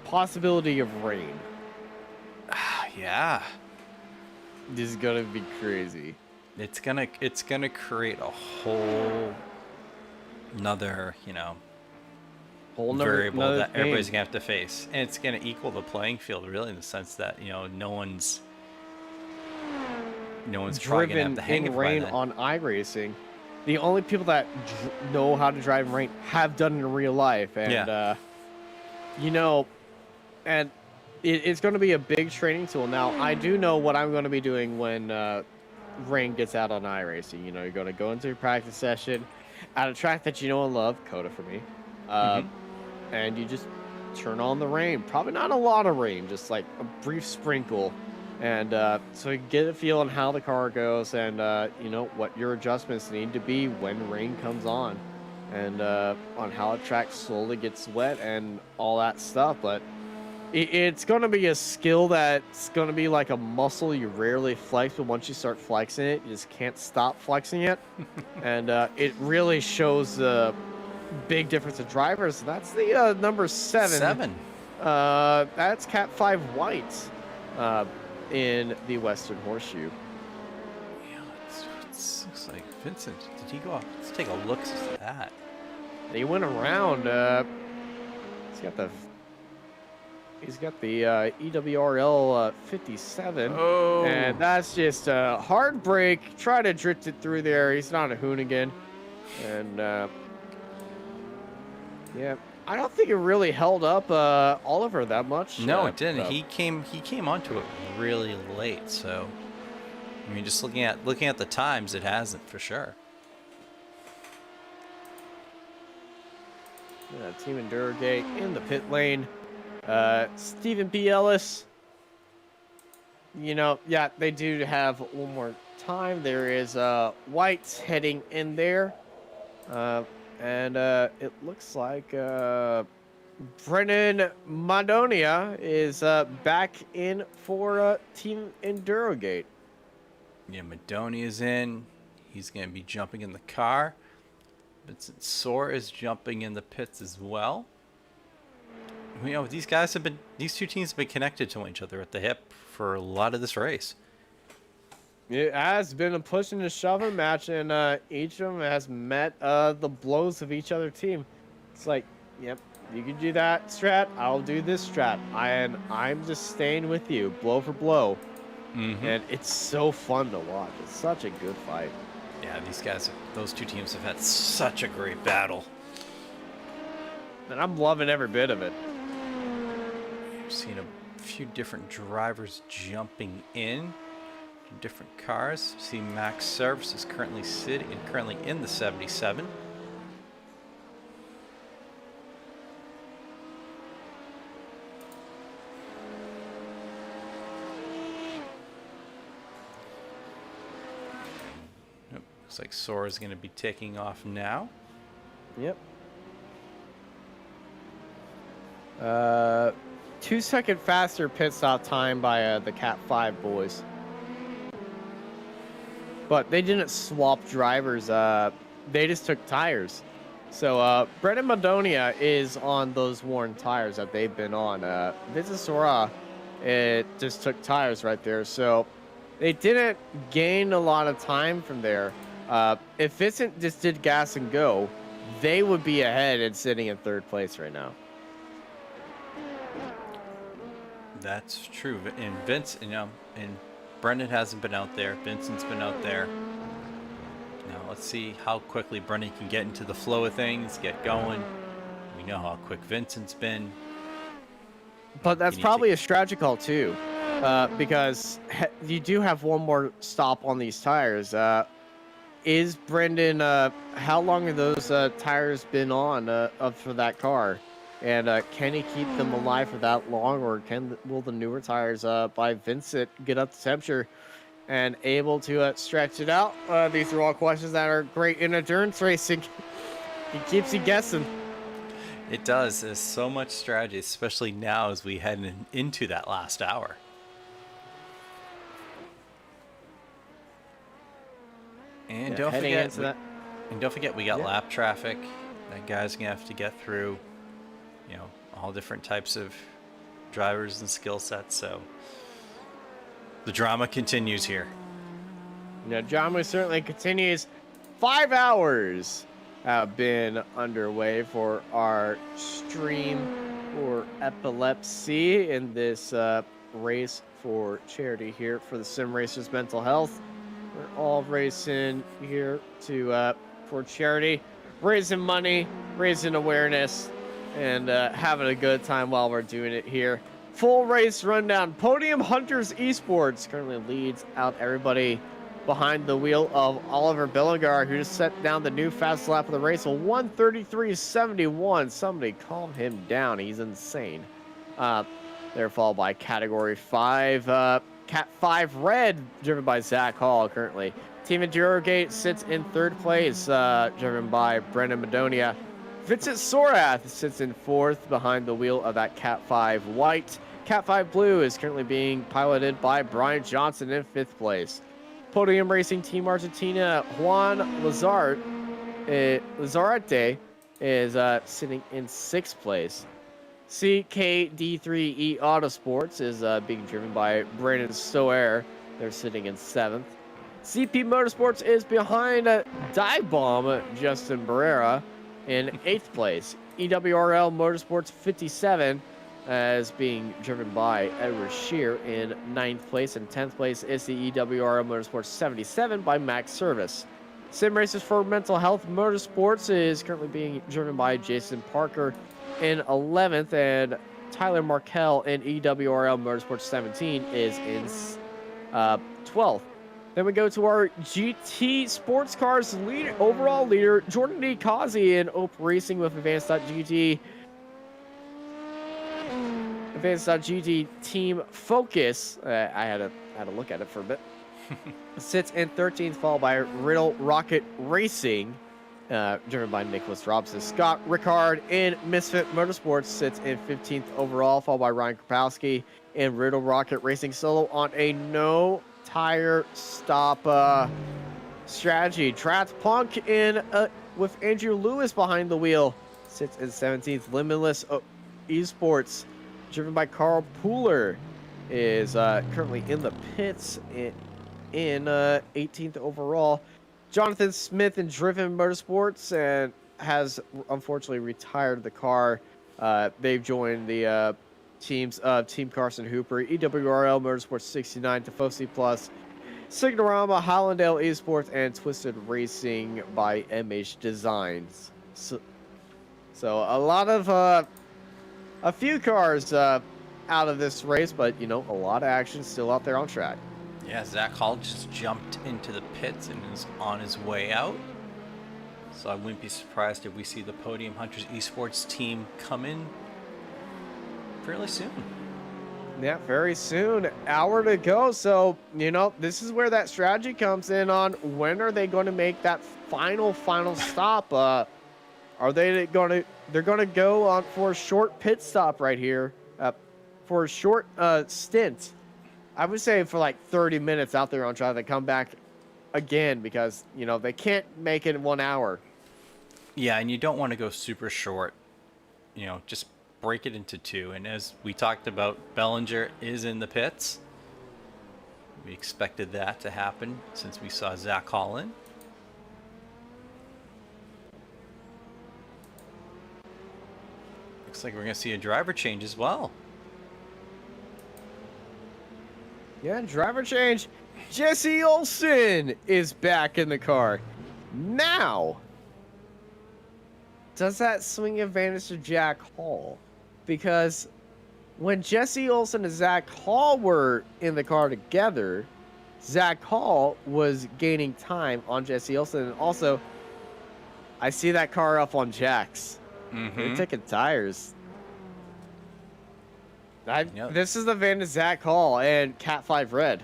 possibility of rain. Yeah. This is gonna be crazy. It's gonna create a whole another, Whole variable another that everybody's thing. gonna have to face, and it's gonna equal the playing field really in the sense that no one's probably gonna have driven the hang in of it by rain then. on iRacing. The only people that know how to drive in rain have done it in real life, and and it's going to be a big training tool. Now, I do know what I'm going to be doing when rain gets out on iRacing. You're going to go into your practice session at a track that you know and love, Coda for me, and you just turn on the rain. Probably not a lot of rain, just like a brief sprinkle. And so you get a feel on how the car goes and, what your adjustments need to be when rain comes on. And on how a track slowly gets wet and all that stuff. But it's going to be a skill that's going to be like a muscle you rarely flex. But once you start flexing it, you just can't stop flexing it. And it really shows the big difference of drivers. That's the number 7. That's Cat 5 White. In the Western Horseshoe. Yeah, it looks like Vincent. Did he go off? Let's take a look at that. They went around. He's got the EWRL 57. Oh. And that's just a hard break. Try to drift it through there. He's not a hoonigan. And yeah, I don't think it really held up Oliver that much. No, it didn't. He came onto it really late, so I mean, just looking at the times, it hasn't for sure. Yeah, Team Endurogate in the pit lane. Stephen B. Ellis. Yeah, they do have one more time. There is White heading in there. And it looks like Brennan Madonia is back in for Team Endurogate. Yeah, Madonia's in. He's going to be jumping in the car. Vincent Soar is jumping in the pits as well. These two teams have been connected to each other at the hip for a lot of this race. It has been a push and a shoving match, and each of them has met the blows of each other team. It's like, yep, you can do that strat, I'll do this strat, and I'm just staying with you, blow for blow. And it's so fun to watch. It's such a good fight. Yeah, those two teams have had such a great battle. And I'm loving every bit of it. I've seen a few different drivers jumping in. Different cars. See Max Service is currently in the 77. Looks like Sora's going to be taking off now. Yep. 2-second faster pit stop time by the Cat 5 boys. But they didn't swap drivers. They just took tires. So Brennan Madonia is on those worn tires that they've been on. Vincent Sora, it just took tires right there. So they didn't gain a lot of time from there. If Vincent just did gas and go, they would be ahead and sitting in third place right now. That's true. And Vince, and Brendan hasn't been out there. Vincent's been out there. Now let's see how quickly Brendan can get into the flow of things, get going. We know how quick Vincent's been. But that's probably a strategy call too, because you do have one more stop on these tires. Is Brendan? How long have those tires been on for that car? And can he keep them alive for that long, or will the newer tires by Vincent get up to temperature and able to stretch it out? These are all questions that are great in endurance racing. He keeps you guessing. It does. There's so much strategy, especially now as we head into that last hour. And don't forget we got lap traffic that guys gonna have to get through. You know, all different types of drivers and skill sets. So the drama continues here. Yeah, drama certainly continues. 5 hours have been underway for our stream for Epilepsy in this race for charity here for the Sim Racers Mental Health. We're all racing here to for charity, raising money, raising awareness, and having a good time while we're doing it here. Full race rundown. Podium Hunters Esports currently leads out everybody behind the wheel of Oliver Billigar, who just set down the new fast lap of the race, a 1:33.71. Somebody calm him down. He's insane. They're followed by Category 5. Cat 5 Red, driven by Zach Hall currently. Team Endurogate sits in third place, driven by Brendan Madonia. Vincent Sorath sits in fourth behind the wheel of that Cat 5 White. Cat 5 Blue is currently being piloted by Brian Johnson in fifth place. Podium Racing Team Argentina, Juan Lazarate is sitting in sixth place. CKD3E Autosports is being driven by Brandon Stoer. They're sitting in seventh. CP Motorsports is behind Dive Bomb, Justin Barrera, in 8th place. EWRL Motorsports 57 as being driven by Edward Shear in 9th place. And 10th place is the EWRL Motorsports 77 by Max Service. Sim Racers for Mental Health Motorsports is currently being driven by Jason Parker in 11th. And Tyler Markell in EWRL Motorsports 17 is in 12th. Then we go to our GT Sports Cars overall leader, Jordan D. Causey in Ope Racing with Advanced.GT. Advanced.GT Team Focus. I had to look at it for a bit. Sits in 13th, followed by Riddle Rocket Racing, driven by Nicholas Robson. Scott Rickard in Misfit Motorsports sits in 15th overall, followed by Ryan Krapowski in Riddle Rocket Racing Solo on a no tire stop strategy. Trat Punk in with Andrew Lewis behind the wheel sits in 17th. Limitless Esports, driven by Carl Pooler, is currently in the pits in 18th overall. Jonathan Smith in Driven Motorsports and has unfortunately retired the car. They've joined the teams of Team Carson Hooper, EWRL Motorsports 69, Tifosi Plus, Signorama, Hollandale Esports, and Twisted Racing by MH Designs. So a lot of a few cars out of this race, but you know, a lot of action still out there on track. Yeah, Zach Hall just jumped into the pits and is on his way out. So I wouldn't be surprised if we see the Podium Hunters Esports team come in fairly soon. Yeah, very soon. Hour to go. So, you know, this is where that strategy comes in on when are they going to make that final stop? Are they going to, they're going to go on for a short pit stop right here, for a short stint. I would say for like 30 minutes out there on track. They come back again because, you know, they can't make it in 1 hour. Yeah, and you don't want to go super short. You know, just break it into 2. And as we talked about, Bellinger is in the pits. We expected that to happen since we saw Zach Hall in. Looks like we're going to see a driver change as well. Yeah, driver change. Jesse Olsen is back in the car. Now, does that swing advantage to Jack Hall? Because when Jesse Olsen and Zach Hall were in the car together, Zach Hall was gaining time on Jesse Olsen. And also, I see that car up on Jack's. They're taking tires. This is the advantage Zach Hall and Cat 5 Red.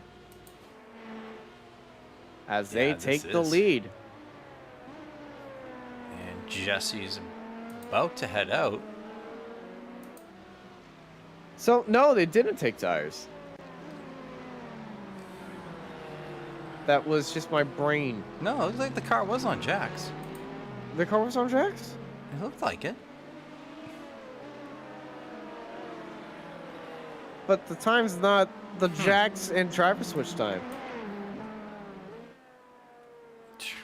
As they take the lead. And Jesse's about to head out. So, no, they didn't take tires. That was just my brain. No, it looked like the car was on Jack's. The car was on Jack's? It looked like it. But the time's not the Jack's and driver switch time.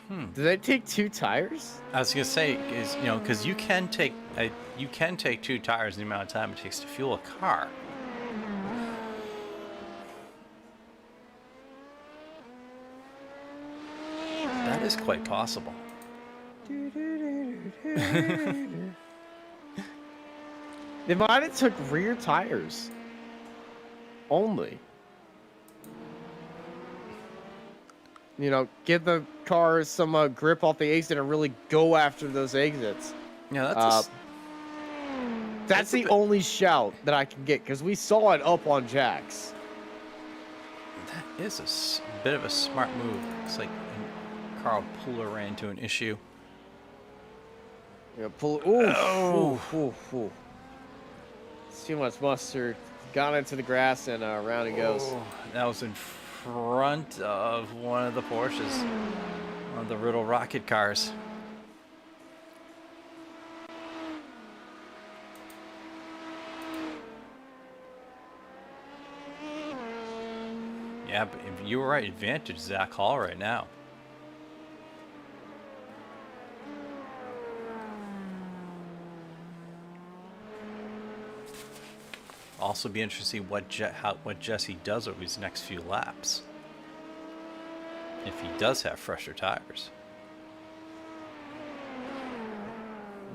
Did they take 2 tires? I was gonna say is, you know, because you can take 2 tires in the amount of time it takes to fuel a car. That is quite possible. They might have took rear tires. Only. You know, give the car some grip off the exit and really go after those exits. Yeah, that's the only shout that I can get because we saw it up on Jack's. That is a bit of a smart move. Looks like Carl Puller ran into an issue. Yeah, pull. Ooh, ooh. It's too much mustard. Got into the grass and around it goes. That was in front of one of the Porsches, one of the Riddle Rocket cars. Yeah, but if you were right, advantage Zach Hall right now. Also be interesting to see what Jesse does over his next few laps. If he does have fresher tires.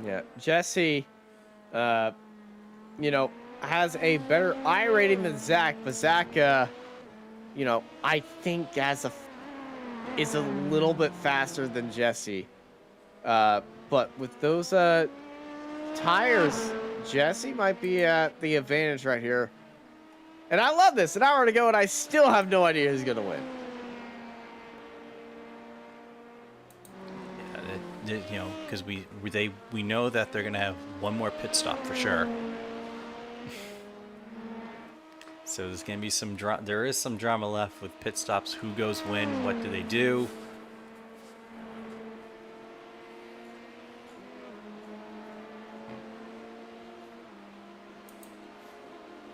Yeah, Jesse, you know, has a better I rating than Zach, but Zach, you know, I think is a little bit faster than Jesse. But with those tires, Jesse might be at the advantage right here. And I love this. An hour to go, and I still have no idea who's going to win. Yeah, you know, because we know that they're going to have one more pit stop for sure. So there's going to be some drama. There is some drama left with pit stops. Who goes when? What do they do?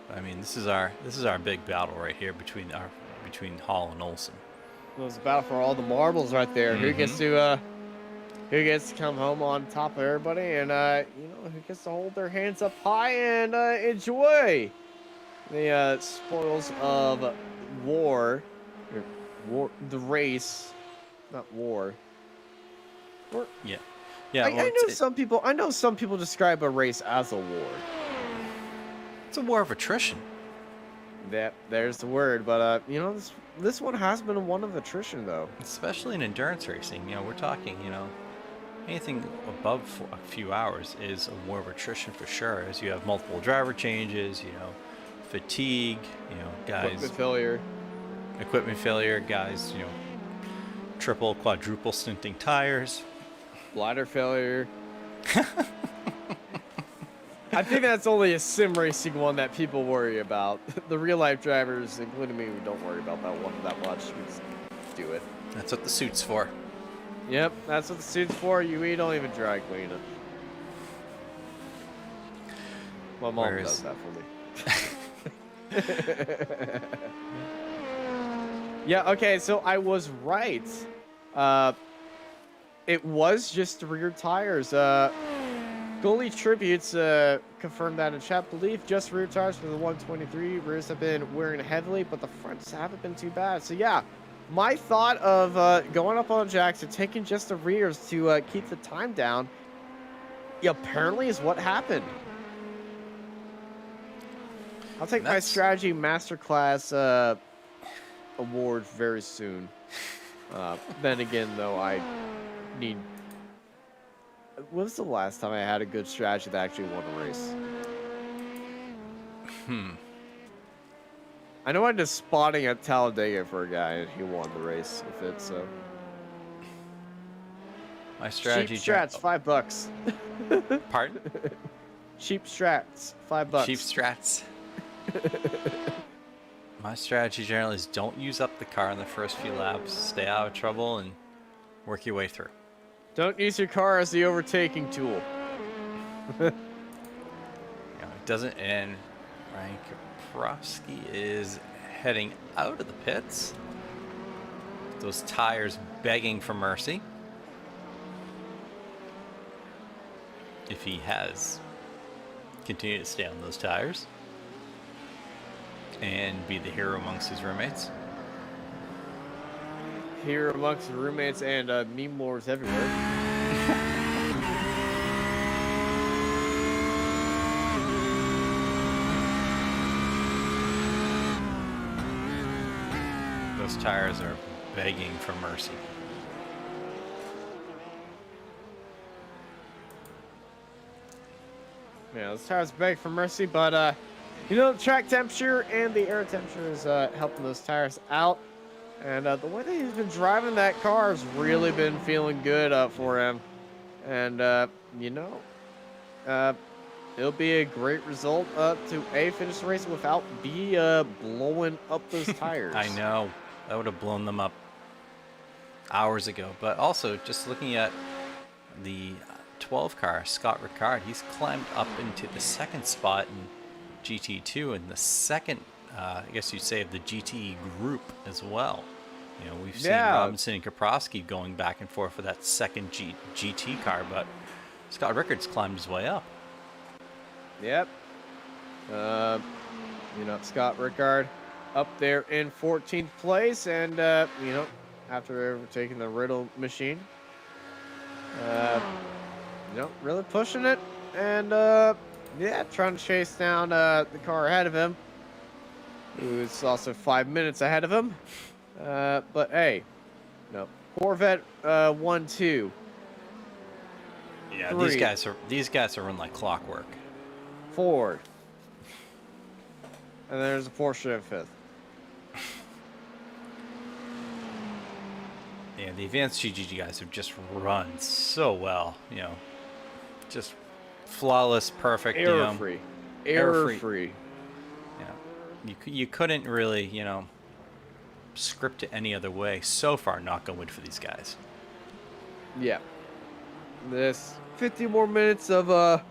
I mean, this is our big battle right here between Hall and Olsen. It was a battle for all the marbles right there. Who gets to come home on top of everybody, and you know, who gets to hold their hands up high and enjoy the spoils of war, the race, not war. Yeah. I know some people describe a race as a war. It's a war of attrition. There's the word, but you know, this one has been one of attrition though. Especially in endurance racing, you know, we're talking, you know, anything above a few hours is a war of attrition for sure, as you have multiple driver changes, you know, fatigue, guys, Equipment failure, guys, triple, quadruple stinting tires. bladder failure. I think that's only a sim racing one that people worry about. The real life drivers, including me, we don't worry about that one that much. We just do it. That's what the suit's for. Yep, that's what the suit's for. We don't even dry clean it. My mom does that for me. Yeah, okay, so I was right. It was just the rear tires. Goalie Tributes confirmed that in chat. Believe just rear tires for the 123. Rears have been wearing heavily, but the fronts haven't been too bad. So yeah, my thought of going up on jacks and taking just the rears to keep the time down, apparently is what happened. I'll take my strategy masterclass award very soon. Then again, though, I need. When was the last time I had a good strategy that actually won a race? I know I did spotting at Talladega for a guy and he won the race with it, so. My strategy. Cheap strats, $5. Pardon? Cheap strats, $5. Cheap strats. My strategy generally is don't use up the car in the first few laps. Stay out of trouble and work your way through. Don't use your car as the overtaking tool. It doesn't. And Ryan Kaprowski is heading out of the pits. Those tires begging for mercy. If he has continued to stay on those tires and be the hero amongst his roommates. Here amongst the roommates and meme wars everywhere. Those tires are begging for mercy. Yeah, those tires beg for mercy, but track temperature and the air temperature is helping those tires out. And the way that he's been driving that car has really been feeling good for him. And, it'll be a great result to finish the race without blowing up those tires. I know. That would have blown them up hours ago. But also, just looking at the 12 car, Scott Ricard, he's climbed up into the second spot in GT2 and the second, I guess you'd say, of the GTE group as well. We've seen Robinson and Kaprowski going back and forth for that second GT car, but Scott Ricard's climbed his way up. Yep. Scott Ricard up there in 14th place, and after overtaking the Riddle machine, really pushing it, and trying to chase down the car ahead of him, who's also 5 minutes ahead of him. But hey, Corvette 1-2. Yeah, 3. these guys are run like clockwork. Ford. And there's a Porsche in 5th. Yeah, the advanced GGG guys have just run so well, just flawless, perfect, Error-free. Error-free. Yeah, you couldn't really, script it any other way. So far, knock on wood for these guys. Yeah. This 50 more minutes of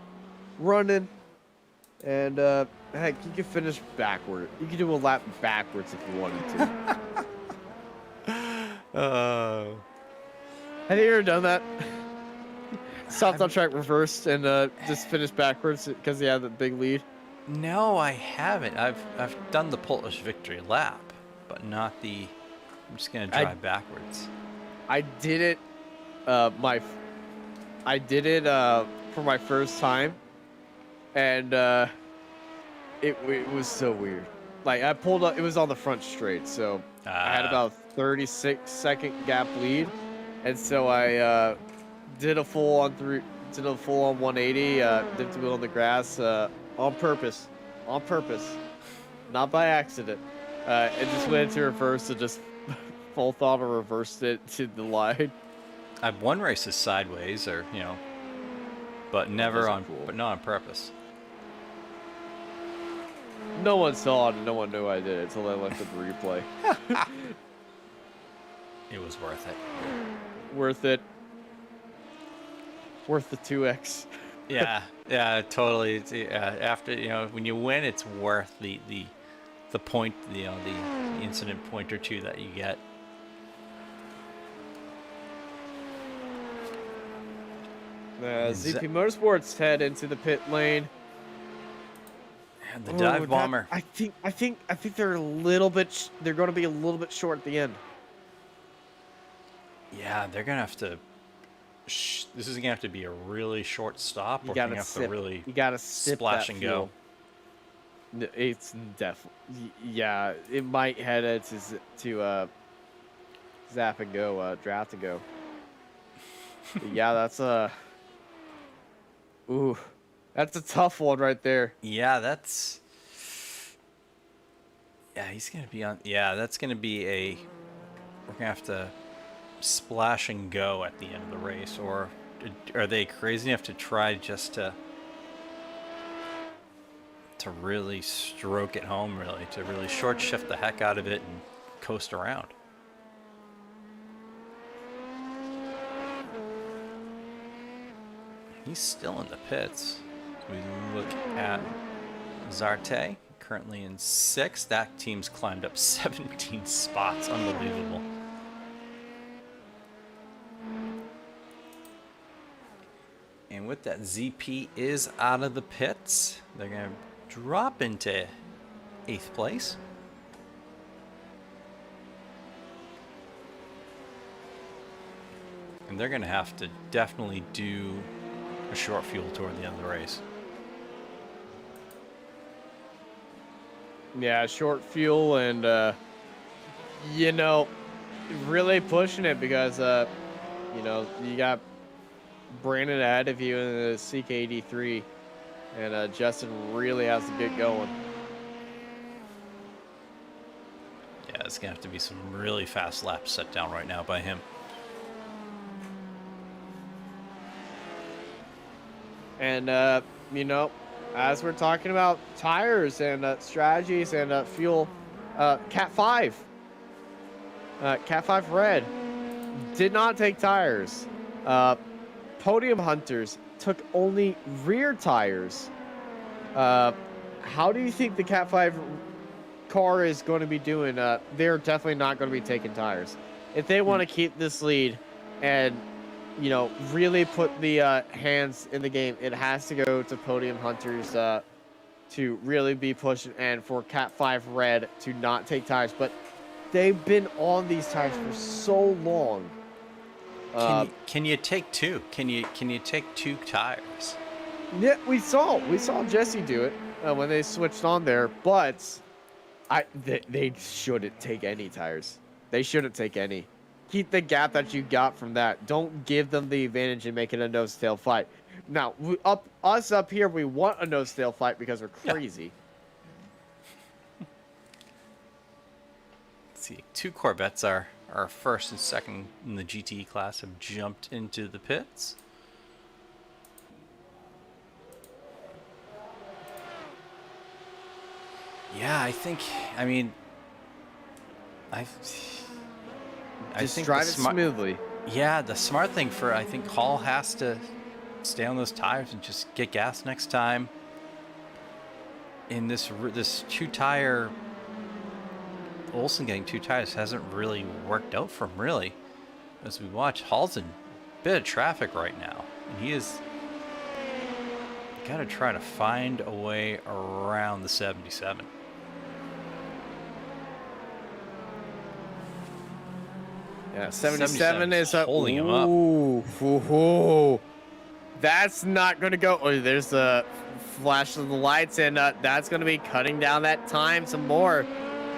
running, and heck, you can finish backward. You can do a lap backwards if you wanted to. Have you ever done that? Stopped on track, reversed, and just finished backwards because you had the big lead? No, I haven't. I've done the Polish victory lap, but not the. I'm just gonna drive backwards. I did it. I did it for my first time, and it was so weird. Like I pulled up. It was on the front straight, so I had about 36-second gap lead, and so I did a full on 180. Dipped the wheel on the grass on purpose. not by accident. It just went into reverse and just full throttle reversed it to the line. I've won races sideways, or but never Those are on, cool. but not on purpose. No one saw it and no one knew I did it until I looked at the replay. It was worth it. Worth it. Worth the 2x. Yeah, yeah, totally. It's, after when you win, it's worth the point, the incident point or two that you get. ZP Motorsports head into the pit lane. And the dive bomber. I think they're a little bit. They're going to be a little bit short at the end. Yeah, they're gonna have to. This is gonna have to be a really short stop, You or gotta gonna have sip. to really You gotta sip splash that and fuel. go. It's definitely. Yeah, it might head it to zap and go, draft and go. Yeah, that's a. Ooh, that's a tough one right there. Yeah, that's. Yeah, he's gonna be on. Yeah, that's gonna be a. We're gonna have to splash and go at the end of the race, or are they crazy enough to try just to really stroke it home, really, to really short shift the heck out of it and coast around? He's still in the pits. We look at Zarte, currently in 6th. That team's climbed up 17 spots. Unbelievable. And with that, ZP is out of the pits. They're going to drop into 8th place. And they're going to have to definitely do a short fuel toward the end of the race. Yeah, short fuel and really pushing it because you got Brandon ahead of you in the CK83, and Justin really has to get going. Yeah, it's gonna have to be some really fast laps set down right now by him. And as we're talking about tires and strategies and fuel, Cat 5 Red did not take tires. Podium Hunters took only rear tires. How do you think the Cat 5 car is going to be doing? They're definitely not going to be taking tires. If they want to keep this lead and really put the hands in the game, it has to go to Podium Hunters to really be pushing, and for Cat 5 Red to not take tires. But they've been on these tires for so long. Can you take two? Can you take 2 tires? Yeah, we saw Jesse do it when they switched on there, but they shouldn't take any tires. They shouldn't take any. Keep the gap that you got from that. Don't give them the advantage and make it a nose-tail fight. Now, us up here, we want a nose-tail fight because we're crazy. Yeah. Let's see, 2 Corvettes are first and second in the GTE class have jumped into the pits. Yeah, I think drive it smoothly. Yeah, the smart thing I think Hall has to stay on those tires and just get gas next time. In this 2-tire, Olsen getting 2 tires hasn't really worked out for him, really. As we watch, Hall's in a bit of traffic right now, and he is got to try to find a way around the 77. Yeah, 77 is up. Holding him up. Ooh. That's not going to go. Oh, there's a flash of the lights, and that's going to be cutting down that time some more.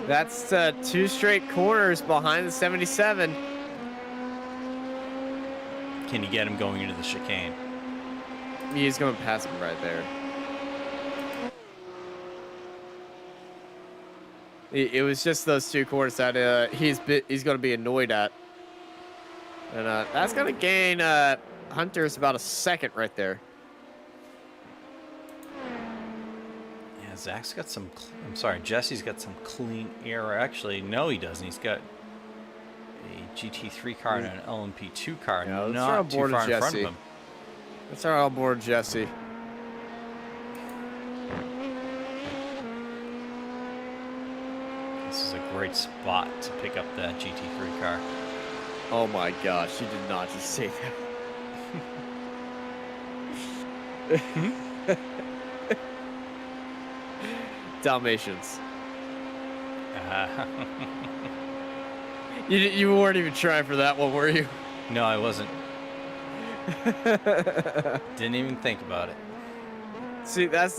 That's 2 straight corners behind the 77. Can you get him going into the chicane? He's going to pass him right there. It was just those two corners that he's going to be annoyed at. And that's going to gain Hunter's about a second right there. Yeah, Zach's got some. I'm sorry, Jesse's got some clean air. Actually, no, he doesn't. He's got a GT3 car and an LMP2 car, Yeah, let's not throw on too board far in front Jesse. of him. Let's start on board Jesse. This is a great spot to pick up that GT3 car. Oh my gosh, you did not just say that. Dalmatians. You weren't even trying for that one, were you? No, I wasn't. Didn't even think about it. See, that's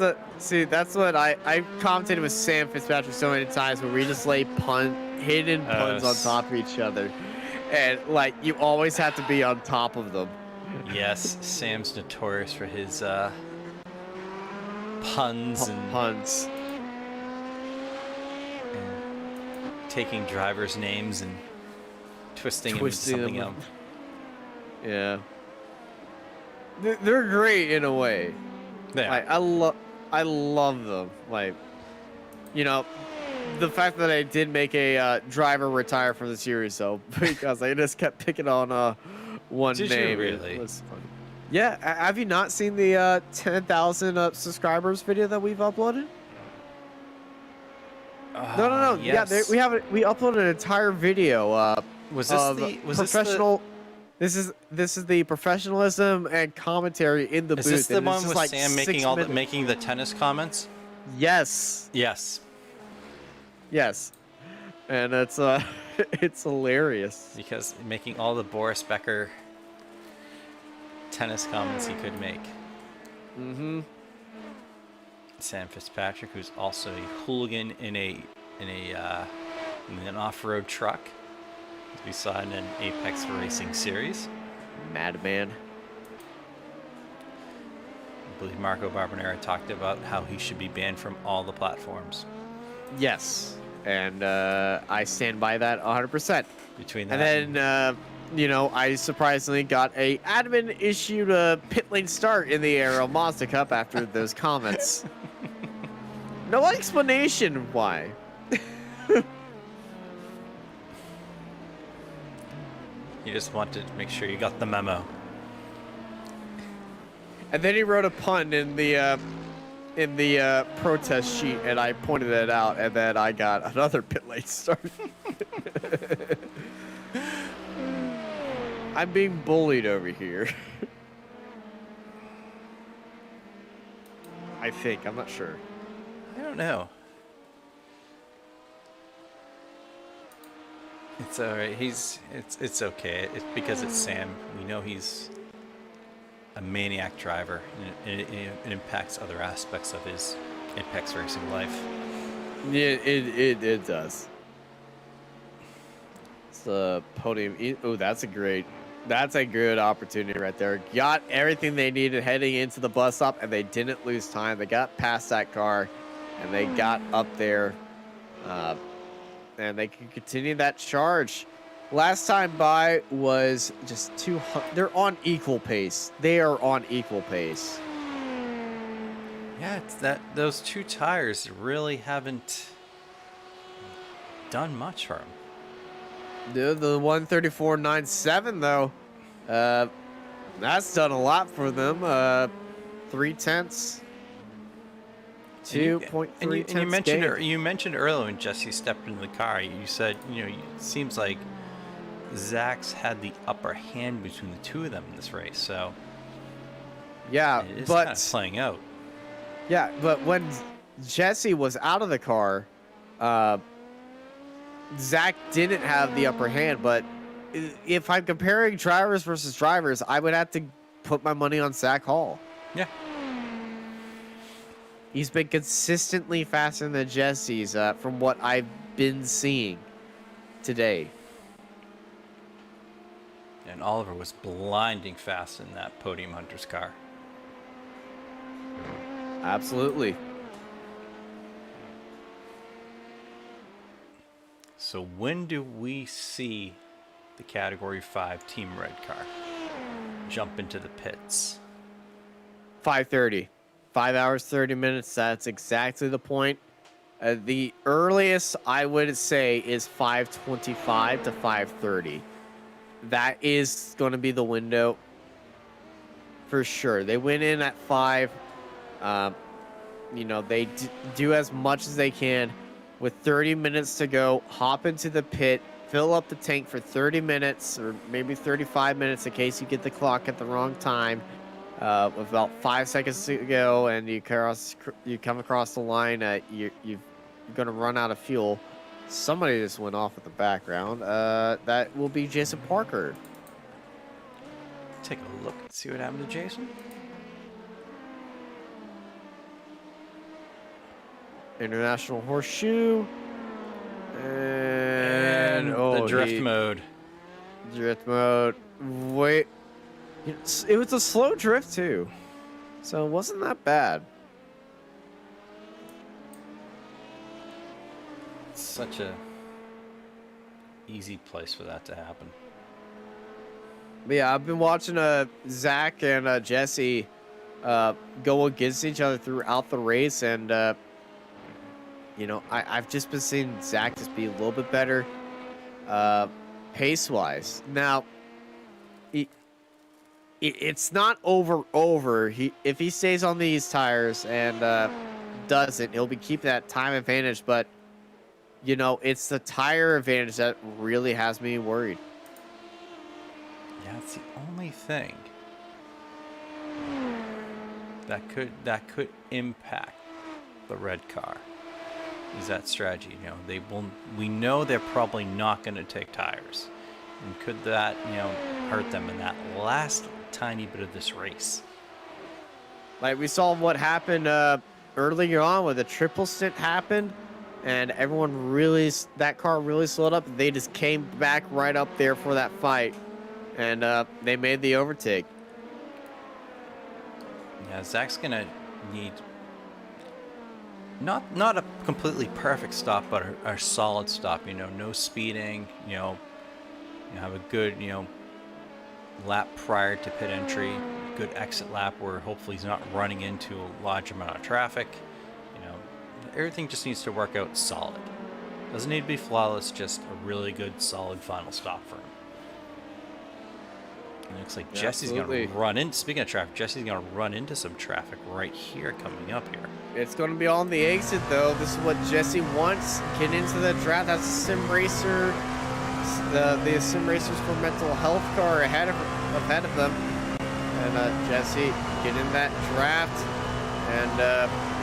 what I commented with Sam Fitzpatrick so many times where we just lay hidden puns on top of each other. And like you always have to be on top of them. Yes, Sam's notorious for his puns and taking drivers' names and twisting them into something else. Yeah. They're great in a way. Yeah. Like, I love them. Like, you know, the fact that I did make a driver retire from the series though, because I just kept picking on one Did name. you really? It was funny. Yeah. Have you not seen the 10,000 subscribers video that we've uploaded? No. Yes. Yeah, we uploaded an entire video. Was this of the professional? This is the professionalism and commentary in the booth. Is this the and it's one just with like Sam 6 making minutes. the tennis comments? Yes. Yes, And it's it's hilarious. because making all the Boris Becker tennis comments he could make. Mm-hmm. Sam Fitzpatrick, who's also a hooligan in an off-road truck, as we saw in an Apex Racing series. Madman. I believe Marco Barbonera talked about how he should be banned from all the platforms. Yes. And I stand by that 100%. Between that And then, you know, I surprisingly got a admin issued a pit lane start in the Aero Monster Cup after those comments. No explanation why. you just wanted to make sure you got the memo. And then he wrote a pun in the protest sheet, and I pointed it out, and then I got another pit lane start. I'm being bullied over here. I think. I'm not sure. I don't know. It's all right. It's okay. It's because it's Sam. We know he's a maniac driver, and it impacts other aspects of his Apex Racing life. Yeah, it does. It's the podium. Oh, that's a good opportunity right there. Got everything they needed heading into the bus stop, and they didn't lose time. They got past that car, and they got up there, and they can continue that charge. Last time by was just 200. They're on equal pace. They are on equal pace. Yeah, it's that those two tires really haven't done much for him. The 134.97 though, that's done a lot for them. 0.3, 2.3. And you mentioned you mentioned earlier when Jesse stepped into the car. You said it seems like Zach's had the upper hand between the two of them in this race. So yeah, it is but kind of playing out. Yeah, but when Jesse was out of the car, Zach didn't have the upper hand. But if I'm comparing drivers versus drivers, I would have to put my money on Zach Hall. Yeah. He's been consistently faster than Jesse's from what I've been seeing today. And Oliver was blinding fast in that Podium Hunters car. Absolutely. So when do we see the Category 5 Team Red car jump into the pits? 5:30. 5 hours, 30 minutes. That's exactly the point. The earliest I would say is 5:25 to 5:30. That is going to be the window for sure. They went in at 5. You know, they do as much as they can. With 30 minutes to go, hop into the pit, fill up the tank for 30 minutes or maybe 35 minutes in case you get the clock at the wrong time. With about 5 seconds to go and you come across the line, you're going to run out of fuel. Somebody just went off in the background. That will be Jason Parker. Take a look and see what happened to Jason. International Horseshoe. And the drift mode. Drift mode. Wait. It was a slow drift too. So it wasn't that bad. Such a easy place for that to happen. But yeah, I've been watching Zach and Jesse go against each other throughout the race, and you know, I've just been seeing Zach just be a little bit better pace-wise. Now, it's not over. If he stays on these tires and doesn't, he'll be keeping that time advantage. But you know, it's the tire advantage that really has me worried. Yeah, it's the only thing that could impact the red car. Is that strategy? You know, we know they're probably not going to take tires, and could that, you know, hurt them in that last tiny bit of this race? Like we saw what happened earlier on when the triple stint happened, and that car really slowed up. They just came back right up there for that fight, and they made the overtake. Yeah, Zach's gonna need not a completely perfect stop, but a solid stop. You know, no speeding. You know, have a good, you know, lap prior to pit entry, good exit lap where hopefully he's not running into a large amount of traffic. You know, everything just needs to work out solid. Doesn't need to be flawless, just a really good, solid final stop for him. And it looks like Yeah, Jesse's absolutely. going to run in. Speaking of traffic, Jesse's going to run into some traffic right here coming up here. It's going to be on the exit, though. This is what Jesse wants. Get into the draft. That's a sim racer. The sim racers for mental health car ahead of them. And Jesse, get in that draft and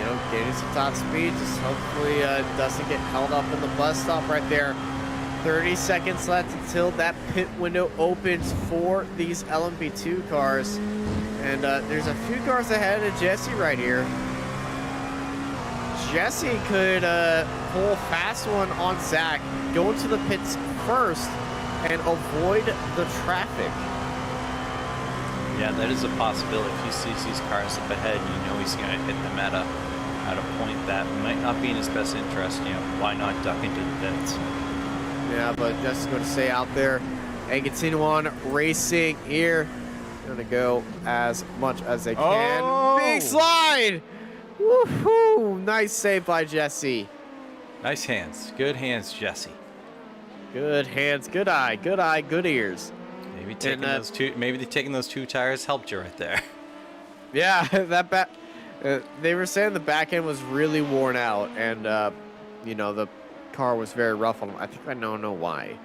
you know, getting some top speed. Just hopefully doesn't get held up in the bus stop right there. 30 seconds left until that pit window opens for these LMP2 cars. And there's a few cars ahead of Jesse right here. Jesse could pull a fast one on Zach, go into the pits first, and avoid the traffic. Yeah, that is a possibility. If he sees these cars up ahead, you know he's going to hit them at a point that might not be in his best interest. You know, why not duck into the pits? Yeah, but Jesse's going to stay out there and continue on racing here. Going to go as much as they can. Oh! Big slide! Woohoo! Nice save by Jesse. Nice hands. Good hands, Jesse. Good hands, good eye, good ears. Maybe taking those two tires helped you right there. Yeah, that they were saying the back end was really worn out, and you know, the car was very rough on them. I think I don't know why.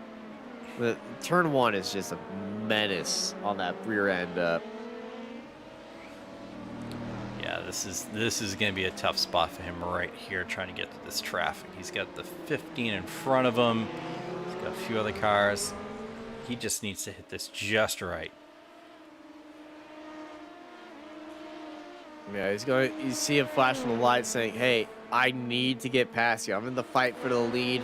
The turn one is just a menace on that rear end. Yeah, this is going to be a tough spot for him right here, trying to get to this traffic. He's got the 15 in front of him. He's got a few other cars. He just needs to hit this just right. Yeah, you see him flashing the light saying, hey, I need to get past you. I'm in the fight for the lead.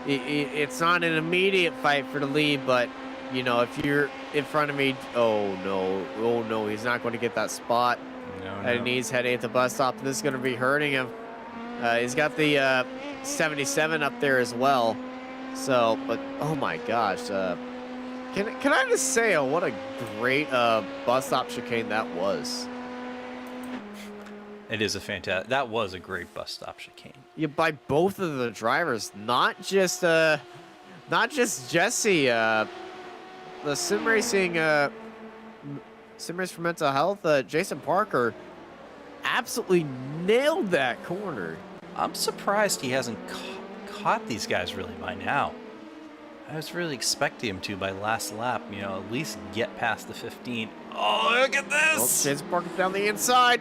It's not an immediate fight for the lead, but, you know, if you're in front of me, oh no, he's not going to get that spot. And he's heading at the bus stop. This is going to be hurting him. He's got the 77 up there as well. So, but oh my gosh, can I just say what a great bus stop chicane that was? It is a fantastic. That was a great bus stop chicane. Yeah, by both of the drivers, not just Jesse. The sim race for mental health. Jason Parker absolutely nailed that corner. I'm surprised he hasn't caught these guys really by now. I was really expecting him to by last lap, you know, at least get past the 15. Oh, look at Well, this! Jason Parker down the inside.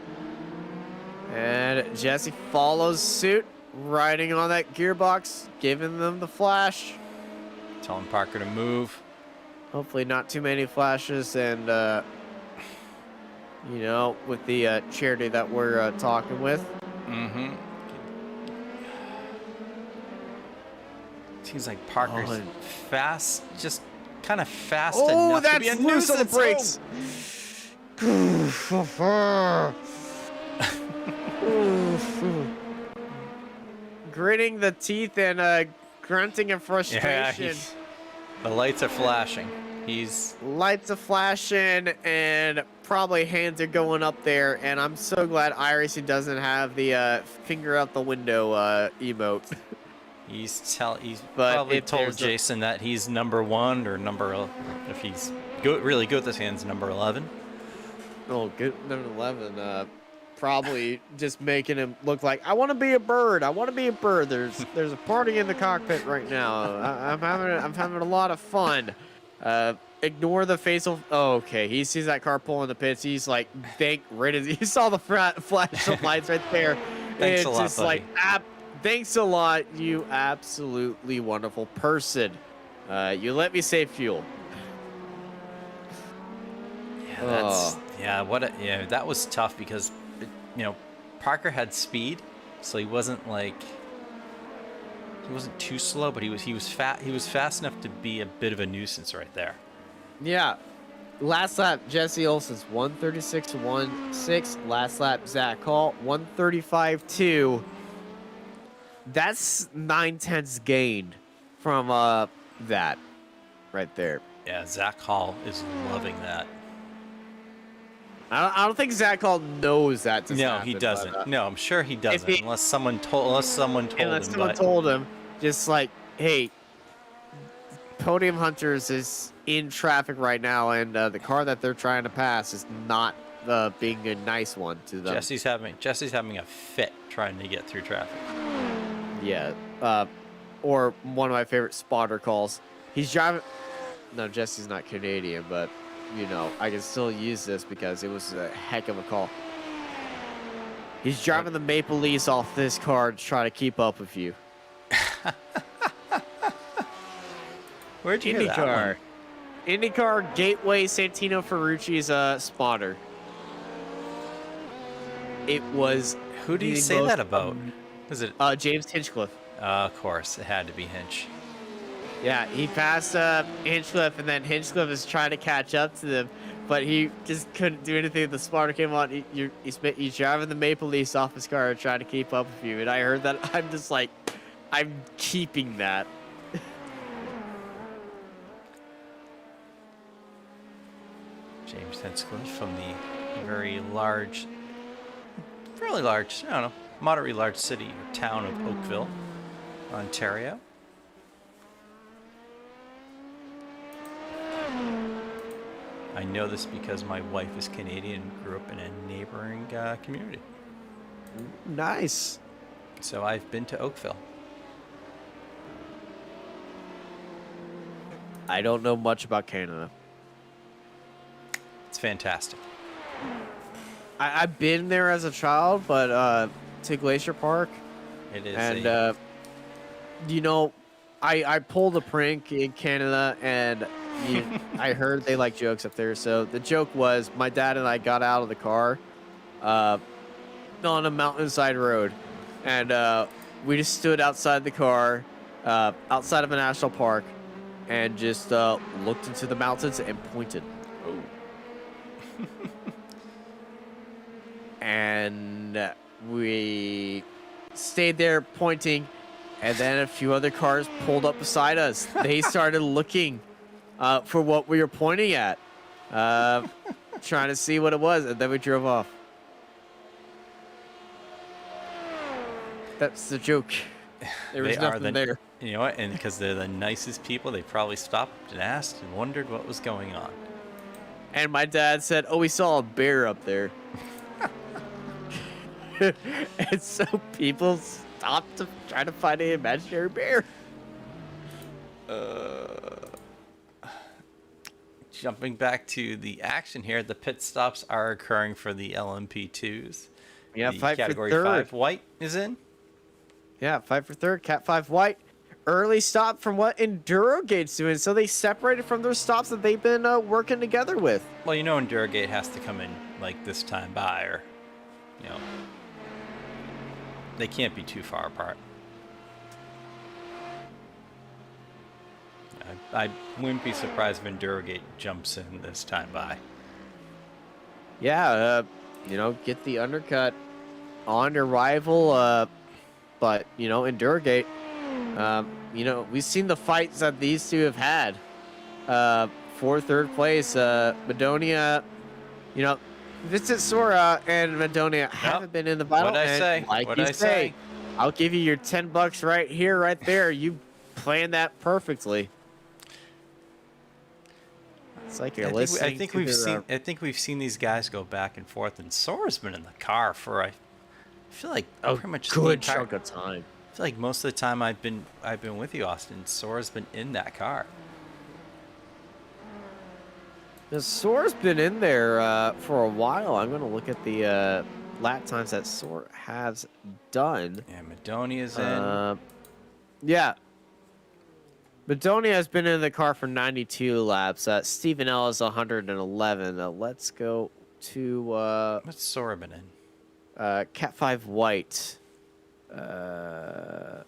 And Jesse follows suit, riding on that gearbox, giving them the flash. Telling Parker to move. Hopefully not too many flashes, and, you know, with the charity that we're talking with. Mm-hmm. Seems like Parker's fast, just kind of fast enough to be a loose on the nuisance. brakes. Gritting the teeth and grunting in frustration. Yeah, the lights are flashing. Lights are flashing and probably hands are going up there. And I'm so glad iRacing doesn't have the finger out the window emote. He's probably told Jason that he's number 1 or if he's really good with his hands, number 11. Oh, good number 11. Probably just making him look like, I want to be a bird. I want to be a bird. There's a party in the cockpit right now. I'm having a lot of fun. Ignore the facial. Oh, okay. He sees that car pulling the pits. He's like, thank riddance. He saw the flash of lights right there. Thanks a lot, just buddy. like, thanks a lot, you absolutely wonderful person. You let me save fuel. Yeah, that was tough because, you know, Parker had speed, so he wasn't too slow, but he was fast enough to be a bit of a nuisance right there. Yeah. Last lap, Jesse Olsen's 136.16. Last lap, Zach Hall 135.2. That's 9/10 gained from that right there. Yeah, Zach Hall is loving that. I don't think Zach Hall knows that. No, he doesn't. No, I'm sure he doesn't, unless someone told him. Just like, hey, Podium Hunters is in traffic right now, and the car that they're trying to pass is not being a nice one to them. Jesse's having a fit trying to get through traffic. Yeah. Or one of my favorite spotter calls. He's driving. No, Jesse's not Canadian, but you know, I can still use this because it was a heck of a call. He's driving the Maple Leafs off this car to try to keep up with you. Where'd you hear that one? IndyCar Gateway Santino Ferrucci's spotter. It was. Who do you say that about? Is it James Hinchcliffe? Of course, it had to be Hinch. Yeah, he passed Hinchcliffe, and then Hinchcliffe is trying to catch up to them, but he just couldn't do anything. The spotter came on. He's driving the Maple Leafs off his car trying to keep up with you, and I heard that. I'm just like, I'm keeping that. James Hinchcliffe from the fairly large, I don't know, moderately large city or town of Oakville, Ontario. I know this because my wife is Canadian and grew up in a neighboring community. Nice. So I've been to Oakville. I don't know much about Canada. It's fantastic. I've been there as a child, but to Glacier Park. It is. And, you know, I pulled a prank in Canada, and I heard they like jokes up there. So the joke was my dad and I got out of the car on a mountainside road, and we just stood outside the car, outside of a national park, and just looked into the mountains and pointed. Oh. And we stayed there pointing, And then a few other cars pulled up beside us. They started looking for what we were pointing at, trying to see what it was, and then we drove off. That's the joke. There was nothing there. You know what? And because they're the nicest people, they probably stopped and asked and wondered what was going on. And my dad said, "Oh, we saw a bear up there." And so people stopped to try to find an imaginary bear. Jumping back to the action here, the pit stops are occurring for the LMP2s. Yeah, the fight for category third. 5 white is in. Yeah, fight for third. Cat 5 white. Early stop from what EnduroGate's doing. So they separated from their stops that they've been working together with. Well, you know, EnduroGate has to come in like this time by, or you know, they can't be too far apart. I wouldn't be surprised if EnduroGate jumps in this time by. Yeah, you know, get the undercut on your rival. But, you know, EnduroGate, you know, we've seen the fights that these two have had for third place. Madonia, you know, Vincent Sora and Madonia haven't been in the battle. What'd I say? Like What'd I say? I'll give you your $10 right here, right there. You planned that perfectly. It's like you're listening. I think we've seen these guys go back and forth, and Sora's been in the car for I feel like pretty much the good entire chunk of time. I feel like most of the time I've been with you, Austin. Sora's been in that car. The Sora's been in there for a while. I'm going to look at the lap times that Sora has done. Yeah, Madonia's in. Yeah. Madonia has been in the car for 92 laps. Stephen L is 111. Let's go to What's Sora been in? Cat 5 white. That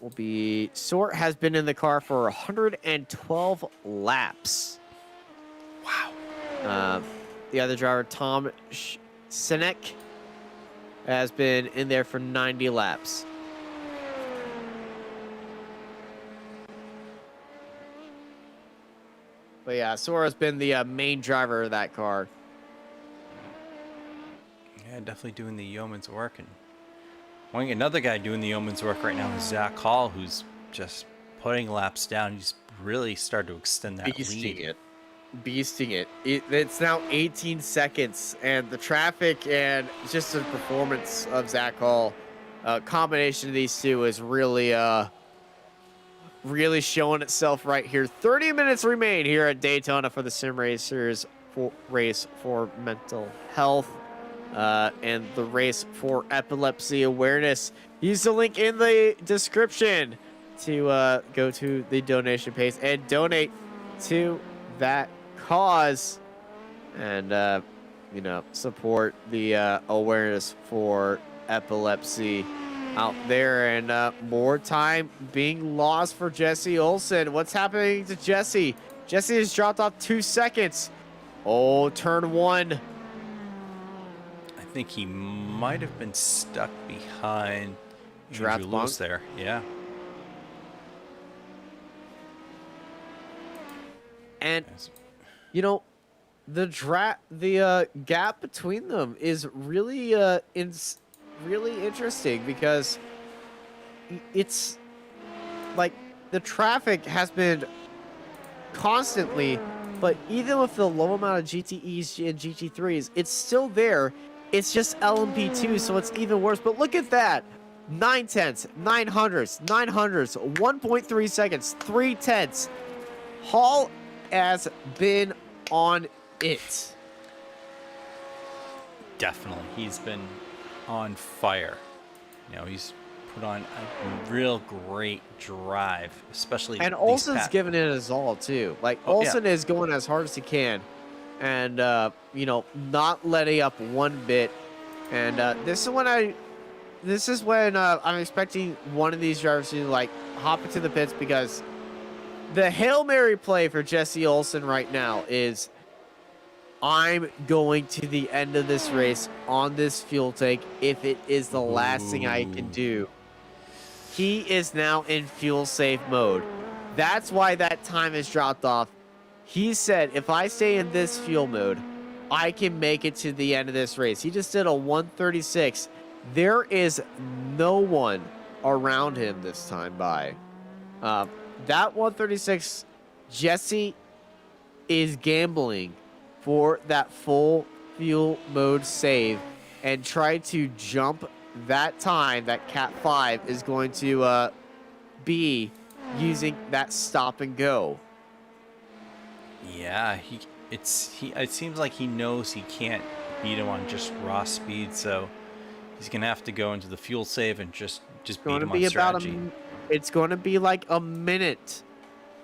will be Sora has been in the car for 112 laps. Wow. The other driver, Tom Sinek, has been in there for 90 laps. But yeah, Sora's been the main driver of that car. Yeah, definitely doing the yeoman's work. And another guy doing the yeoman's work right now is Zach Hall, who's just putting laps down. He's really started to extend that lead. Beasting it. It's now 18 seconds, and the traffic and just the performance of Zach Hall, combination of these two is really showing itself right here. 30 minutes remain here at Daytona for the Sim Racers race for mental health and the race for epilepsy awareness. Use the link in the description to go to the donation page and donate to that cause and you know, support the awareness for epilepsy out there. And more time being lost for Jesse Olsen. What's happening to Jesse? Jesse has dropped off 2 seconds. Oh, turn one. I think he might have been stuck behind Draft Andrew Lewis there. Yeah. And you know, the gap between them is really really interesting, because it's like the traffic has been constantly, but even with the low amount of GTEs and GT3s, it's still there. It's just LMP2, so it's even worse. But look at that. 9 tenths, 900s, 900s, 1.3 seconds, 3 tenths. Hall has been on it. Definitely. He's been on fire. You know, he's put on a real great drive, especially. And Olsen's giving it his all too. Like Olsen is going as hard as he can, and you know, not letting up one bit. And this is when I'm expecting one of these drivers to like hop into the pits, because the Hail Mary play for Jesse Olsen right now is, I'm going to the end of this race on this fuel tank if it is the last thing I can do. he is now in fuel safe mode. That's why that time is dropped off. He said, if I stay in this fuel mode, I can make it to the end of this race. He just did a 136. There is no one around him this time by. That 136, Jesse is gambling for that full fuel mode save and try to jump that time that Cat 5 is going to be using that stop and go. Yeah, it seems like he knows he can't beat him on just raw speed, so he's gonna have to go into the fuel save and just beat him on strategy. It's going to be like a minute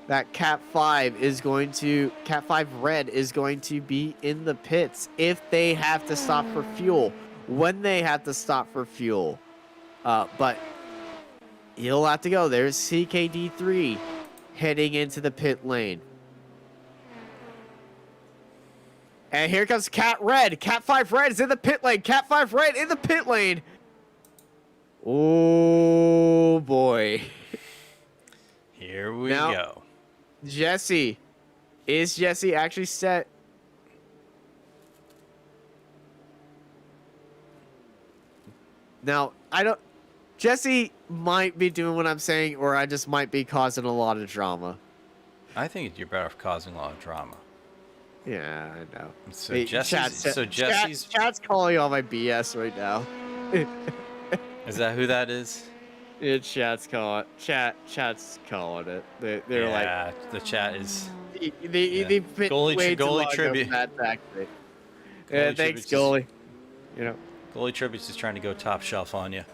that Cat 5 Red is going to be in the pits if they have to stop for fuel. When they have to stop for fuel. But he'll have to go. There's CKD3 heading into the pit lane. And here comes Cat Red. Cat 5 Red is in the pit lane. Cat 5 Red in the pit lane. Oh, boy. Here we go. Jesse. Is Jesse actually set? Now, Jesse might be doing what I'm saying, or I just might be causing a lot of drama. I think you're better off causing a lot of drama. Yeah, I know. So Hey, Jesse's Chat's calling all my BS right now. Is that who that is? Chat's calling it. They're like, the chat is. They put way too long tribute. of that tactic. Yeah, Goalie thanks, tribute goalie. You know, Goalie Tribute's just trying to go top shelf on you.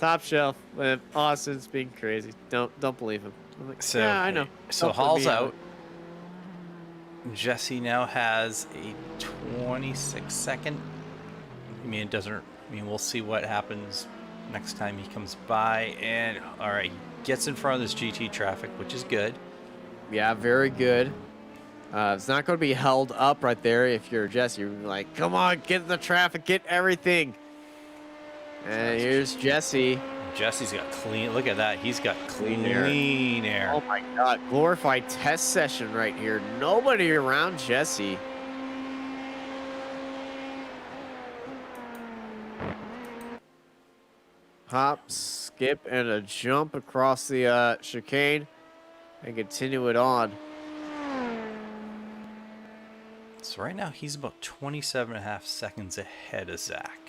top shelf. Austin's being crazy. Don't believe him. I'm like, So yeah, I know. So Don't put Hall's me in out. Jesse now has a 26-second. I mean, we'll see what happens next time he comes by. And all right, gets in front of this GT traffic, which is good. Yeah, very good. It's not going to be held up right there if you're Jesse. You're like, come on, get in the traffic, get everything. And here's Jesse. Jesse's got clean. Look at that. He's got clean air. Oh my God, glorified test session right here. Nobody around Jesse. Hop, skip, and a jump across the chicane and continue it on. So right now he's about 27.5 seconds ahead of Zach.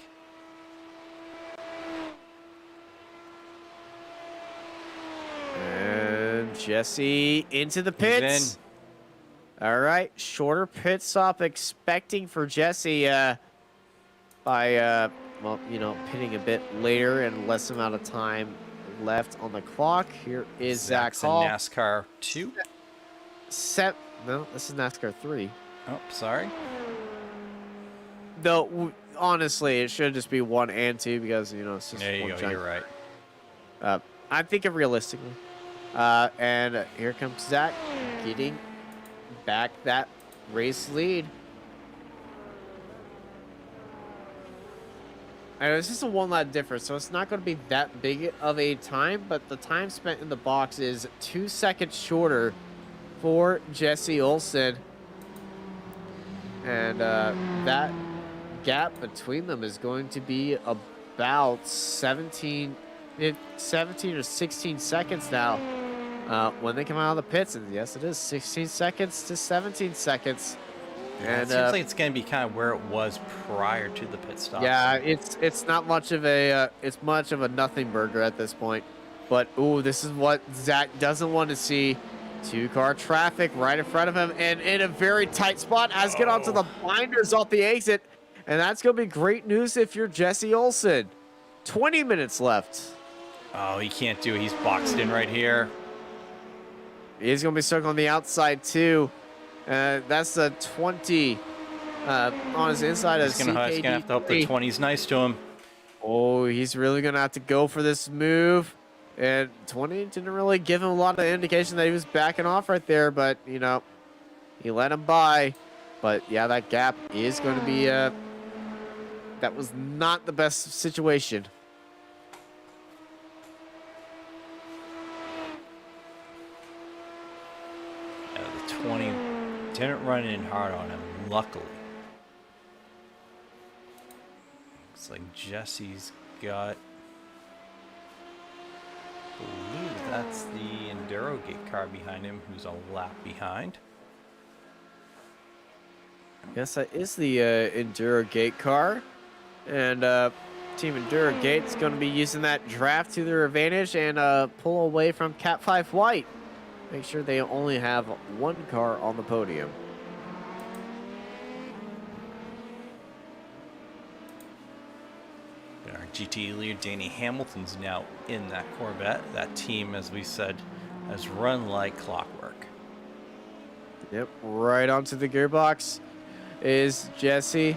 And Jesse into the pits. All right, shorter pit stop expecting for Jesse by well, you know, pitting a bit later and less amount of time left on the clock. Here is Zach Hall. NASCAR 2. No, this is NASCAR 3. Oh, sorry. No, honestly, it should just be 1 and 2 because, you know, it's just There you one go. giant. You're right. I'm thinking realistically. And here comes Zach getting back that race lead. And it's just a 1 lap difference, so it's not going to be that big of a time, but the time spent in the box is 2 seconds shorter for Jesse Olsen. And that gap between them is going to be about 17 or 16 seconds now when they come out of the pits. And yes, it is 16 seconds to 17 seconds. Yeah, And it seems like it's going to be kind of where it was prior to the pit stop. yeah, it's not much of a it's much of a nothing burger at this point. But ooh, this is what Zach doesn't want to see. 2-car traffic right in front of him and in a very tight spot as get onto the binders off the exit. And that's going to be great news if you're Jesse Olsen. 20 minutes left. Oh, he can't do it. He's boxed in right here. He's going to be stuck on the outside too. That's the 20 on his inside of He's going to have to hope the 20's nice to him. Oh, he's really going to have to go for this move. And 20 didn't really give him a lot of indication that he was backing off right there, but, you know, he let him by. But, yeah, that gap is going to be, that was not the best situation. Didn't run in hard on him, luckily. Looks like Jesse's got... I believe that's the Enduro Gate car behind him, who's a lap behind. Yes, that is the Enduro Gate car. And Team Enduro Gate's going to be using that draft to their advantage and pull away from Cat 5 White. Make sure they only have one car on the podium. And our GT leader, Danny Hamilton's now in that Corvette. That team, as we said, has run like clockwork. Yep, right onto the gearbox is Jesse.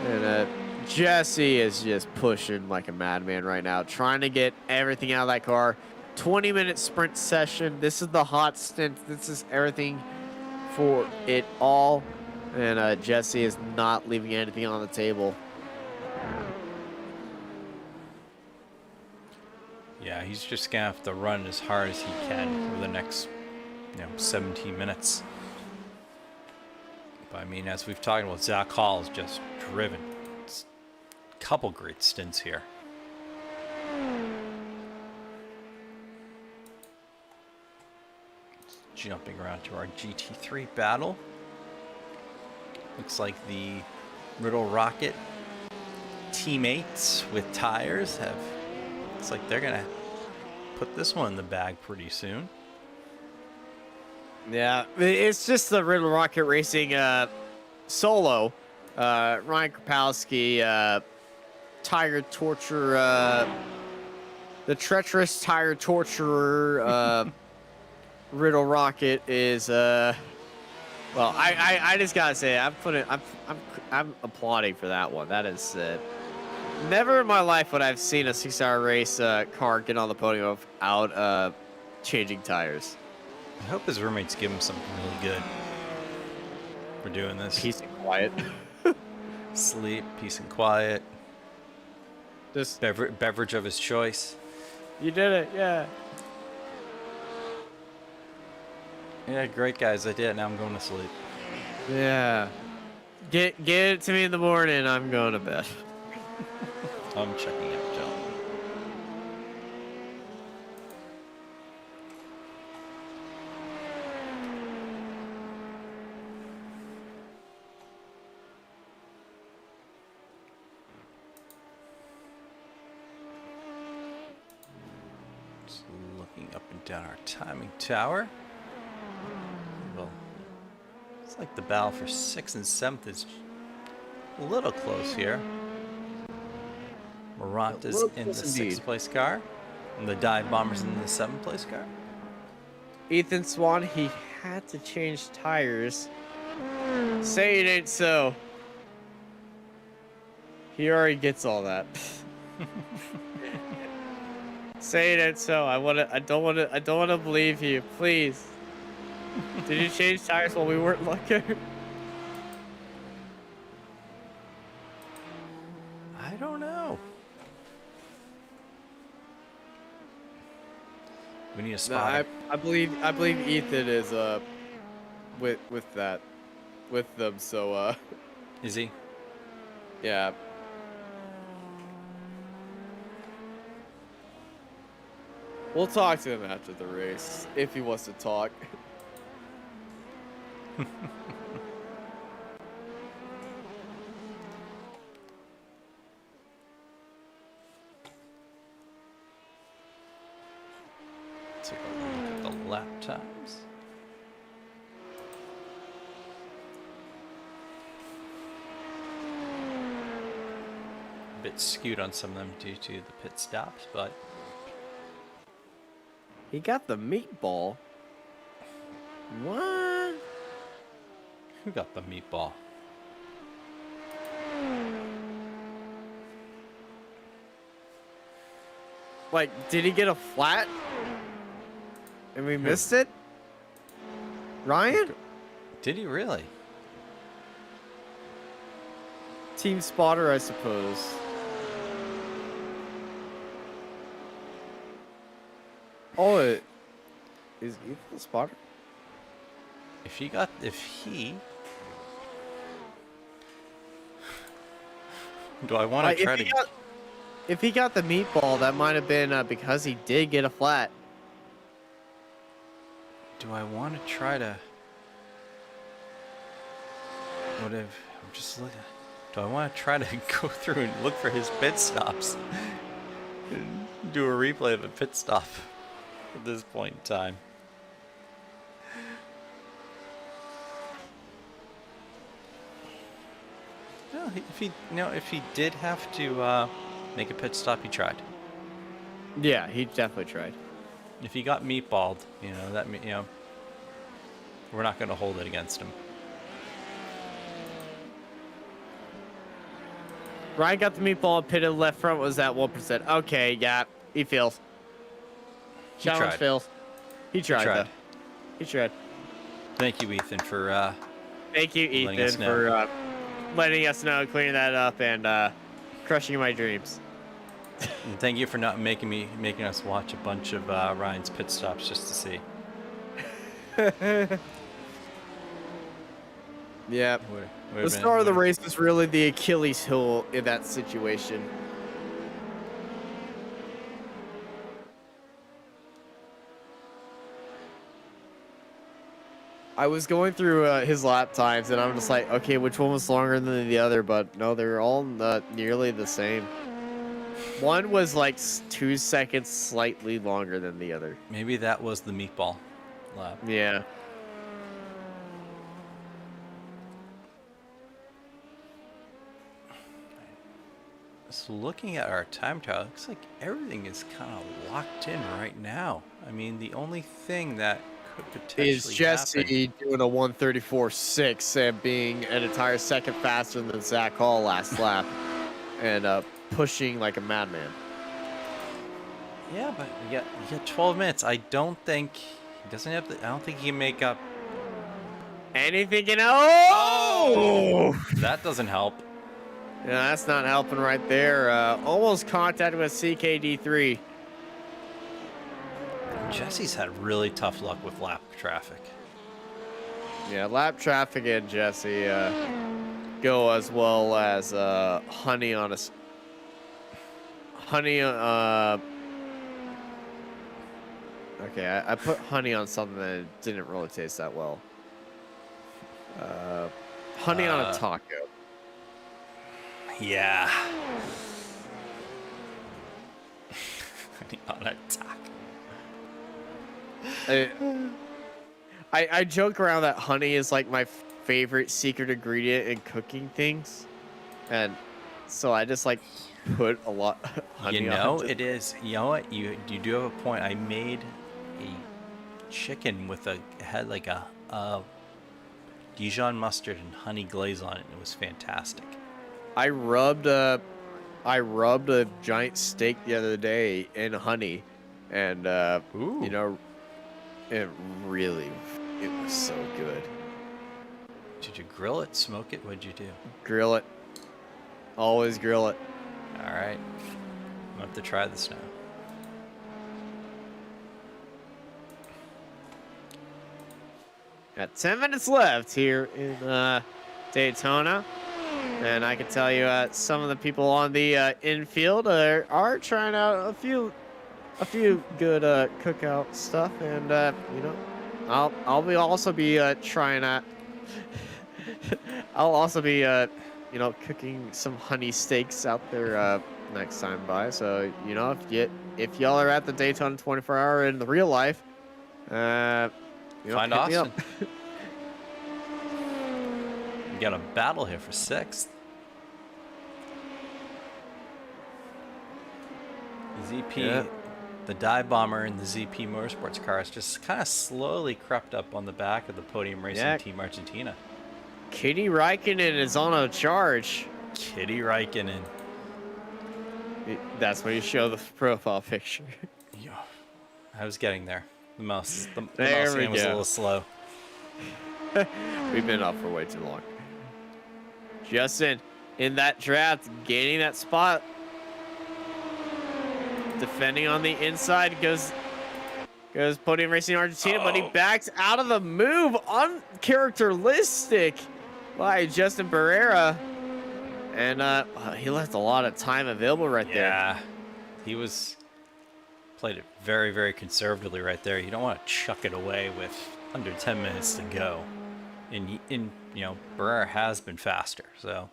And Jesse is just pushing like a madman right now, trying to get everything out of that car. 20-minute sprint session. This is the hot stint. This is everything for it all. And Jesse is not leaving anything on the table. Yeah, he's just gonna have to run as hard as he can for the next, 17 minutes. But I mean, as we've talked about, Zach Hall is just driven. It's a couple great stints here. Jumping around to our GT3 battle. Looks like the Riddle Rocket teammates with tires have... Looks like they're gonna put this one in the bag pretty soon. Yeah, it's just the Riddle Rocket Racing solo. Ryan Kropowski, tire torturer, the treacherous tire torturer. Riddle Rocket is well, I just gotta say I'm applauding for that one. That is never in my life would I've seen a 6-hour race car get on the podium without changing tires. I hope his roommates give him something really good for doing this. Peace and quiet. Sleep, peace and quiet. Just Beverage of his choice. you did it, yeah. Yeah, great guys, I did it. Now I'm going to sleep. Yeah. Get it to me in the morning. I'm going to bed. I'm checking out, John. Just looking up and down our timing tower. Well, it's like the battle for 6th and 7th is a little close here. Morant is in the 6th place car, and the Dive Bomber's in the 7th place car. Ethan Swan, he had to change tires. Say it ain't so. He already gets all that. Say it ain't so. I don't wanna believe you. Please. Did you change tires while we weren't looking? I don't know. We need a No, spotter. I believe Ethan is with them. So Is he? yeah. We'll talk to him after the race if he wants to talk. Take a look at the lap times. A bit skewed on some of them due to the pit stops, but He got the meatball. What? who got the meatball? Like, did he get a flat? And we missed it? Ryan? Did he really? Team spotter, I suppose. Oh, is Ethan the spotter? If he do I want to try to if he got the meatball, that might have been because he did get a flat. do I want to try to what if I'm just looking do I want to try to go through and look for his pit stops and do a replay of a pit stop at this point in time? No, if he did have to make a pit stop, he tried. Yeah, he definitely tried. If he got meatballed, we're not going to hold it against him. Ryan got the meatball, pitted left front was at 1%. Okay, yeah, he fails. Challenge tried. fails. He tried, though. He tried. Thank you, Ethan, for Thank you, letting us Ethan, know. for letting us know, clearing that up, and crushing my dreams. and thank you for not making us watch a bunch of Ryan's pit stops just to see. Yeah. The start of the race was really the Achilles heel in that situation. I was going through his lap times, and I'm just like, okay, which one was longer than the other? But no, they're all nearly the same. One was like 2 seconds slightly longer than the other. Maybe that was the meatball lap. Yeah. So looking at our time trial, it looks like everything is kind of locked in right now. I mean, the only thing that could potentially Is Jesse happen... doing a 1:34.6 and being an entire second faster than Zach Hall last lap, and pushing like a madman. Yeah, but you got 12 minutes. I don't think he doesn't have the. I don't think he can make up. Anything you know? Oh! That doesn't help. Yeah, that's not helping right there. Almost contacted with CKD3. Jesse's had really tough luck with lap traffic. Yeah, lap traffic and Jesse go as well as Honey on a... Honey, okay, I put Honey on something that didn't really taste that well. Honey on a taco. Yeah. Honey on a taco. I joke around that honey is like my favorite secret ingredient in cooking things, and so I just like put a lot of honey on it. It is. You know what? You do have a point. I made a chicken with had like a Dijon mustard and honey glaze on it. And it was fantastic. I rubbed a giant steak the other day in honey, and you know, it was so good. Did you grill it, smoke it? What'd you do? Grill it. Always grill it. All right. I'm gonna have to try this now. Got 10 minutes left here in Daytona. And I can tell you some of the people on the infield are trying out a few good cookout stuff, and you know, I'll also be trying out. I'll also be you know, cooking some honey steaks out there next time by. So you know, if y'all are at the Daytona 24-hour in the real life, you know, Find hit me Austin. up. We got a battle here for 6th. ZP, Yeah. the dive bomber in the ZP Motorsports cars just kind of slowly crept up on the back of the podium racing team Argentina. Kitty Räikkönen is on a charge. Kitty Räikkönen. That's when you show the profile picture. Yeah, I was getting there. The mouse There we game was a go. little slow. We've been up for way too long. Justin, in that draft, gaining that spot. Defending on the inside, goes Goes Podium Racing Argentina, but he Oh. backs out of the move. Uncharacteristic by Justin Barrera. And he left a lot of time available right there. Yeah, he played it very, very conservatively right there. You don't want to chuck it away with under 10 minutes to go. And you know, Barrera has been faster, so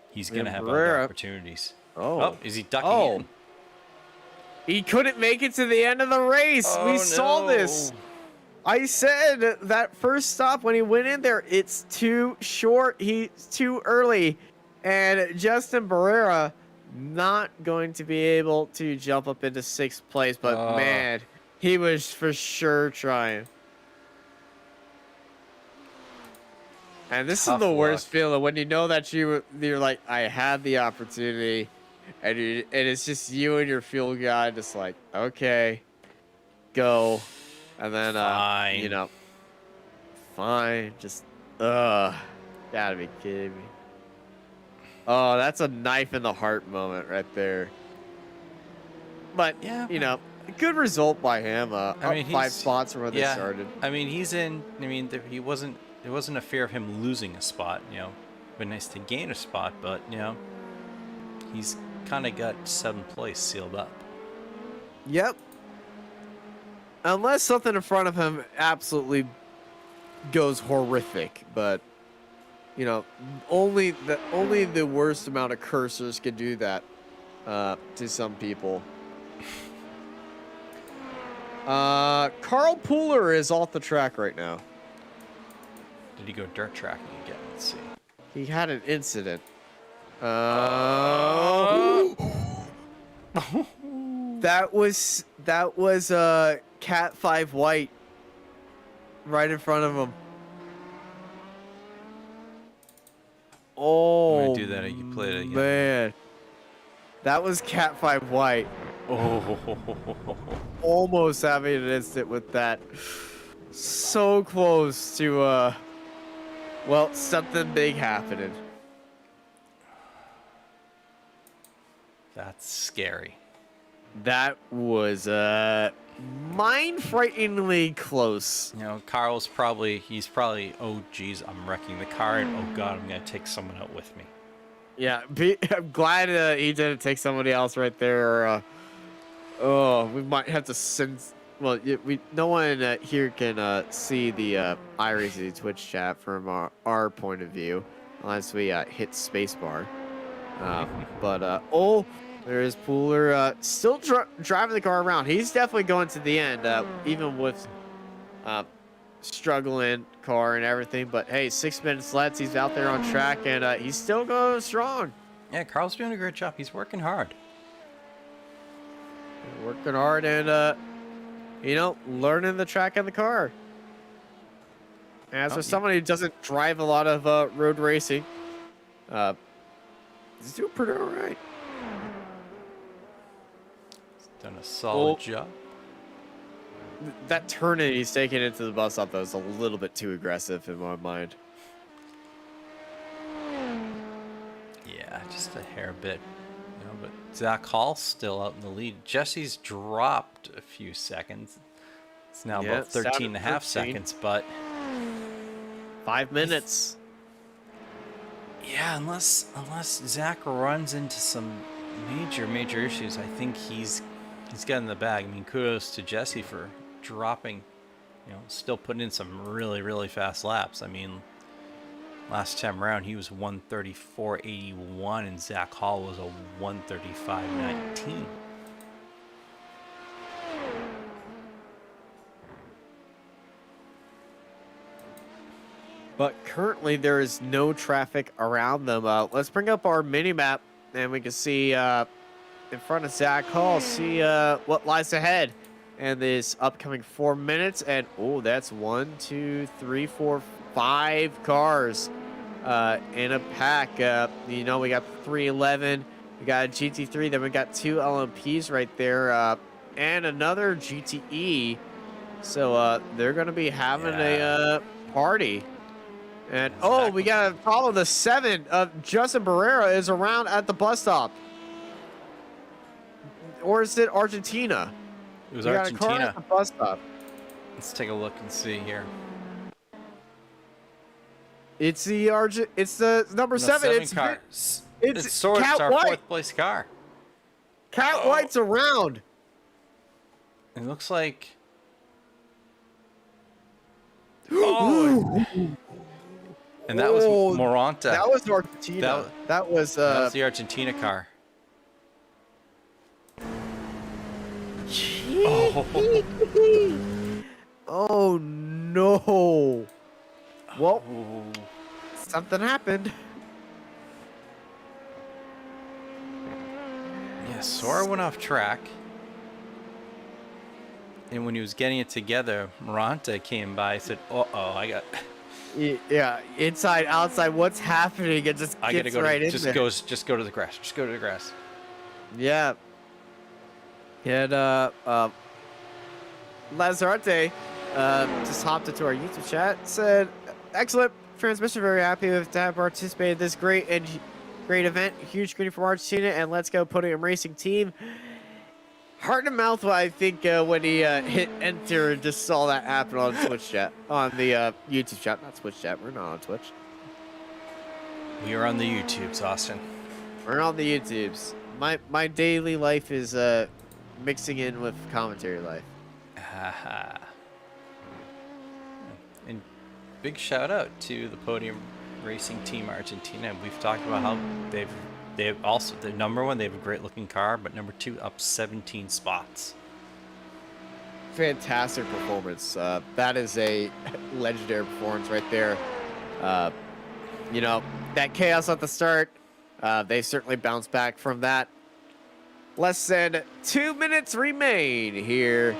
he's gonna have other opportunities. Oh, is he ducking in? He couldn't make it to the end of the race. Oh, We saw this. I said that first stop when he went in there, it's too short. He's too early. And Justin Barrera not going to be able to jump up into 6th place. But man, he was for sure trying. And this is the worst feeling when you know that you're like, I had the opportunity. And it's just you and your fuel guy just like, okay, go. And then, fine. you know, fine. Just, gotta be kidding me. Oh, that's a knife in the heart moment right there. But, yeah, you know, good result by him. I mean, 5 spots from where they started. I mean, it wasn't a fear of him losing a spot, you know. It'd been nice to gain a spot, but, you know, he's kind of got 7th place sealed up. Yep. Unless something in front of him absolutely goes horrific, but you know, only the worst amount of cursors can do that to some people. Carl Pooler is off the track right now. Did he go dirt tracking again? Let's see. He had an incident. That was Cat 5 White right in front of him. Oh, I'm gonna do that. You play it again. Man, that was Cat 5 White. Oh, Almost having an instant with that. So close to well, something big happening. that's scary. That was mind-frighteningly close. You know, Carl's he's probably, oh geez, I'm wrecking the car, and oh god, I'm gonna take someone out with me. Yeah, I'm glad he didn't take somebody else right there. We might have to send. Well, no one here can see the iRacing Twitch chat from our point of view, unless we hit spacebar. But there is Pooler still driving the car around. He's definitely going to the end, even with struggling car and everything. But hey, 6 minutes left. He's out there on track, and he's still going strong. Yeah, Carl's doing a great job. He's working hard. Working hard and, you know, learning the track and the car. As for somebody who doesn't drive a lot of road racing, he's doing pretty all right. He's done a solid job. That turn that he's taking into the bus stop, though, is a little bit too aggressive in my mind. Yeah, just a hair bit. You know, but Zach Hall's still out in the lead. Jesse's dropped a few seconds. It's now about 13 and a half seconds, but 5 minutes. Yeah, unless Zach runs into some major issues, I think he's got in the bag. I mean, kudos to Jesse for dropping, you know, still putting in some really fast laps. I mean, last time around he was 134.81 and Zach Hall was a 135.19. But currently there is no traffic around them. Let's bring up our mini map and we can see in front of Zach Hall, see what lies ahead in this upcoming 4 minutes. And oh, that's 1, 2, 3, 4, 5 cars in a pack. You know, we got 311, we got a GT3, then we got 2 LMPs right there, and another GTE. So they're going to be having a party. And oh, we got to follow the 7 of Justin Barrera is around at the bus stop. Or is it Argentina? It was we Argentina. Got a car at the bus stop. Let's take a look and see here. It's the It's the number No, 7. It's car. It's It's Sword. It's Cat our White. 4th place car. Cat White's around. It looks like. Oh. And that was Oh, Moranta. That was Argentina. That was That was the Argentina car. Oh no. Well, something happened. Yeah, Sora went off track. And when he was getting it together, Moranta came by and said, uh-oh, I got... Yeah, inside, outside, what's happening? It just I gotta gets go right to, in just there. go to the grass. Just go to the grass. Yeah. And Lazarte just hopped into our YouTube chat, said, excellent transmission, very happy to have participated in this great event. Huge screen for Argentina, and let's go podium racing team. Heart and mouth, I think, when he hit enter and just saw that happen on Twitch chat, on the YouTube chat, not Twitch chat. We're not on Twitch. We are on the YouTubes, Austin. We're on the YouTubes. My daily life is mixing in with commentary life. Haha. And big shout out to the podium racing team Argentina. We've talked about how they've also, the number 1, they have a great looking car, but number 2, up 17 spots. Fantastic performance. That is a legendary performance right there. You know, that chaos at the start, they certainly bounced back from that. Less than 2 minutes remain here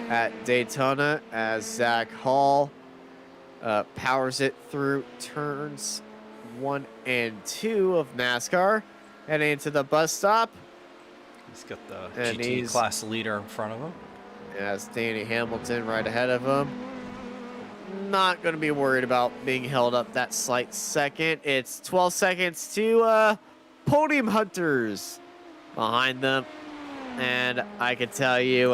at Daytona as Zach Hall powers it through turns 1 and 2 of NASCAR. Heading into the bus stop. He's got the And GT class leader in front of him. As Danny Hamilton right ahead of him. Not going to be worried about being held up that slight second. It's 12 seconds to Podium Hunters behind them. And I can tell you,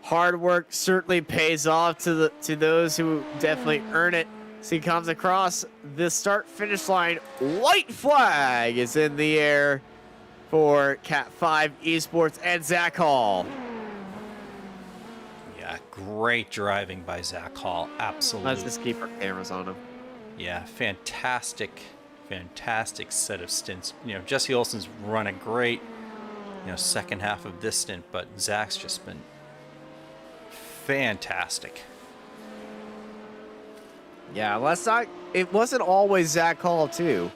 hard work certainly pays off to those who definitely earn it. So he comes across the start-finish line. White flag is in the air for Cat 5 Esports and Zach Hall. Yeah, great driving by Zach Hall. Absolutely. Let's just keep our cameras on him. Yeah, fantastic set of stints. You know, Jesse Olsen's run a great, second half of this stint, but Zach's just been fantastic. Yeah, let's not. It wasn't always Zach Hall too.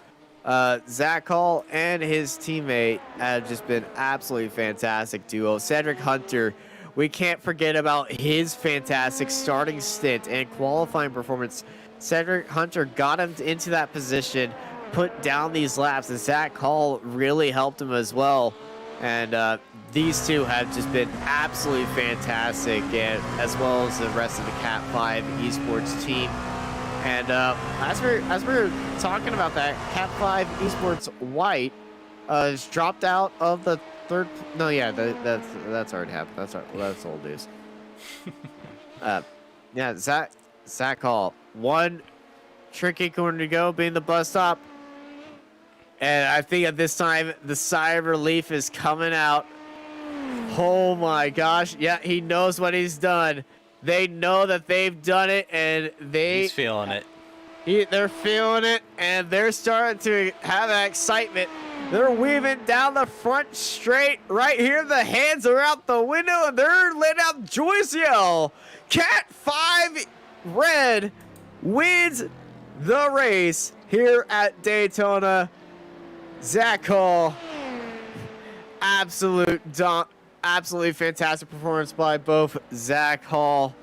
Zach Hall and his teammate have just been absolutely fantastic duo. Cedric Hunter, we can't forget about his fantastic starting stint and qualifying performance. Cedric Hunter got him into that position, put down these laps, and Zach Hall really helped him as well. And these two have just been absolutely fantastic, and as well as the rest of the Cat 5 Esports team. And as we're talking about that, Cat 5 Esports White has dropped out of the third. No, yeah, that's already happened. That's old news. Yeah, Zach Hall, one tricky corner to go, being the bus stop. And I think at this time the sigh of relief is coming out. Oh my gosh! Yeah, he knows what he's done. They know that they've done it, and He's feeling it. They're feeling it, and they're starting to have that excitement. They're weaving down the front straight. Right here, the hands are out the window, and they're letting out joyous yell. Cat 5 Red wins the race here at Daytona. Zach Hall, absolutely fantastic performance by both Zach Hall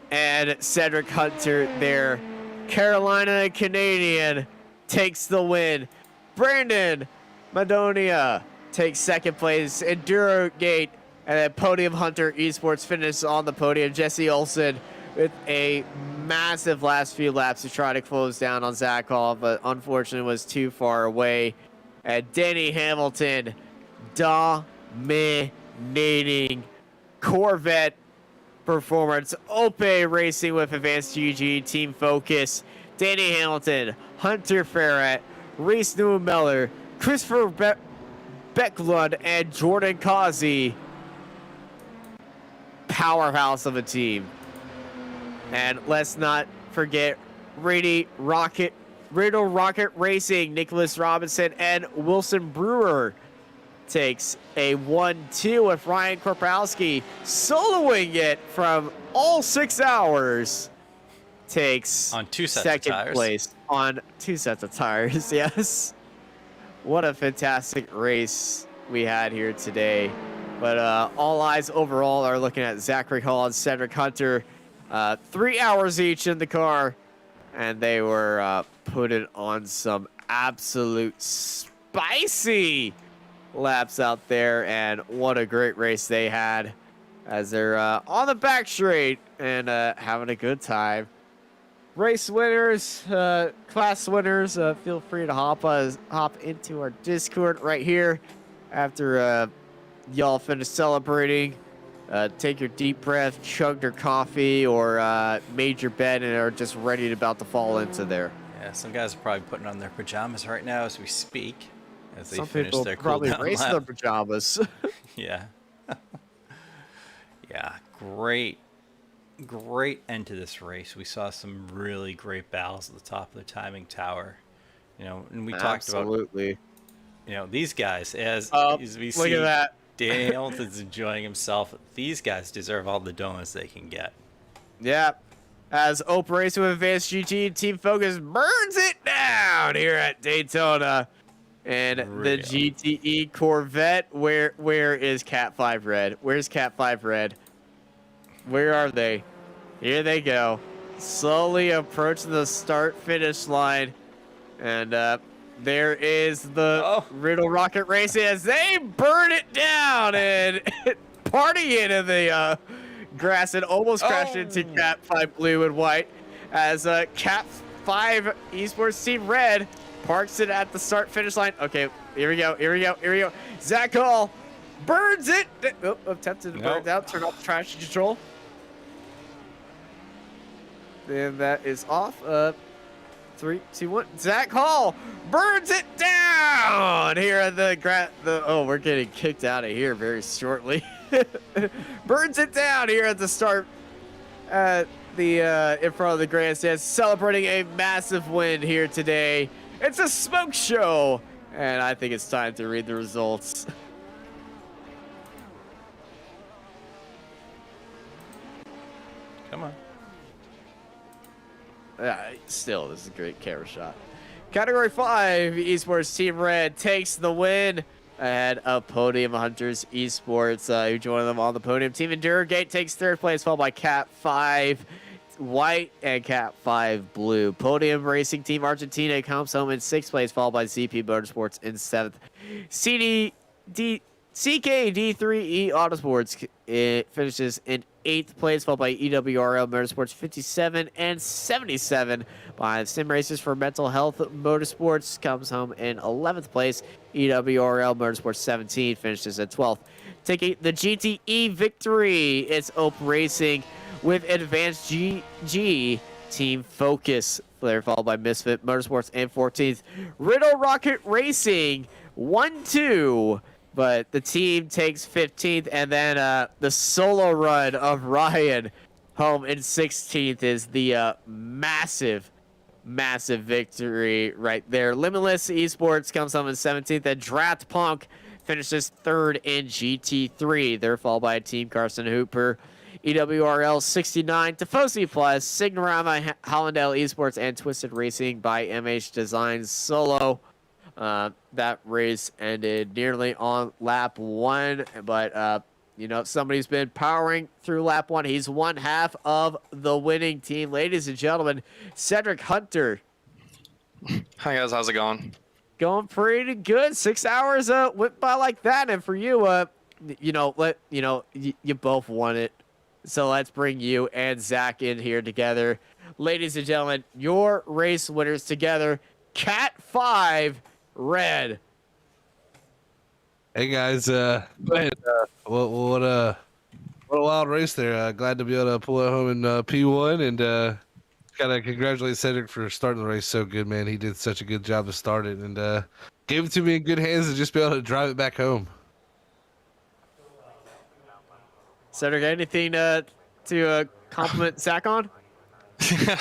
and Cedric Hunter there. Carolina Canadian takes the win. Brandon Madonia takes second place. Enduro Gate and then Podium Hunter Esports finishes on the podium. Jesse Olsen with a massive last few laps to try to close down on Zach Hall, but unfortunately was too far away. And Denny Hamilton dominating Corvette performance. Ope Racing with Advanced GG, Team Focus, Danny Hamilton, Hunter Ferret, Reese Newmeller, Christopher Becklund, and Jordan Causey. Powerhouse of a team. And let's not forget Riddle Rocket Racing, Nicholas Robinson, and Wilson Brewer takes a 1-2 with Ryan Korpowski soloing it from all 6 hours. Takes On 2 sets second of tires. place on 2 sets of tires. Yes. What a fantastic race we had here today. But all eyes overall are looking at Zachary Hall and Cedric Hunter. 3 hours each in the car. And they were putting on some absolute spicy laps out there. And what a great race they had as they're on the back straight and having a good time. Race winners, class winners, feel free to hop into our Discord right here after y'all finish celebrating. Take your deep breath, chugged your coffee, or made your bed and are just ready about to fall into there. Yeah, some guys are probably putting on their pajamas right now as we speak, as they Some finish people their probably cool down race in lap. their pajamas. Yeah. Yeah, great end to this race. We saw some really great battles at the top of the timing tower. You know, and we talked about, Absolutely. you know, these guys as we Look see at that. Danny Hamilton's enjoying himself. These guys deserve all the donuts they can get. Yeah. As Ope Racing with Advanced GG, Team Focus burns it down here at Daytona. And the GTE Corvette, where is Cat 5 Red? Where's Cat 5 Red? Where are they? Here they go. Slowly approaching the start-finish line. And there is the Riddle Rocket Racing as they burn it down and party into the grass and almost crashed into Cat 5 Blue and White. As Cat 5 Esports Team Red parks it at the start-finish line. Okay, here we go. Zach Hall burns it. Oh, attempted to burn it down. Turn off the traction control. And that is off. 3, 2, 1. Zach Hall burns it down here at oh, we're getting kicked out of here very shortly. Burns it down here at the start. In front of the grandstand, celebrating a massive win here today. It's a smoke show, and I think it's time to read the results. Come on. Still, this is a great camera shot. Category 5, Esports Team Red takes the win ahead of Podium Hunters Esports, who joined them on the podium. Team Endurogate takes 3rd place, followed by Cat 5 White and Cat 5 Blue. Podium Racing Team Argentina comes home in 6th place, followed by ZP Motorsports in 7th. CKD3E Autosports finishes in 8th place, followed by EWRL Motorsports 57 and 77. By Sim Racers for Mental Health Motorsports comes home in 11th place. EWRL Motorsports 17 finishes at 12th. Taking the GTE victory, it's Ope Racing with Advanced GG Team Focus. They're followed by Misfit Motorsports in 14th. Riddle Rocket Racing 1-2. But the team takes 15th, and then the solo run of Ryan home in 16th is the massive victory right there. Limitless Esports comes home in 17th, and Drat Punk finishes 3rd in GT3. They're followed by Team Carson Hooper, EWRL 69, Tifosi Plus, Signorama, Hollandale Esports, and Twisted Racing by MH Designs Solo. That race ended nearly on lap 1, but you know, somebody's been powering through lap 1. He's one half of the winning team. Ladies and gentlemen, Cedric Hunter. Hi guys, how's it going? Going pretty good. 6 hours went by like that, and for you, you both won it. So let's bring you and Zach in here together. Ladies and gentlemen, your race winners together, Cat 5 Red. Hey guys, what What a wild race there. Glad to be able to pull it home in P1 and gotta congratulate Cedric for starting the race so good, man. He did such a good job to start it and gave it to me in good hands to just be able to drive it back home. Cedric, anything to compliment Zach on?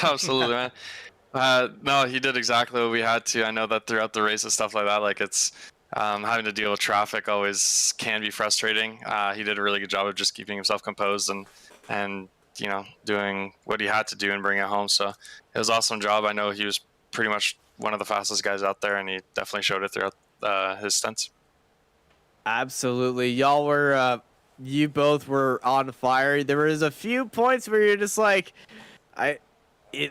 Absolutely, man. No, he did exactly what we had to. I know that throughout the race and stuff like that, like it's having to deal with traffic always can be frustrating. He did a really good job of just keeping himself composed and you know, doing what he had to do and bring it home. So it was an awesome job. I know he was pretty much one of the fastest guys out there, and he definitely showed it throughout his stints. Absolutely. Y'all were, you both were on fire. There was a few points where you're just like,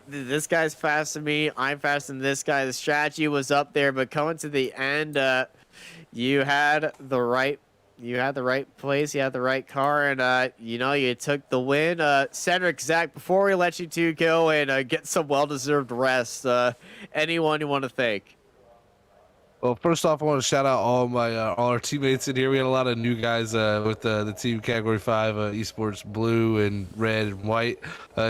this guy's faster than me. I'm faster than this guy. The strategy was up there, but coming to the end, you had the right place. You had the right car, and you know, you took the win. Cedric, Zach, before we let you two go and get some well-deserved rest, anyone you want to thank? Well, first off, I want to shout out all our teammates in here. We had a lot of new guys with the team Category 5 Esports Blue and Red and White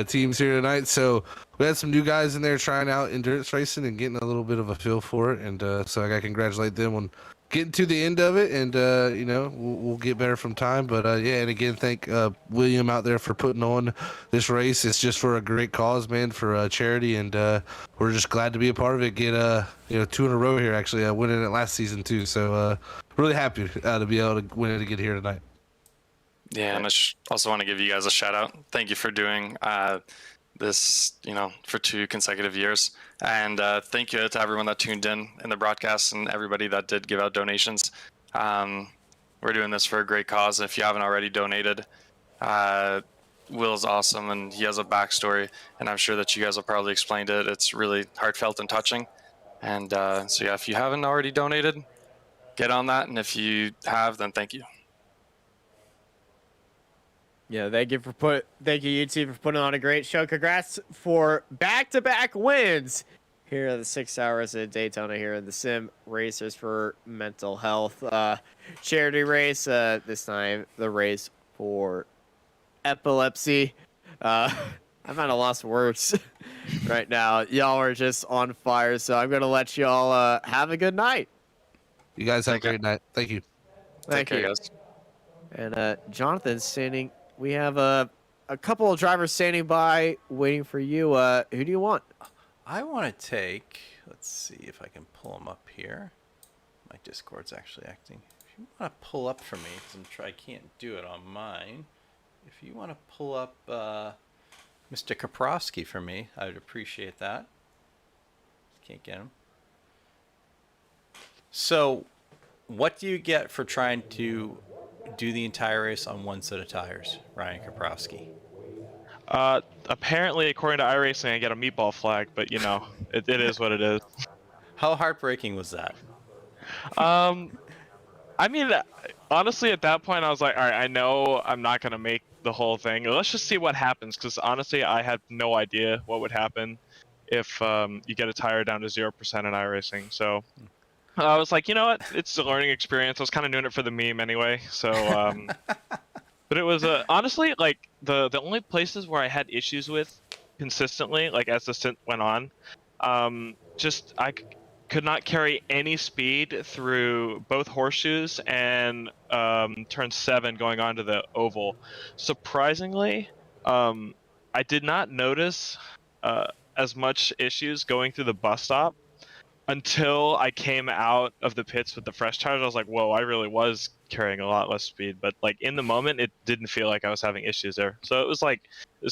teams here tonight. So we had some new guys in there trying out endurance racing and getting a little bit of a feel for it. And so I got to congratulate them on getting to the end of it. And, you know, we'll get better from time. But, yeah, and again, thank William out there for putting on this race. It's just for a great cause, man, for charity. And we're just glad to be a part of it. Get, you know, 2 in a row here, actually, winning it last season, too. So really happy to be able to win it to get here tonight. Yeah, and I also want to give you guys a shout out. Thank you for doing this, you know, for 2 consecutive years. And thank you to everyone that tuned in the broadcast and everybody that did give out donations. We're doing this for a great cause. If you haven't already donated, Will's awesome and he has a backstory. And I'm sure that you guys have probably explained it. It's really heartfelt and touching. And so, yeah, if you haven't already donated, get on that. And if you have, then thank you. Yeah, thank you you two for putting on a great show. Congrats for back-to-back wins here at the 6 hours at Daytona here in the Sim Racers for Mental Health charity race. This time the race for Epilepsy. I'm at a loss of words right now. Y'all are just on fire, so I'm gonna let y'all have a good night. You guys have a great night. Thank you. Thank you, guys. And Jonathan's standing. We have a couple of drivers standing by waiting for you. Who do you want? I want to take, let's see if I can pull them up here. My Discord's actually acting. If you want to pull up for me, because I can't do it on mine. If you want to pull up Mr. Kaprowski for me, I would appreciate that. Can't get him. So, what do you get for trying to do the entire race on one set of tires, Ryan Kaprowski? Apparently, according to iRacing, I get a meatball flag, but you know, it is what it is. How heartbreaking was that? I mean, honestly, at that point, I was like, all right, I know I'm not gonna make the whole thing. Let's just see what happens, because honestly, I had no idea what would happen if you get a tire down to 0% in iRacing. So I was like, you know what? It's a learning experience. I was kind of doing it for the meme anyway. So, but it was honestly like the only places where I had issues with consistently, like as the stint went on, just I could not carry any speed through both horseshoes and turn 7 going on to the oval. Surprisingly, I did not notice as much issues going through the bus stop until I came out of the pits with the fresh tires. I was like, whoa, I really was carrying a lot less speed. But like in the moment, it didn't feel like I was having issues there. So it was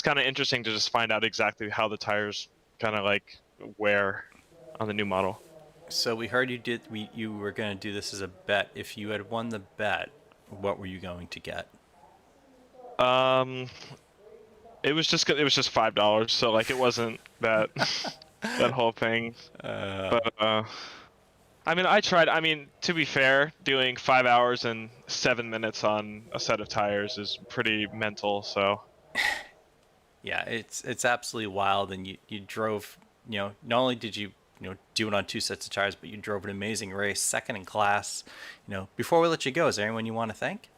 kind of interesting to just find out exactly how the tires kind of like wear on the new model. So we heard you were going to do this as a bet. If you had won the bet, what were you going to get? It was just $5, so like it wasn't that that whole thing. But I mean, I tried. I mean, to be fair, doing 5 hours and 7 minutes on a set of tires is pretty mental. So yeah, it's absolutely wild. And you drove. You know, not only did you do it on 2 sets of tires, but you drove an amazing race, second in class. You know, before we let you go, is there anyone you want to thank?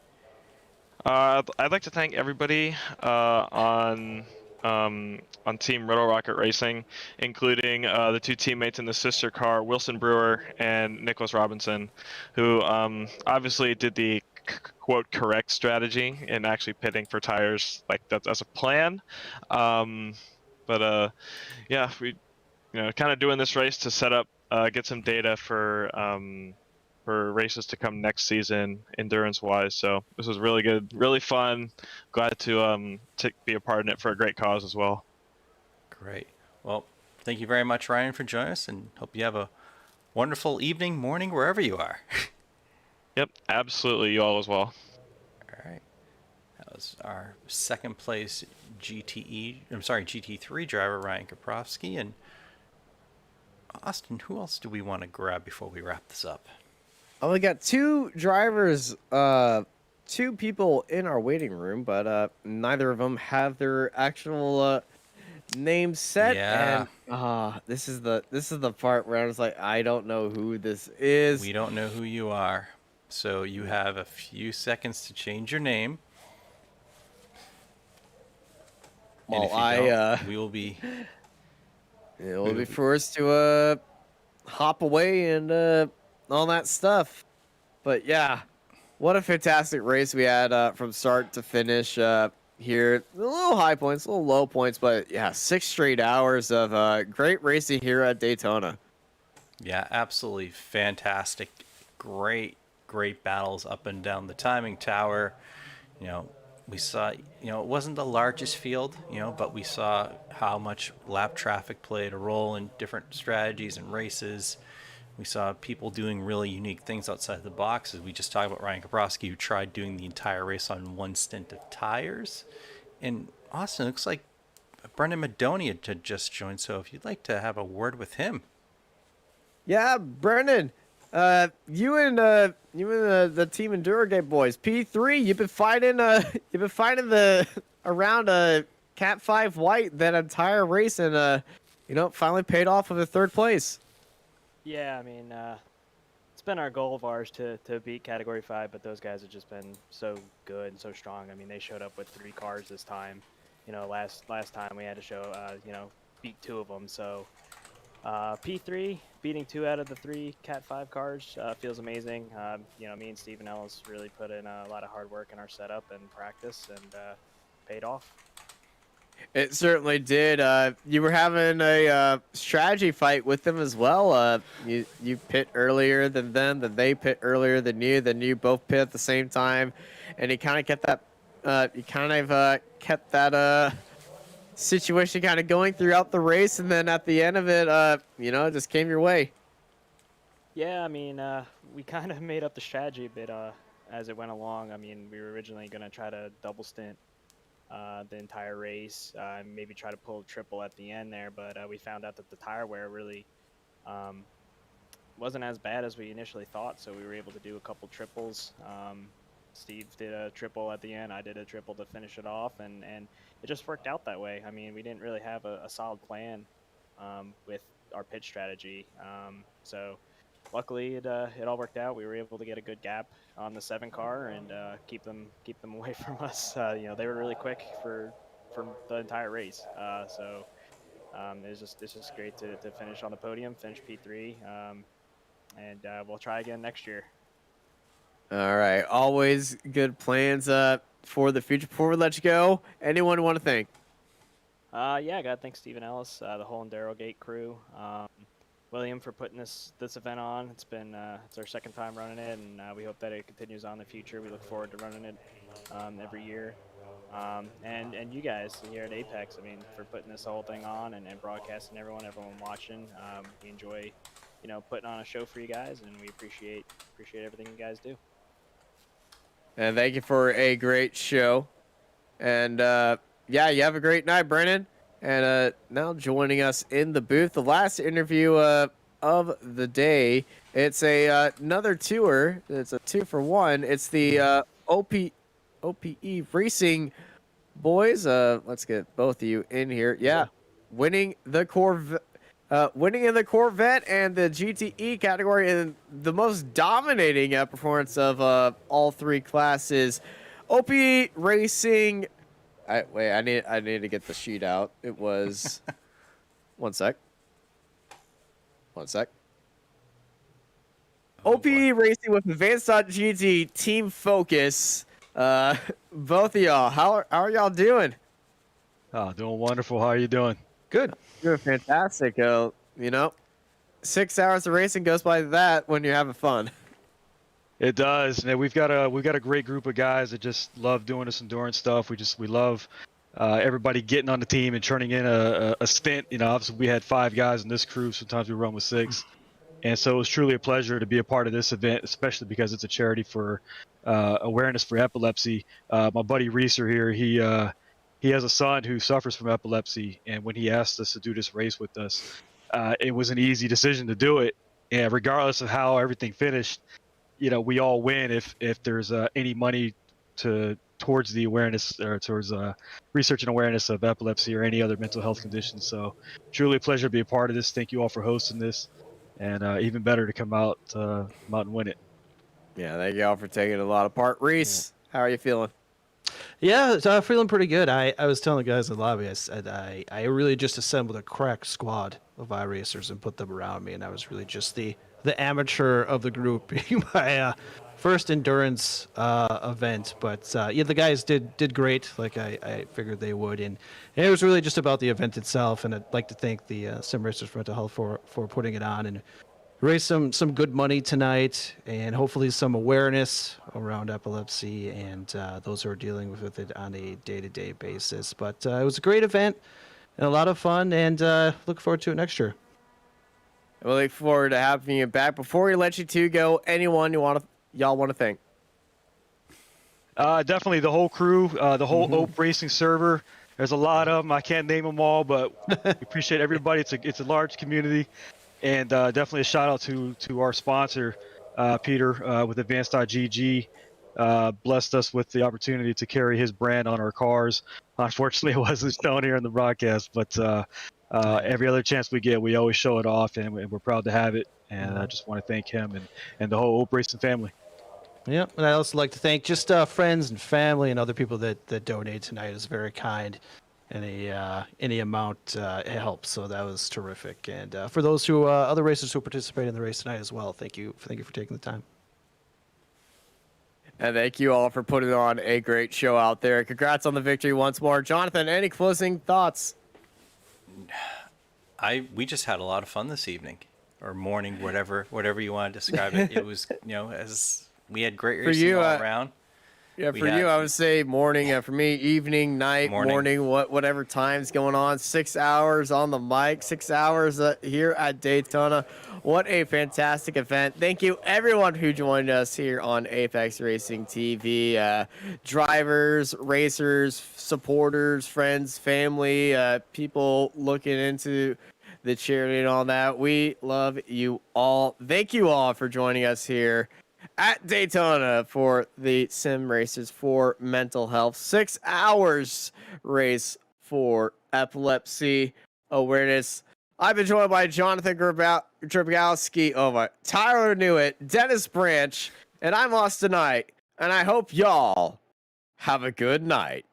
I'd like to thank everybody on Team Roto Rocket Racing, including the two teammates in the sister car, Wilson Brewer and Nicholas Robinson, who obviously did the quote correct strategy in actually pitting for tires like that's as a plan. Yeah, we kind of doing this race to set up, get some data for races to come next season, endurance-wise. So this was really good, really fun. Glad to be a part in it for a great cause as well. Great. Well, thank you very much, Ryan, for joining us, and hope you have a wonderful evening, morning, wherever you are. Yep, absolutely. You all as well. All right. That was our second place GT3 driver, Ryan Kaprowski. And Austin, who else do we want to grab before we wrap this up? Oh, we got two drivers, two people in our waiting room, but neither of them have their actual name set. Yeah. And this is the part where I was like, I don't know who this is. We don't know who you are. So you have a few seconds to change your name. Well, we will be. We'll be forced to hop away and all that stuff. But yeah, what a fantastic race we had from start to finish here. A little high points, a little low points, but yeah, 6 straight hours of great racing here at Daytona. Yeah, absolutely fantastic. Great battles up and down the timing tower. We saw, it wasn't the largest field, but we saw how much lap traffic played a role in different strategies and races. We saw people doing really unique things outside the box. As we just talked about Ryan Kaprowski, who tried doing the entire race on one stint of tires. And Austin, it looks like Brendan Madonia had just joined. So if you'd like to have a word with him. Yeah, Brendan, you and the Team Endurogate boys, P3, you've been fighting the around Cat 5 White that entire race, and finally paid off with a 3rd place. Yeah, I mean, it's been our goal of ours to beat Category 5, but those guys have just been so good and so strong. I mean, they showed up with 3 cars this time. Last time we had to show, beat 2 of them. So P3, beating 2 out of the 3 Cat 5 cars feels amazing. Me and Stephen Ellis really put in a lot of hard work in our setup and practice, and paid off. It certainly did. You were having a strategy fight with them as well. You pit earlier than them, then they pit earlier than you, then you both pit at the same time, and you kind of kept that. Situation kind of going throughout the race, and then at the end of it, it just came your way. Yeah, I mean, we kind of made up the strategy a bit as it went along. I mean, we were originally going to try to double stint the entire race, maybe try to pull a triple at the end there, but we found out that the tire wear really wasn't as bad as we initially thought, so we were able to do a couple triples. Steve did a triple at the end, I did a triple to finish it off, and it just worked out that way. I mean, we didn't really have a solid plan with our pitch strategy, so luckily it all worked out. We were able to get a good gap on the 7 car and keep them away from us. They were really quick for the entire race, so it's just great to finish on the podium, finish P3, and we'll try again next year. All right, always good plans for the future. Before we let you go, anyone want to thank? I gotta thank Stephen Ellis, the whole Endurogate crew, William for putting this event on. It's our 2nd time running it, and we hope that it continues on in the future. We look forward to running it every year, and you guys here at Apex, I mean, for putting this whole thing on and broadcasting everyone watching. We enjoy putting on a show for you guys, and we appreciate everything you guys do. And thank you for a great show. And you have a great night, Brennan. And now joining us in the booth, the last interview of the day. It's another tour. It's a 2-for-1. It's the OPE Racing boys. Let's get both of you in here. Yeah, winning in the Corvette and the GTE category, and the most dominating performance of all 3 classes. OP Racing. Wait, I need to get the sheet out. It was 1 sec. 1 sec. OP Racing with Advanced.GG Team Focus. Both of y'all, how are y'all doing? Oh, doing wonderful. How are you doing? Good. You're fantastic. 6 hours of racing goes by that when you're having fun. It does. And we've got a great group of guys that just love doing this endurance stuff. We love everybody getting on the team and turning in a stint. Obviously we had 5 guys in this crew. Sometimes we run with 6. And so it was truly a pleasure to be a part of this event, especially because it's a charity for awareness for epilepsy. My buddy Reeser here, he has a son who suffers from epilepsy, and when he asked us to do this race with us, it was an easy decision to do it. And regardless of how everything finished, we all win if there's any money towards the awareness or towards research and awareness of epilepsy or any other mental health conditions. So truly a pleasure to be a part of this. Thank you all for hosting this, and even better to come out and win it. Yeah, thank you all for taking a lot of part. Reese, how are you feeling? Yeah, feeling pretty good. I was telling the guys in the lobby, I said I really just assembled a crack squad of iRacers and put them around me, and I was really just the amateur of the group, being my first endurance event. But the guys did great, like I figured they would, and it was really just about the event itself. And I'd like to thank the Sim Racers for Mental Health for putting it on and raise some good money tonight, and hopefully some awareness around epilepsy and those who are dealing with it on a day-to-day basis. But it was a great event and a lot of fun, and look forward to it next year. We look forward to having you back. Before we let you two go, anyone y'all want to thank? Definitely the whole crew, the whole Ope Racing server. There's a lot of them. I can't name them all, but we appreciate everybody. It's a large community. And definitely a shout out to our sponsor, Peter, with Advanced.GG. Blessed us with the opportunity to carry his brand on our cars. Unfortunately, it wasn't shown here in the broadcast, but every other chance we get, we always show it off, and we're proud to have it. And I just want to thank him and the whole Ope Racing family. Yeah, and I'd also like to thank just friends and family and other people that donate tonight. Is very kind. Any amount helps, so that was terrific. And for those other racers who participate in the race tonight as well, thank you for taking the time. And thank you all for putting on a great show out there. Congrats on the victory once more. Jonathan, any closing thoughts? We just had a lot of fun this evening or morning, whatever you want to describe it. It was, as we had great racing all around. Yeah, for you, I would say morning. For me, evening, night, morning, whatever time's going on. 6 hours on the mic, 6 hours here at Daytona. What a fantastic event. Thank you, everyone who joined us here on Apex Racing TV. Drivers, racers, supporters, friends, family, people looking into the charity and all that. We love you all. Thank you all for joining us here at Daytona for the Sim Racers for Mental Health 6 hours race for epilepsy awareness. I've been joined by Jonathan Grabowski, Tyler Newitt, Dennis Branch, and I'm Austin Knight, and I hope y'all have a good night.